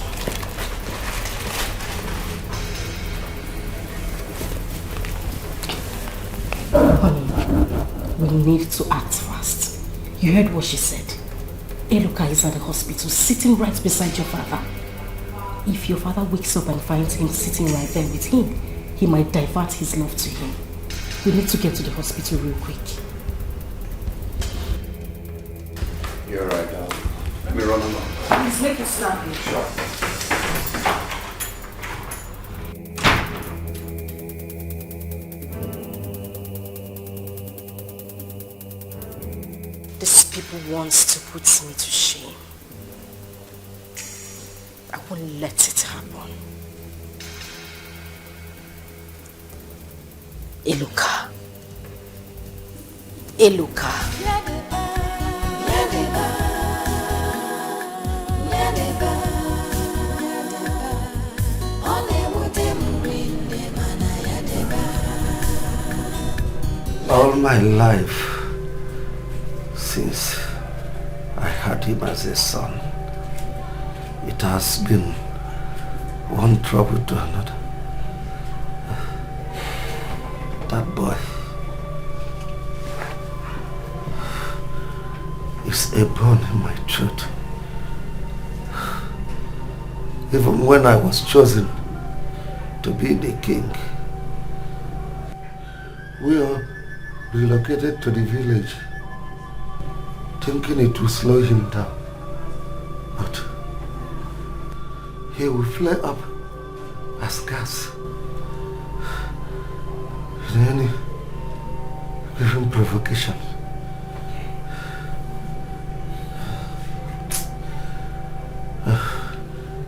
Honey, we need to act fast. You heard what she said. Eloka is at the hospital, sitting right beside your father. If your father wakes up and finds him sitting right there with him, he might divert his love to him. We need to get to the hospital real quick. You're right, darling. Let me run along. Please make it snappy. Sure. These people wants to put me to shame. I won't let it happen. Eloka. All my life, since I had him as a son, it has been one trouble to another. That boy is a bone in my throat. Even when I was chosen to be the king, we all relocated to the village, thinking it would slow him down. But he will flare up as gas. any even provocation.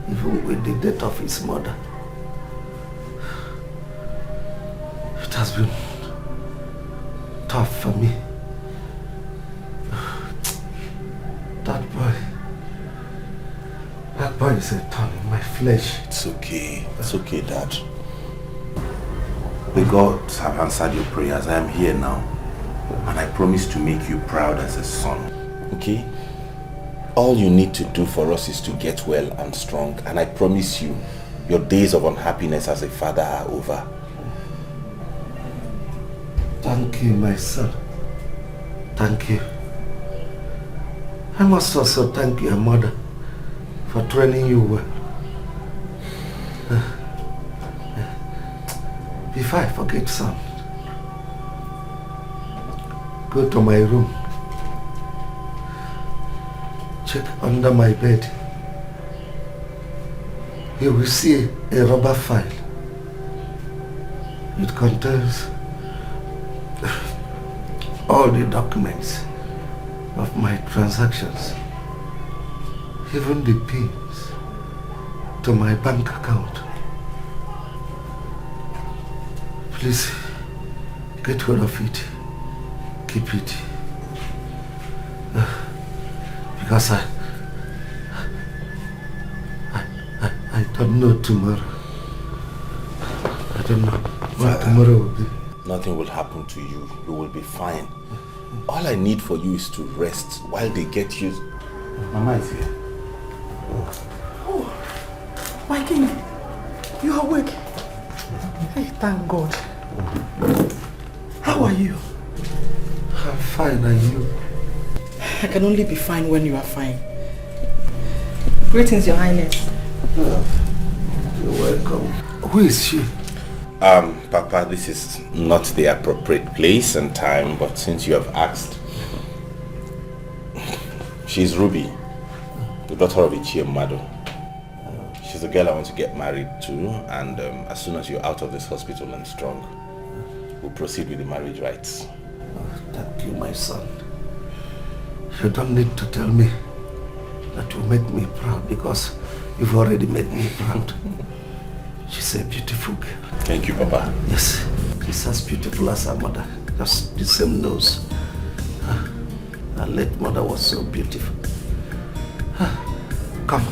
Even with the death of his mother, it has been tough for me. That boy is a thorn in my flesh. It's okay. It's okay, Dad. The gods have answered your prayers. I am here now. And I promise to make you proud as a son. Okay? All you need to do for us is to get well and strong. And I promise you, your days of unhappiness as a father are over. Thank you, my son. Thank you. I must also thank your mother for training you well. Before I forget, son, go to my room. Check under my bed. You will see a rubber file. It contains all the documents of my transactions, even the pins to my bank account. Please get hold of it. Keep it. Because I don't know tomorrow. I don't know what tomorrow will be. Nothing will happen to you. You will be fine. All I need for you is to rest while they get you. Mama is here. Oh, my king, you are awake. Hey, thank God. How are you? I'm fine, and you? I can only be fine when you are fine. Greetings, Your Highness. You're welcome. Who is she? Papa, this is not the appropriate place and time, but since you have asked, she's Ruby, the daughter of Ichie. She's a girl I want to get married to, and as soon as you're out of this hospital and strong, we'll proceed with the marriage rites. Thank you, my son. You don't need to tell me that will make me proud, because you've already made me proud. She's a beautiful girl. Thank you, Papa. Yes, she's as beautiful as her mother. Just the same nose. Her late mother was so beautiful. Come.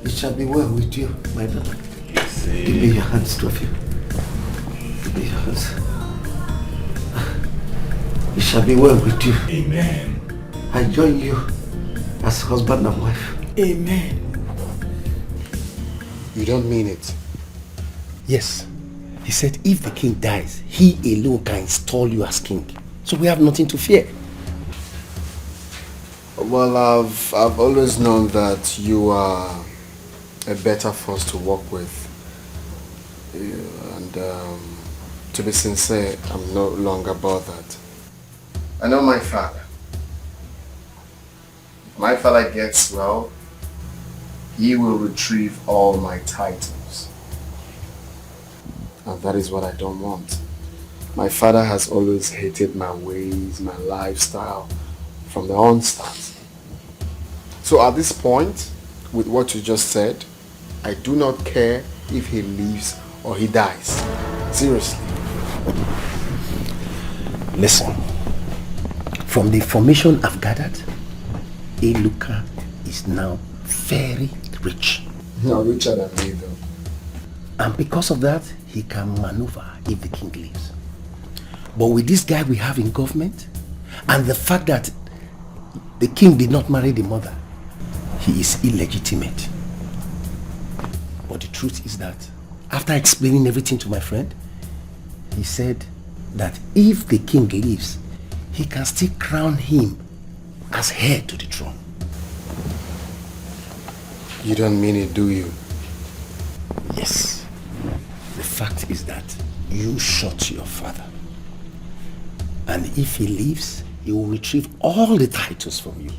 It shall be well with you, my daughter. Give me your hands, two of you. Give me your hands. It shall be well with you. Amen. I join you as husband and wife. Amen. You don't mean it? Yes. He said if the king dies, he alone can install you as king. So we have nothing to fear. Well, I've always known that you are a better force to work with. And to be sincere, I'm no longer bothered. I know my father. If my father gets well, he will retrieve all my titles. And that is what I don't want. My father has always hated my ways, my lifestyle, from the onstart. So at this point, with what you just said, I do not care if he lives or he dies. Seriously. Listen. From the information I've gathered, Eluka is now very rich. No, richer than me though. And because of that, he can maneuver if the king leaves. But with this guy we have in government, and the fact that the king did not marry the mother, he is illegitimate. But the truth is that, after explaining everything to my friend, he said that if the king leaves, he can still crown him as heir to the throne. You don't mean it, do you? Yes. The fact is that you shot your father. And if he leaves, he will retrieve all the titles from you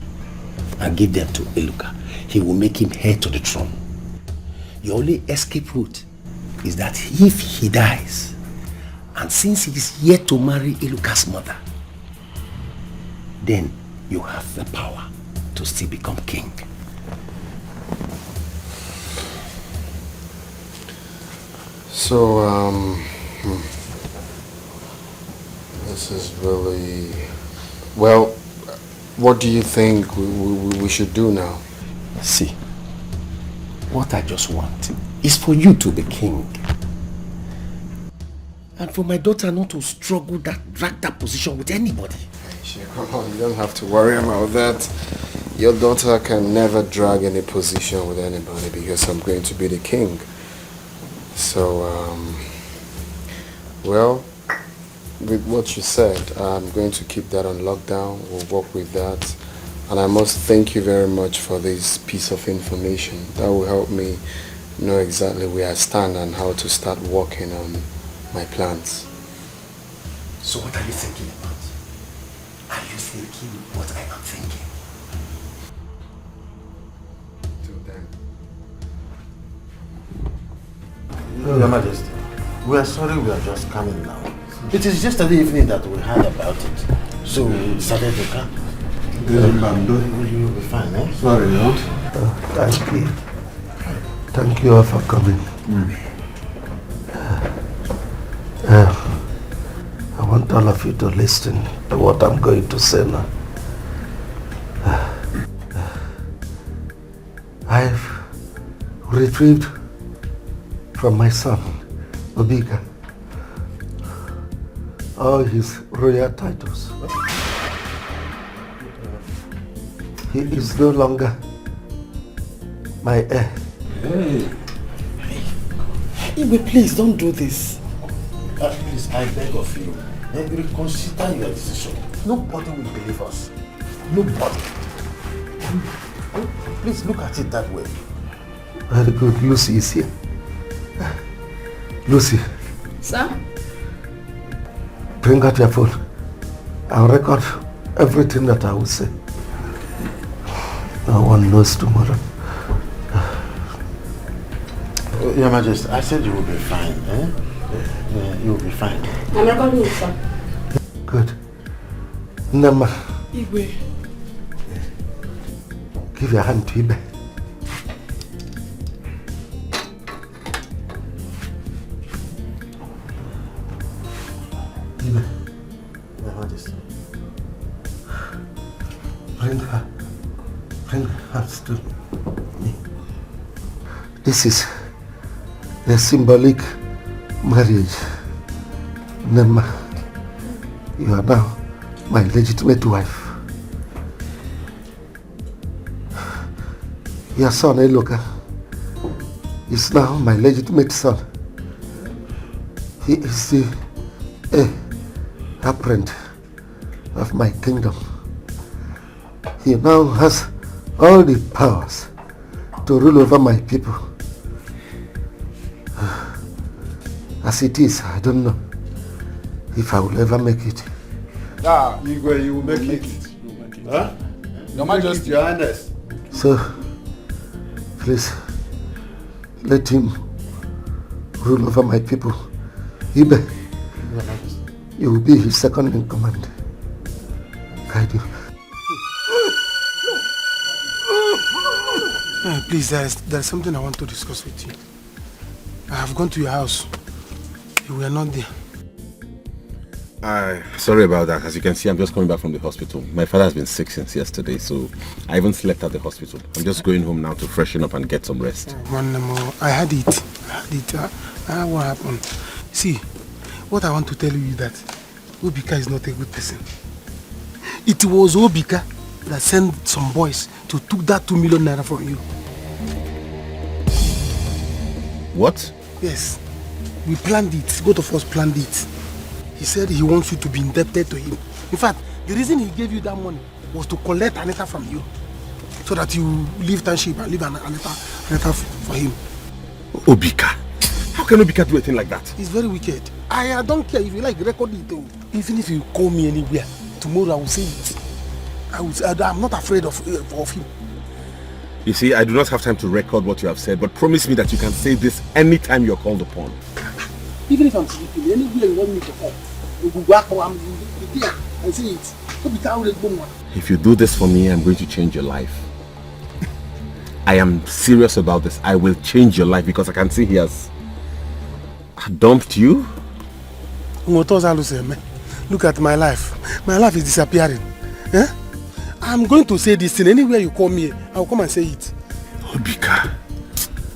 and give them to Eluka. He will make him heir to the throne. Your only escape route is that if he dies, and since he is yet to marry Eluka's mother, then you have the power to still become king. So, this is really... Well, what do you think we should do now? See, what I just want is for you to be king. And for my daughter not to drag that position with anybody. Come on, you don't have to worry about that. Your daughter can never drag any position with anybody because I'm going to be the king. So, well, with what you said, I'm going to keep that on lockdown. We'll work with that. And I must thank you very much for this piece of information. That will help me know exactly where I stand and how to start working on my plans. So what are you thinking about? Are you thinking what I am thinking? Your Majesty, we are sorry we are just coming now. It is yesterday evening that we heard about it. So we decided to come. You will be fine, eh? Sorry, Lord. Thank you. Thank you all for coming. I want all of you to listen to what I'm going to say now. I've retrieved from my son, Obika, all his royal titles. He is no longer my heir. Hey, Ibe, please don't do this. Please, I beg of you, reconsider your decision. Nobody will believe us. Nobody. Please look at it that way. Very good. Lucy is here. Lucy. Sir? Bring out your phone. I'll record everything that I will say. No one knows tomorrow. Your Majesty, I said you will be fine, eh? Yeah, you will be fine. I'm recording it, sir. Good. Nama. Igwe. Give your hand to Ibe. Ibe. Your Majesty. Bring her hands to me. This is a symbolic marriage. Nema, you are now my legitimate wife. Your son, Eloka, is now my legitimate son. He is the apparent of my kingdom. He now has all the powers to rule over my people. As it is, I don't know if I will ever make it. Igwe, you will make it. Huh? Your Majesty, Your Highness. So, please, let him rule over my people. Ibe, you will be his second in command. Guide you. Please, there is something I want to discuss with you. I have gone to your house. You were not there. Sorry about that. As you can see, I'm just coming back from the hospital. My father has been sick since yesterday, so I even slept at the hospital. I'm just going home now to freshen up and get some rest. One more. I had it. What happened? See, what I want to tell you is that Obika is not a good person. It was Obika that sent some boys to took that 2 million naira from you. What? Yes. We planned it. Both of us planned it. He said he wants you to be indebted to him. In fact, the reason he gave you that money was to collect Aneta from you, so that you leave township and leave Aneta for him. Obika? How can Obika do a thing like that? He's very wicked. I don't care if you like record it though. Even if you call me anywhere, tomorrow I will say it. I'm not afraid of him. You see, I do not have time to record what you have said, but promise me that you can say this anytime you're called upon. Even if I'm sleeping, anywhere you want me to come, you will walk or I'm there and say it. If you do this for me, I'm going to change your life. I am serious about this. I will change your life because I can see he has dumped you. Look at my life. My life is disappearing. Eh? I'm going to say this thing anywhere you call me. I'll come and say it. Obika.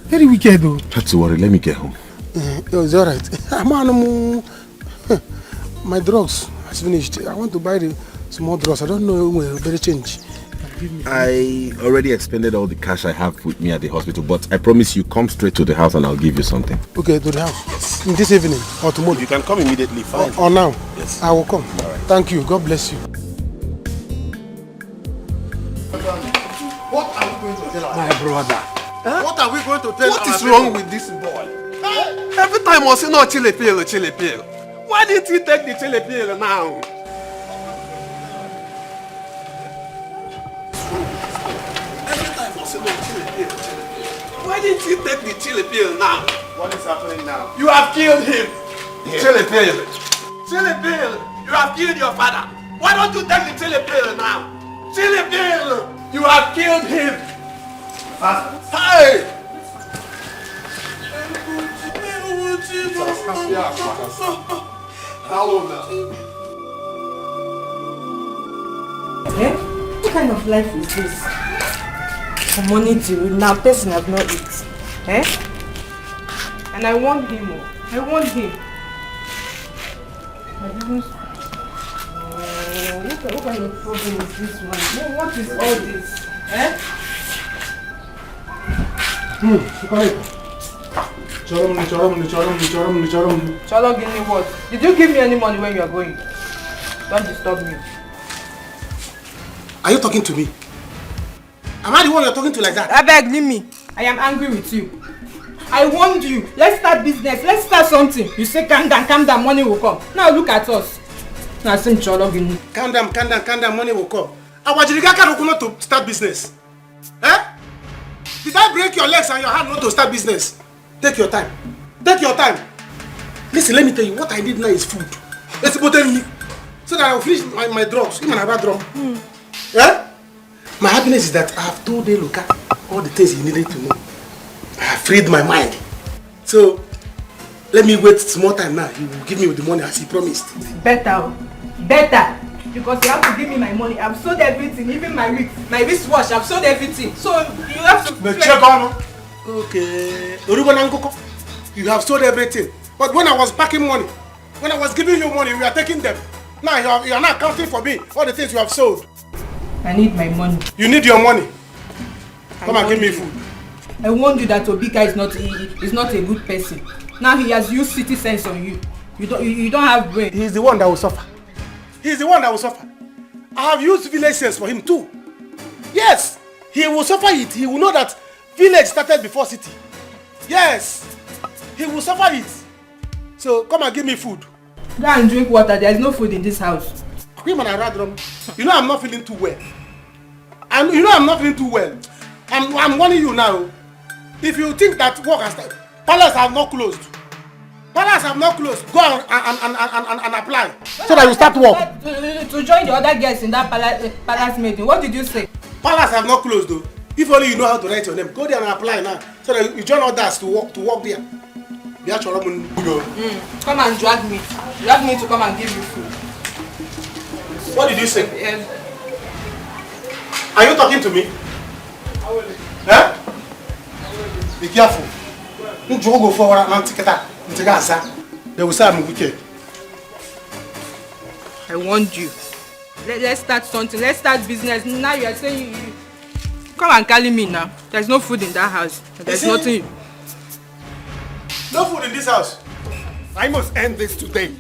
Very wicked though. Not to worry, let me get home. It's alright. My drugs has finished. I want to buy the small drugs. I don't know where better change. I already expended all the cash I have with me at the hospital, but I promise you come straight to the house and I'll give you something. Okay, to the house. Yes. In this evening or tomorrow? You can come immediately, fine. Or now? Yes. I will come. All right. Thank you. God bless you. What are we going to tell our My brother. Huh? What are we going to tell What our is people? wrong with this boy? Every time I say no chili pill. Why didn't he take the chili pill now? Every time I say no chili pill. Why didn't he take the chili pill now? What is happening now? You have killed him. Yeah. Chili pill. Chili pill. You have killed your father. Why don't you take the chili pill now? Chili pill. You have killed him. Hey! Hello now. Eh? What kind of life is this? From morning till now, person have not eaten. Eh? And I want him. I want him. What kind of problem is this one? What is all this? Eh? Cholo, give me what? Did you give me any money when you are going? Don't disturb me. Are you talking to me? Am I the one you're talking to like that? I beg, leave me. I am angry with you. I warned you. Let's start business. Let's start something. You say calm down, money will come. Now look at us. Now sim Cholo, give me. Calm down, money will come. Our Jirigaka don't want to start business. Eh? Did I break your legs and your hand not to start business? Take your time. Take your time. Listen, let me tell you, what I need now is food. Let's go tell me. So that I will finish my drugs. Even I have a drum. Yeah? My happiness is that I have told Eloka all the things he needed to know. I have freed my mind. So, let me wait small time now. He will give me the money as he promised. Better. Because you have to give me my money. I've sold everything, even my wristwatch. I've sold everything. So, you have to... Check on. Okay. You have sold everything. But when I was packing money, when I was giving you money, you are taking them. Now you are not counting for me all the things you have sold. I need my money. You need your money. Come and give me food. I warned you that Obika is not a good person. Now he has used city sense on you. You don't have brain. He's the one that will suffer. He's the one that will suffer. I have used village sense for him too. Yes, he will suffer it. He will know that village started before city. Yes, he will suffer it. So come and give me food. Go and drink water. There is no food in this house. You know I'm not feeling too well. I'm not feeling too well. I'm warning you now. If you think that work has started, palace have not closed. Palace have not closed. Go and apply so that you start work. To join the other guests in that palace meeting. What did you say? Palace have not closed though. If only you know how to write your name, go there and apply now so that you join others to work there. Come and drag me. Drag me to come and give you food. What did you say? Are you talking to me? Huh? Be careful. Don't go forward and take that. They will say I'm wicked. I warned you. Let's start something. Let's start business. Now you are saying you come and carry me now. There's no food in that house. There's nothing. No food in this house. I must end this today.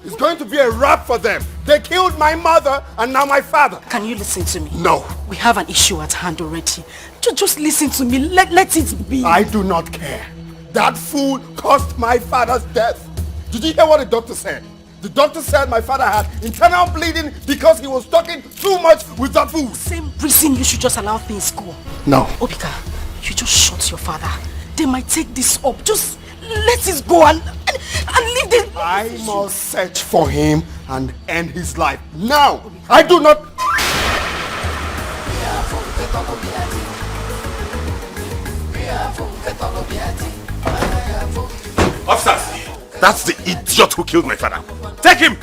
It's going to be a wrap for them. They killed my mother and now my father. Can you listen to me? No. We have an issue at hand already. Just listen to me. Let it be. I do not care. That fool caused my father's death. Did you hear what the doctor said? The doctor said my father had internal bleeding because he was talking too much with that food. Same reason you should just allow things go. No. Obika, you just shut your father. They might take this up. Just let it go and leave this. I must search for him and end his life. Now, I do not... Officers, that's the idiot who killed my father. Take him!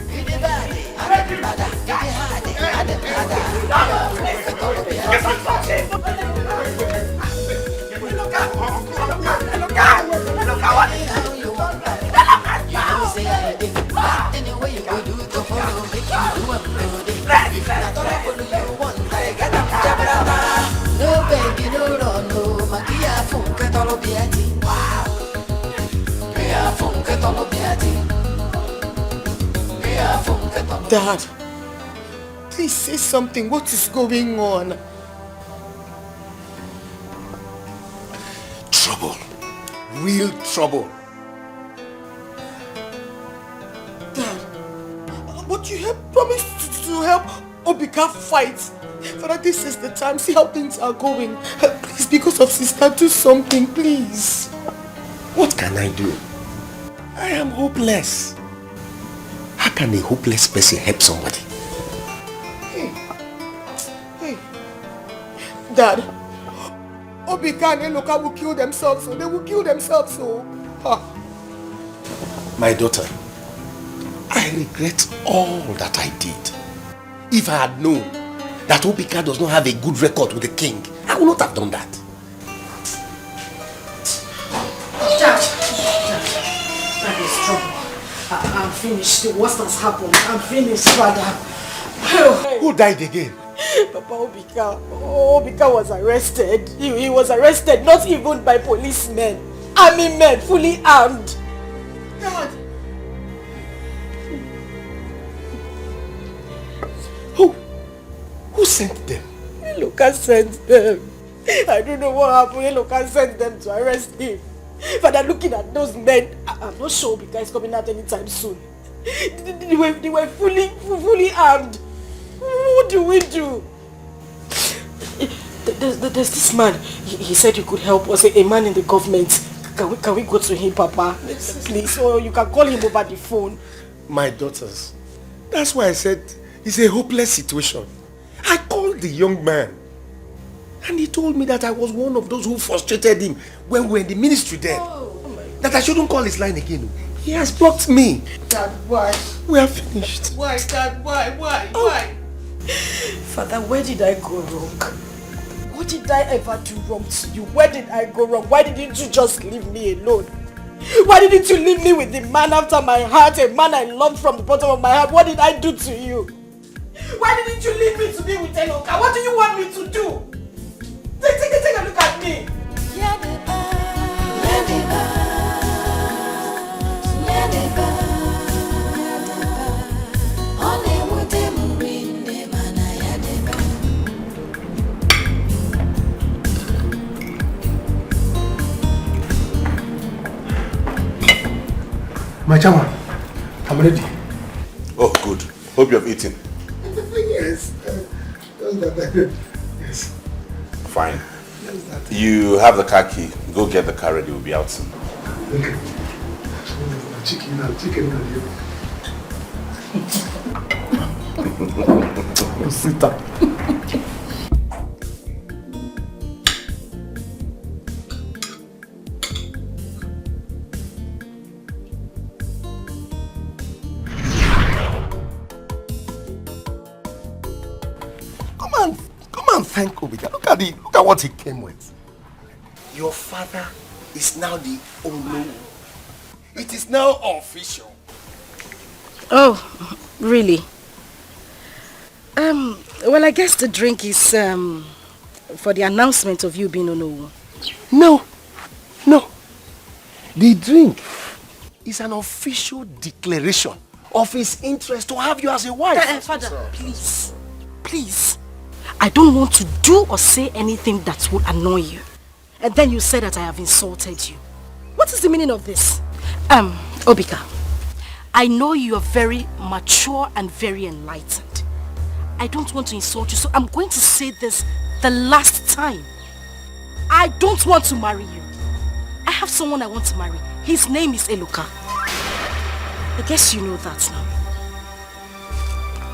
Dad, please say something. What is going on? Trouble. Real trouble. Dad, but you have promised to help Obika fight. Father, this is the time. See how things are going. Please, because of sister, do something, please. What can I do? I am hopeless. How can a hopeless person help somebody? Hey. Dad, Obika and Eloka will kill themselves, so they will kill themselves, so. My daughter, I regret all that I did. If I had known that Obika does not have a good record with the king, I would not have done that. That is trouble. I'm finished. The worst has happened. I'm finished, father. Who died again? Papa Obika. Obika was arrested. He was arrested not even by policemen. Army men, fully armed. God. Who sent them? Eloka sent them. I don't know what happened. Eloka sent them to arrest him. Father, looking at those men, I'm not sure Obika is coming out anytime soon. They were fully armed. What do we do? There's this man. He said he could help us. A man in the government. Can we go to him, Papa? Please, or you can call him over the phone. My daughters, that's why I said it's a hopeless situation. I called the young man and he told me that I was one of those who frustrated him when we were in the ministry then. That I shouldn't call his line again. He has blocked me. Dad, why? We are finished. Why, Dad? Why? Father, where did I go wrong? What did I ever do wrong to you? Where did I go wrong? Why didn't you just leave me alone? Why didn't you leave me with the man after my heart, a man I loved from the bottom of my heart? What did I do to you? Why didn't you leave me to be with Eloka? What do you want me to do? Take a look at me. My chairman, I'm ready. Oh, good. Hope you have eaten. Yes. Yes. Fine. You have the car key. Go get the car ready. We'll be out soon. Okay. Chicken. Sit down. Come and thank Obika. Look at what he came with. Your father is now the Olo. It is now official. Oh, really? Well, I guess the drink is for the announcement of you being Ono. No. The drink is an official declaration of his interest to have you as a wife. Father, please. I don't want to do or say anything that will annoy you. And then you say that I have insulted you. What is the meaning of this? Obika, I know you are very mature and very enlightened. I don't want to insult you, so I'm going to say this the last time. I don't want to marry you. I have someone I want to marry. His name is Eloka. I guess you know that now.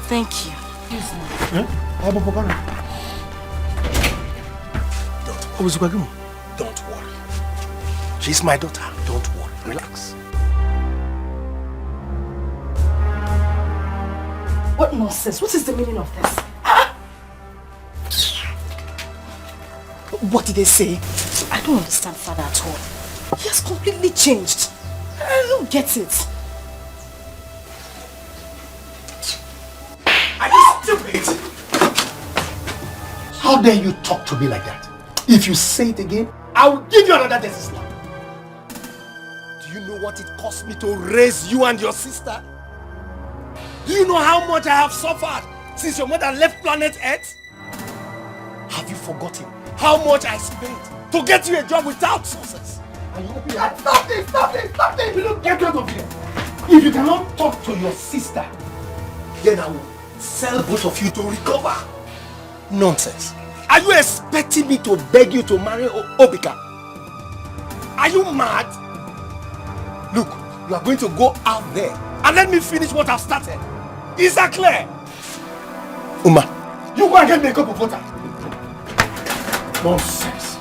Thank you. Don't worry. She's my daughter. Don't worry. Relax. What nonsense? What is the meaning of this? What did they say? I don't understand Father at all. He has completely changed. I don't get it. Are you stupid? How dare you talk to me like that? If you say it again, I will give you another death slap. Do you know what it cost me to raise you and your sister? Do you know how much I have suffered since your mother left planet Earth? Have you forgotten how much I spent to get you a job without success? And you open your mouth. Stop this! Stop this! Stop this! You don't get out of here. If you cannot talk to your sister, then I will sell both of you to recover. Nonsense. Are you expecting me to beg you to marry Obika? Are you mad? Look, you are going to go out there and let me finish what I've started. Is that clear? Uma, you go and get me a cup of water. Nonsense.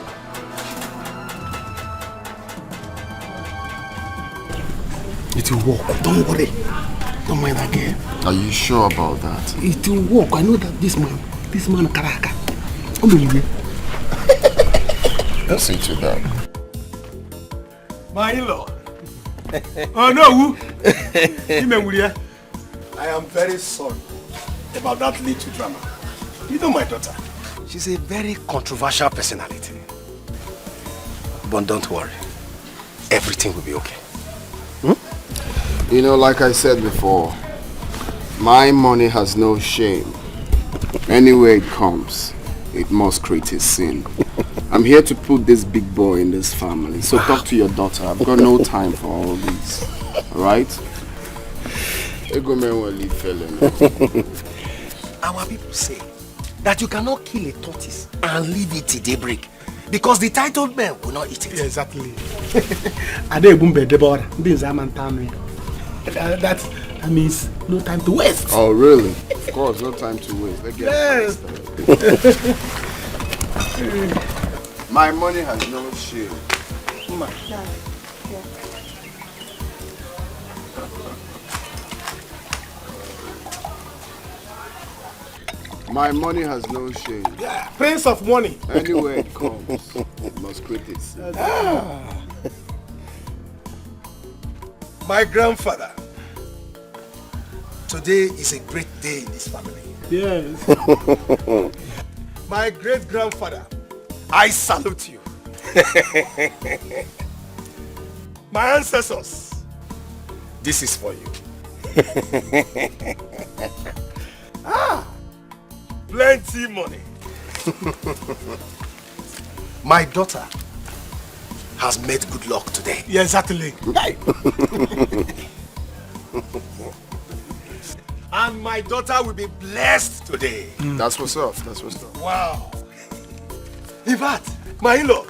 It will work. Don't worry. Don't mind that girl. Are you sure about that? It will work. I know that this man Karaka. Listen to that. My in-law. Oh no! I am very sorry about that little drama. You know my daughter. She's a very controversial personality. But don't worry. Everything will be okay. You know, like I said before, my money has no shame. Anywhere it comes, it must create a scene. I'm here to put this big boy in this family. So talk to your daughter. I've got no time for all this. Alright? Our people say that you cannot kill a tortoise and leave it till daybreak because the titled men will not eat it. Yeah, exactly. That means no time to waste. Oh, really? Of course, no time to waste. Let's get started. My money has no shame. My money has no shame. Yeah, Prince of money. Anywhere it comes, it must create it. My grandfather. Today is a great day in this family. Yes. My great-grandfather, I salute you. My ancestors, this is for you. Plenty money. My daughter has made good luck today. Yeah, exactly. And my daughter will be blessed today. That's what's up. That's what's up. Wow. In fact, my in-law,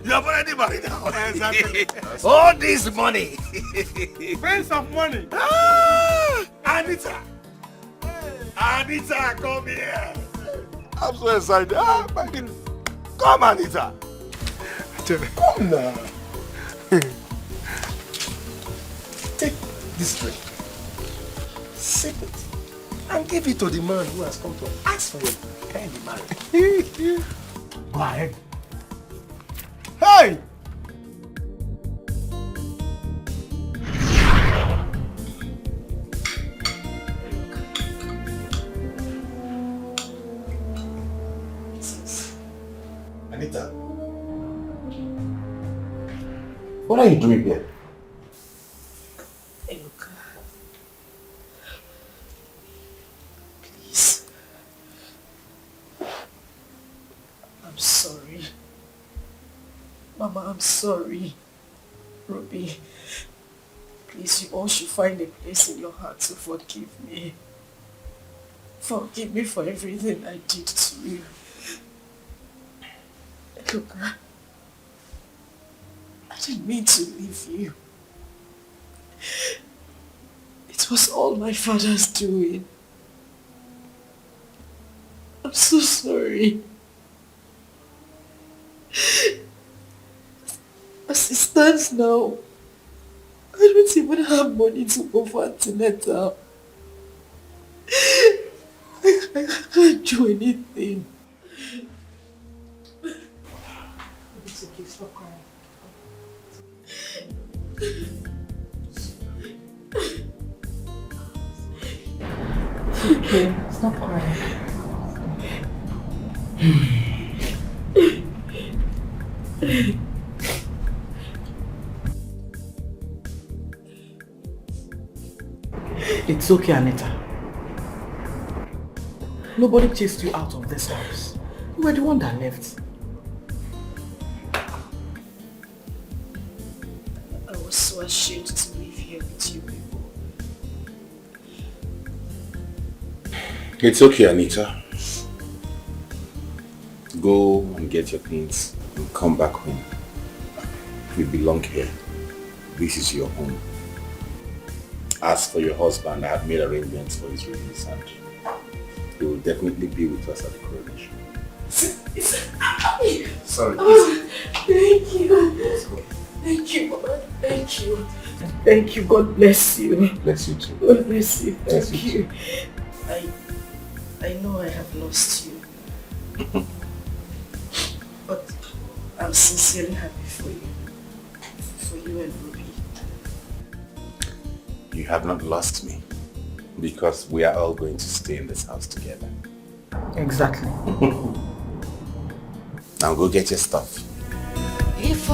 you have already married now. Exactly. All this money. Prince of money. Anita. Anita, come here. I'm so excited. Come, Anita. Come now. Take this drink. Sip it. And give it to the man who has come to ask for it. Can you marry? Go ahead. Hey! Anita. What are you doing here? Please. I'm sorry. Mama, I'm sorry. Ruby. Please, you all should find a place in your heart to forgive me. Forgive me for everything I did to you. Look, I didn't mean to leave you. It was all my father's doing. I'm so sorry. As it stands now, I don't even have money to go for antenatal. I can't do anything. It's okay, stop crying. It's okay, stop crying. It's okay, Anita. Nobody chased you out of this house. You were the one that left. I was so ashamed to live here with you people. It's okay, Anita. Go and get your things and come back home. You belong here. This is your home. As for your husband, I have made arrangements for his release and he will definitely be with us at the coronation. Sorry. Oh, thank you. Thank you, Mama. Thank you. Thank you. God bless you. Bless you too. God bless you. Bless Thank you. I know I have lost you. But I'm sincerely happy for you. For you and Ruby. You have not lost me because we are all going to stay in this house together. Exactly. Now go get your stuff. If